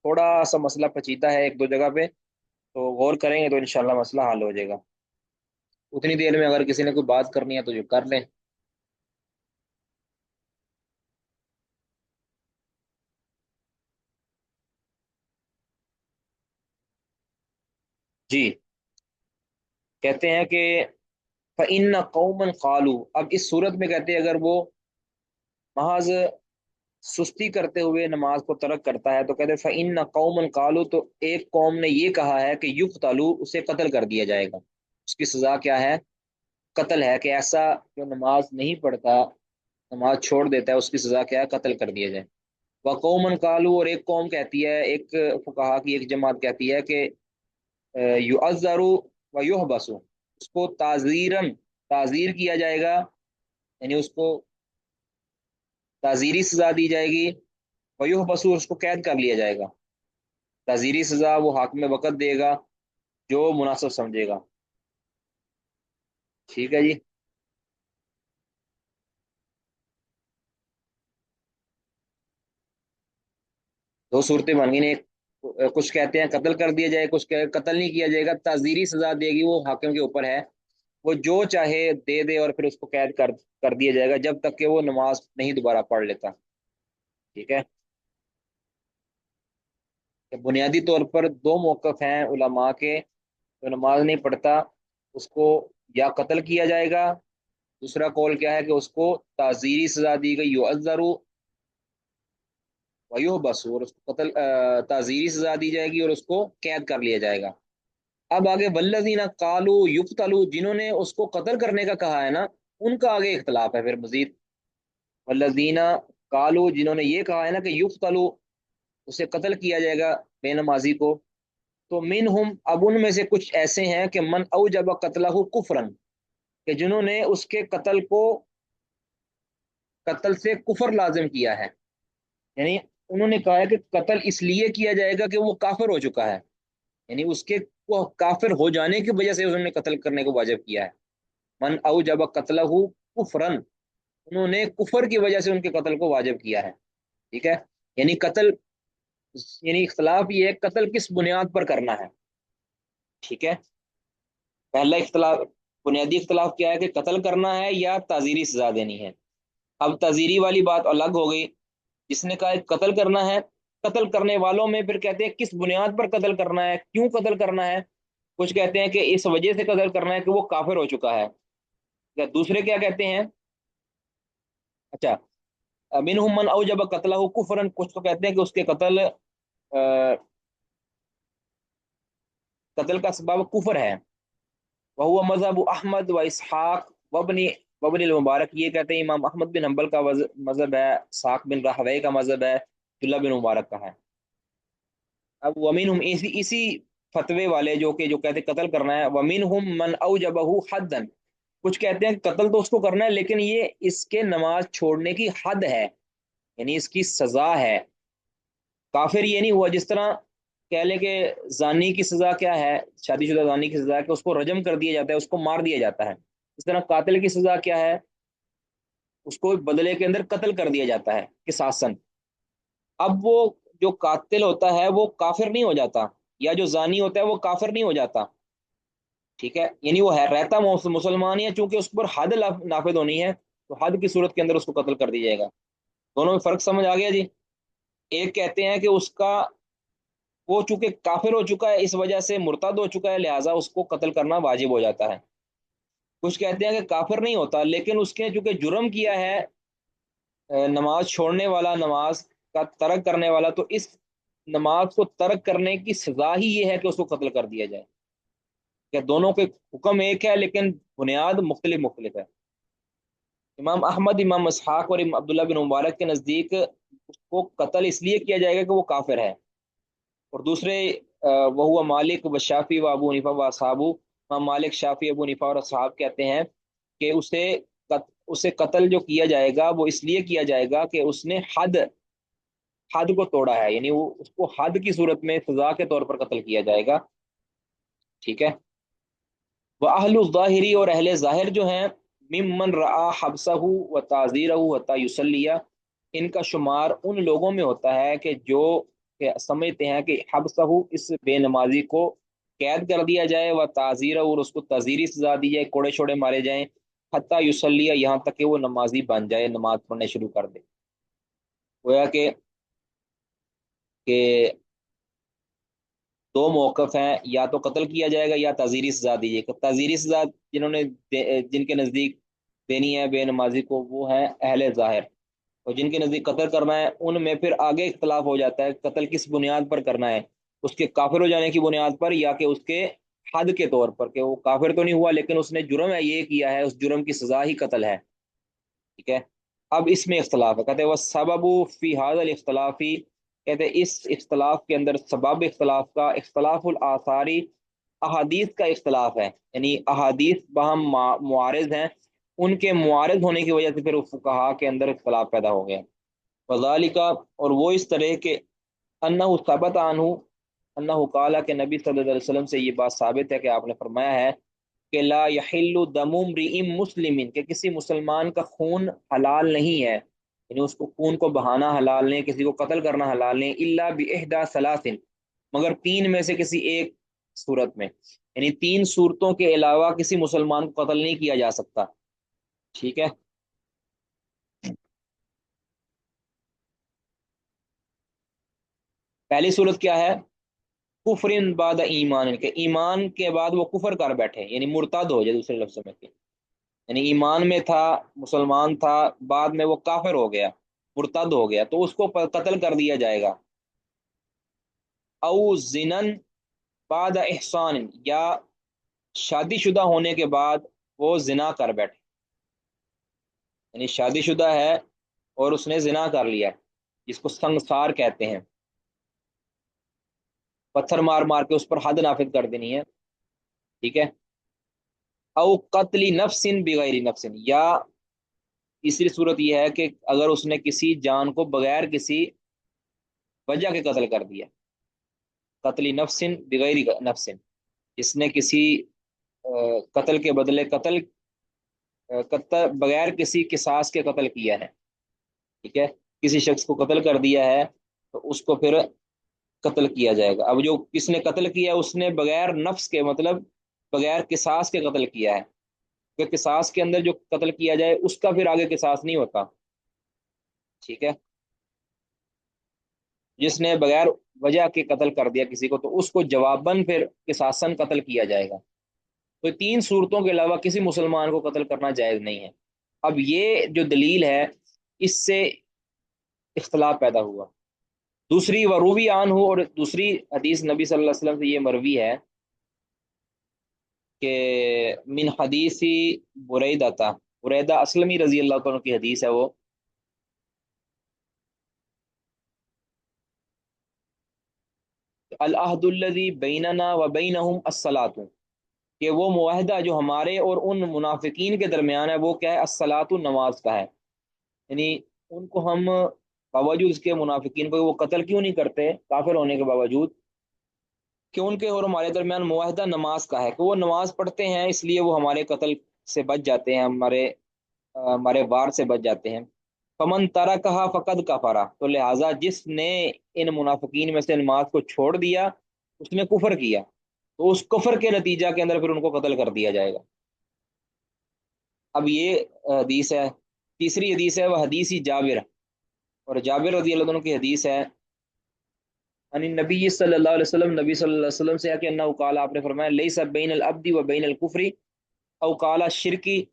تھوڑا سا مسئلہ پیچیدہ ہے ایک دو جگہ پہ، تو غور کریں گے تو انشاءاللہ مسئلہ حل ہو جائے گا. اتنی دیر میں اگر کسی نے کوئی بات کرنی ہے تو جو کر لیں. جی کہتے ہیں کہ فَإِنَّ قَوْمًا قَالُوا، اب اس صورت میں کہتے ہیں اگر وہ محض سستی کرتے ہوئے نماز کو ترک کرتا ہے تو کہتے ہیں فَإِنَّ قَوْمًا قَالُوا، تو ایک قوم نے یہ کہا ہے کہ یقتل، اسے قتل کر دیا جائے گا. اس کی سزا کیا ہے؟ قتل ہے، کہ ایسا جو نماز نہیں پڑھتا، نماز چھوڑ دیتا ہے، اس کی سزا کیا ہے؟ قتل کر دیا جائے. وقومن قالوا، اور ایک قوم کہتی ہے، ایک فقہا کی ایک جماعت کہتی ہے کہ یعذر و یحبس، اس کو تعزیر کیا جائے گا، یعنی اس کو تعزیری سزا دی جائے گی، و یحبس، اس کو قید کر لیا جائے گا. تعزیری سزا وہ حاکم وقت دے گا جو مناسب سمجھے گا. ٹھیک ہے جی. دو صورتیں بن گئی نے، کچھ کہتے ہیں قتل کر دیا جائے، کچھ قتل نہیں کیا جائے گا، تعزیری سزا دے گی، وہ حاکم کے اوپر ہے، وہ جو چاہے دے دے، اور پھر اس کو قید کر دیا جائے گا جب تک کہ وہ نماز نہیں دوبارہ پڑھ لیتا. ٹھیک ہے. کہ بنیادی طور پر دو موقف ہیں علماء کے، جو نماز نہیں پڑھتا اس کو یا قتل کیا جائے گا، دوسرا قول کیا ہے کہ اس کو تعزیری سزا دی گئی، یعذر ویحبس، اور اس کو تعزیری سزا دی جائے گی اور اس کو قید کر لیا جائے گا. اب آگے والذین قالوا یقتلوا، جنہوں نے اس کو قتل کرنے کا کہا ہے نا، ان کا آگے اختلاف ہے پھر مزید. والذین قالوا، جنہوں نے یہ کہا ہے نا کہ یقتلوا، اسے قتل کیا جائے گا بے نمازی کو، تو منہم اب ان میں سے کچھ ایسے ہیں کہ من اوجب قتلہ کفرن، کہ جنہوں نے اس کے قتل سے کفر لازم کیا ہے، یعنی انہوں نے کہا ہے کہ قتل اس لیے کیا جائے گا کہ وہ کافر ہو چکا ہے، یعنی اس کے وہ کافر ہو جانے کی وجہ سے انہوں نے قتل کرنے کو واجب کیا ہے۔ من اوجب قتلہ کفرن، انہوں نے کفر کی وجہ سے ان کے قتل کو واجب کیا ہے، ٹھیک ہے۔ یعنی قتل، یعنی اختلاف یہ ہے قتل کس بنیاد پر کرنا ہے، ٹھیک ہے۔ پہلا اختلاف، بنیادی اختلاف کیا ہے کہ قتل کرنا ہے یا تعزیری سزا دینی ہے۔ اب تعزیری والی بات الگ ہو گئی، جس نے کہا قتل کرنا ہے، قتل کرنے والوں میں پھر کہتے ہیں کس بنیاد پر قتل کرنا ہے، کیوں قتل کرنا ہے۔ کچھ کہتے ہیں کہ اس وجہ سے قتل کرنا ہے کہ وہ کافر ہو چکا ہے، یا دوسرے کیا کہتے ہیں، اچھا منہم من اوجب قتلہ کفرن، کچھ تو کہتے ہیں کہ اس کے قتل کا سبب کفر ہے، وہ مذہب احمد و اسحاق وابن المبارک، یہ کہتے ہیں امام احمد بن حنبل کا مذہب ہے، اسحاق بن راہوے کا مذہب ہے، عبداللہ بن مبارک کا ہے۔ اب ومنہم اسی فتوے والے جو کہتے قتل کرنا ہے، ومنہم من اوجبہ حدا، کچھ کہتے ہیں قتل تو اس کو کرنا ہے لیکن یہ اس کے نماز چھوڑنے کی حد ہے، یعنی اس کی سزا ہے۔ کافر یہ نہیں ہوا، جس طرح کہہ لے کہ زانی کی سزا کیا ہے، شادی شدہ زانی کی سزا ہے کہ اس کو رجم کر دیا جاتا ہے، اس کو مار دیا جاتا ہے، اس طرح قاتل کی سزا کیا ہے، اس کو بدلے کے اندر قتل کر دیا جاتا ہے قصاصاً۔ اب وہ جو قاتل ہوتا ہے وہ کافر نہیں ہو جاتا، یا جو زانی ہوتا ہے وہ کافر نہیں ہو جاتا، ٹھیک ہے، یعنی وہ ہے رہتا مسلمان ہے، چونکہ اس پر حد نافذ ہونی ہے تو حد کی صورت کے اندر اس کو قتل کر دیا جائے گا۔ دونوں میں فرق سمجھ آ گیا جی؟ ایک کہتے ہیں کہ اس کا وہ چونکہ کافر ہو چکا ہے اس وجہ سے مرتد ہو چکا ہے، لہٰذا اس کو قتل کرنا واجب ہو جاتا ہے۔ کچھ کہتے ہیں کہ کافر نہیں ہوتا لیکن اس نے چونکہ جرم کیا ہے، نماز چھوڑنے والا، نماز کا ترک کرنے والا، تو اس نماز کو ترک کرنے کی سزا ہی یہ ہے کہ اس کو قتل کر دیا جائے، کہ دونوں کے حکم ایک ہے لیکن بنیاد مختلف مختلف ہے۔ امام احمد، امام اسحاق اور عبداللہ بن مبارک کے نزدیک اس کو قتل اس لیے کیا جائے گا کہ وہ کافر ہے، اور دوسرے وہ مالک و شافی و ابو حنیفہ و اصحاب، امام مالک، شافی، ابو حنیفہ اور اصحاب کہتے ہیں کہ اسے قتل جو کیا جائے گا وہ اس لیے کیا جائے گا کہ اس نے حد کو توڑا ہے، یعنی وہ اس کو حد کی صورت میں سزا کے طور پر قتل کیا جائے گا، ٹھیک ہے۔ وہ اہل الظاہری، اور اہل ظاہر جو ہیں، ممن رعا حبسہ و تعزیرہ حتی یصلیہ، ان کا شمار ان لوگوں میں ہوتا ہے کہ جو کہ سمجھتے ہیں کہ حبسہ، اس بے نمازی کو قید کر دیا جائے، و تعزیرہ، اور اس کو تعزیری سزا دی جائے، کوڑے چھوڑے مارے جائیں، حتی یصلیہ، یہاں تک کہ وہ نمازی بن جائے، نماز پڑھنے شروع کر دے۔ گویا کہ دو موقف ہیں، یا تو قتل کیا جائے گا یا تعزیری سزا دی جائے گی۔ تعزیری سزا جن کے نزدیک دینی ہے بے نمازی کو، وہ ہیں اہل ظاہر، اور جن کے نزدیک قتل کرنا ہے ان میں پھر آگے اختلاف ہو جاتا ہے قتل کس بنیاد پر کرنا ہے، اس کے کافر ہو جانے کی بنیاد پر یا کہ اس کے حد کے طور پر، کہ وہ کافر تو نہیں ہوا لیکن اس نے جرم ہے یہ کیا ہے، اس جرم کی سزا ہی قتل ہے، ٹھیک ہے۔ اب اس میں اختلاف ہے، کہتے ہیں وہ سبب فی ھذا الاختلافی، کہتے ہیں اس اختلاف کے اندر سبب اختلاف کا اختلاف الآثاری، احادیث کا اختلاف ہے، یعنی احادیث باہم معارض ہیں، ان کے معارض ہونے کی وجہ سے پھر فقہا کے اندر اختلاف پیدا ہو گیا۔ وذالک، اور وہ اس طرح کہ انہ ثبت عنہ انہ قال، کہ نبی صلی اللہ علیہ وسلم سے یہ بات ثابت ہے کہ آپ نے فرمایا ہے کہ لا یحل دم امرئ مسلم، کہ کسی مسلمان کا خون حلال نہیں ہے، یعنی اس کو خون کو بہانا حلال نہیں، کسی کو قتل کرنا حلال نہیں، الا باحدى ثلاث، مگر تین میں سے کسی ایک صورت میں، یعنی تین صورتوں کے علاوہ کسی مسلمان کو قتل نہیں کیا جا سکتا، ٹھیک ہے۔ پہلی صورت کیا ہے، کفر بعد ایمان، کہ ایمان کے بعد وہ کفر کر بیٹھے، یعنی مرتد ہو جائے، دوسرے لفظوں میں کہ یعنی ایمان میں تھا، مسلمان تھا، بعد میں وہ کافر ہو گیا، مرتد ہو گیا، تو اس کو قتل کر دیا جائے گا۔ او زنن بعد احسان، یا شادی شدہ ہونے کے بعد وہ زنا کر بیٹھے، یعنی شادی شدہ ہے اور اس نے زنا کر لیا، جس کو سنگسار کہتے ہیں، پتھر مار مار کے اس پر حد نافذ کر دینی ہے، ٹھیک ہے، او قتل نفس بغیر نفس، یا تیسری صورت یہ ہے کہ اگر اس نے کسی جان کو بغیر کسی وجہ کے قتل کر دیا، قتل نفس بغیر نفس، جس نے کسی قتل کے بدلے قتل بغیر کسی قصاص کے قتل کیا ہے، ٹھیک ہے، کسی شخص کو قتل کر دیا ہے تو اس کو پھر قتل کیا جائے گا۔ اب جو کس نے قتل کیا اس نے بغیر نفس کے مطلب بغیر قصاص کے قتل کیا ہے، کہ قصاص کے اندر جو قتل کیا جائے اس کا پھر آگے قصاص نہیں ہوتا، ٹھیک ہے، جس نے بغیر وجہ کے قتل کر دیا کسی کو تو اس کو جواباً پھر قصاصاً قتل کیا جائے گا۔ تو تین صورتوں کے علاوہ کسی مسلمان کو قتل کرنا جائز نہیں ہے۔ اب یہ جو دلیل ہے اس سے اختلاف پیدا ہوا۔ دوسری وروی عن ہو، اور دوسری حدیث نبی صلی اللہ علیہ وسلم سے یہ مروی ہے کہ من حدیثی بریدہ تھا، بریدہ اسلمی رضی اللہ عنہ کی حدیث ہے وہ، العہد الذی بیننا و بینہم الصلاۃ، کہ وہ معاہدہ جو ہمارے اور ان منافقین کے درمیان ہے وہ کیا ہے؟ الصلاۃ، نماز کا ہے، یعنی ان کو ہم باوجود اس کے منافقین کو وہ قتل کیوں نہیں کرتے کافر ہونے کے باوجود، کہ ان کے اور ہمارے درمیان معاہدہ نماز کا ہے، کہ وہ نماز پڑھتے ہیں اس لیے وہ ہمارے قتل سے بچ جاتے ہیں، ہمارے وار سے بچ جاتے ہیں۔ فمن ترکھا فقد کفرا، تو لہٰذا جس نے ان منافقین میں سے نماز کو چھوڑ دیا اس نے کفر کیا، تو اس کفر کے نتیجہ کے اندر پھر ان کو قتل کر دیا جائے گا۔ اب یہ حدیث ہے۔ تیسری حدیث ہے وہ حدیث جابر، اور جابر رضی اللہ عنہ کی حدیث ہے عن نبی صلی اللہ علیہ وسلم، نبی صلی اللہ علیہ وسلم سے ہے کہ انہ قال، آپ نے فرمایا لیس بین العبد و بین الکفر او قال الشرکی،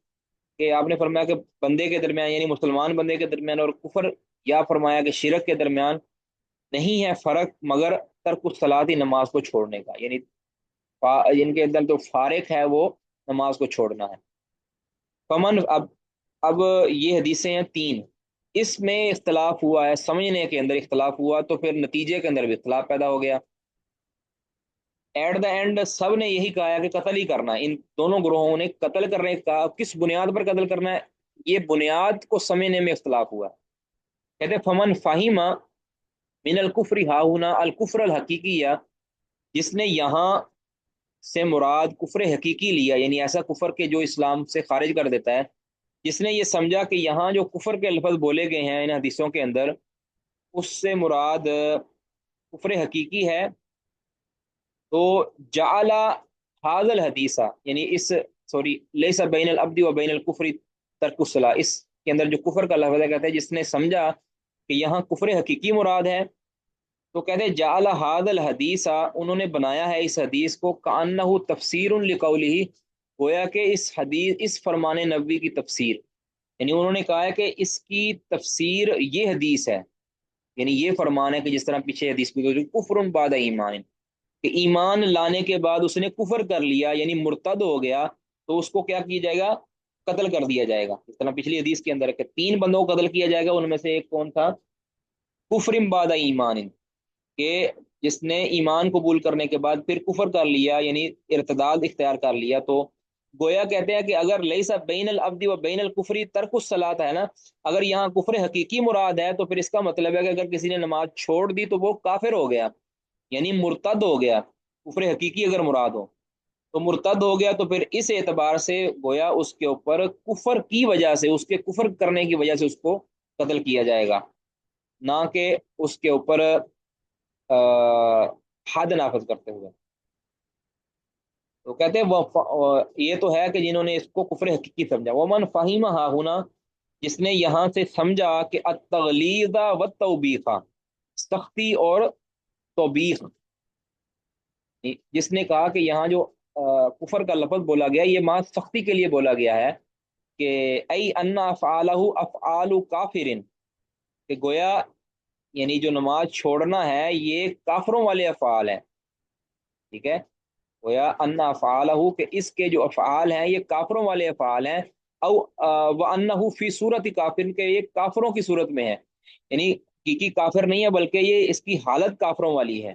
کہ آپ نے فرمایا کہ بندے کے درمیان یعنی مسلمان بندے کے درمیان اور کفر یا فرمایا کہ شرک کے درمیان نہیں ہے فرق مگر ترک الصلاۃ، نماز کو چھوڑنے کا، یعنی ان کے اندر جو فارق ہے وہ نماز کو چھوڑنا ہے۔ فمن اب یہ حدیثیں ہیں تین، اس میں اختلاف ہوا ہے، سمجھنے کے اندر اختلاف ہوا تو پھر نتیجے کے اندر بھی اختلاف پیدا ہو گیا۔ ایٹ دا اینڈ سب نے یہی کہا ہے کہ قتل ہی کرنا ہے، ان دونوں گروہوں نے قتل کرنے کا، کس بنیاد پر قتل کرنا ہے یہ بنیاد کو سمجھنے میں اختلاف ہوا۔ کہتے فمن فہیمہ من الکفر ہا ہونا الکفر الحقیقی، یا جس نے یہاں سے مراد کفر حقیقی لیا، یعنی ایسا کفر کے جو اسلام سے خارج کر دیتا ہے، جس نے یہ سمجھا کہ یہاں جو کفر کے الفاظ بولے گئے ہیں ان حدیثوں کے اندر اس سے مراد کفر حقیقی ہے، تو جعل هذا الحدیث، یعنی اس لیس بین العبد و بین الکفر ترک الصلاۃ، اس کے اندر جو کفر کا لفظ ہے کہتے ہیں جس نے سمجھا کہ یہاں کفر حقیقی مراد ہے تو کہتے ہیں جعل هذا الحدیث، انہوں نے بنایا ہے اس حدیث کو کأنہ تفسیر لقولہ، گویا کہ اس حدیث اس فرمان نبوی کی تفسیر، یعنی انہوں نے کہا ہے کہ اس کی تفسیر یہ حدیث ہے، یعنی یہ فرمان ہے کہ جس طرح پیچھے حدیث میں کفر بعد ایمان، کہ ایمان لانے کے بعد اس نے کفر کر لیا یعنی مرتد ہو گیا تو اس کو کیا کیا جائے گا؟ قتل کر دیا جائے گا، اس طرح پچھلی حدیث کے اندر کہ تین بندوں کو قتل کیا جائے گا، ان میں سے ایک کون تھا؟ کفر بعد ایمان، کہ جس نے ایمان قبول کرنے کے بعد پھر کفر کر لیا یعنی ارتداد اختیار کر لیا، تو گویا کہتے ہیں کہ اگر لیسا بین العبد و بین الکفری ترک الصلاۃ ہے نا، اگر یہاں کفر حقیقی مراد ہے تو پھر اس کا مطلب ہے کہ اگر کسی نے نماز چھوڑ دی تو وہ کافر ہو گیا یعنی مرتد ہو گیا، کفر حقیقی اگر مراد ہو تو مرتد ہو گیا، تو پھر اس اعتبار سے گویا اس کے اوپر کفر کی وجہ سے، اس کے کفر کرنے کی وجہ سے اس کو قتل کیا جائے گا، نہ کہ اس کے اوپر حد نافذ کرتے ہوئے۔ تو کہتے ہیں یہ تو ہے کہ جنہوں نے اس کو کفر حقیقی سمجھا، ومن فہیم ہا ہونا، جس نے یہاں سے سمجھا کہ التغلیظ والتوبیخ، سختی اور توبیخ، جس نے کہا کہ یہاں جو کفر کا لفظ بولا گیا یہ ماں سختی کے لیے بولا گیا ہے، کہ ای ان افعالہ افعال کافر، کہ گویا یعنی جو نماز چھوڑنا ہے یہ کافروں والے افعال ہیں، ٹھیک ہے، گویا ان افعالہ، کہ اس کے جو افعال ہیں یہ کافروں والے افعال ہیں، او وانہ فی صورت کافر، کہ یہ کافروں کی صورت میں ہے، یعنی حقیقی کافر نہیں ہے بلکہ یہ اس کی حالت کافروں والی ہے،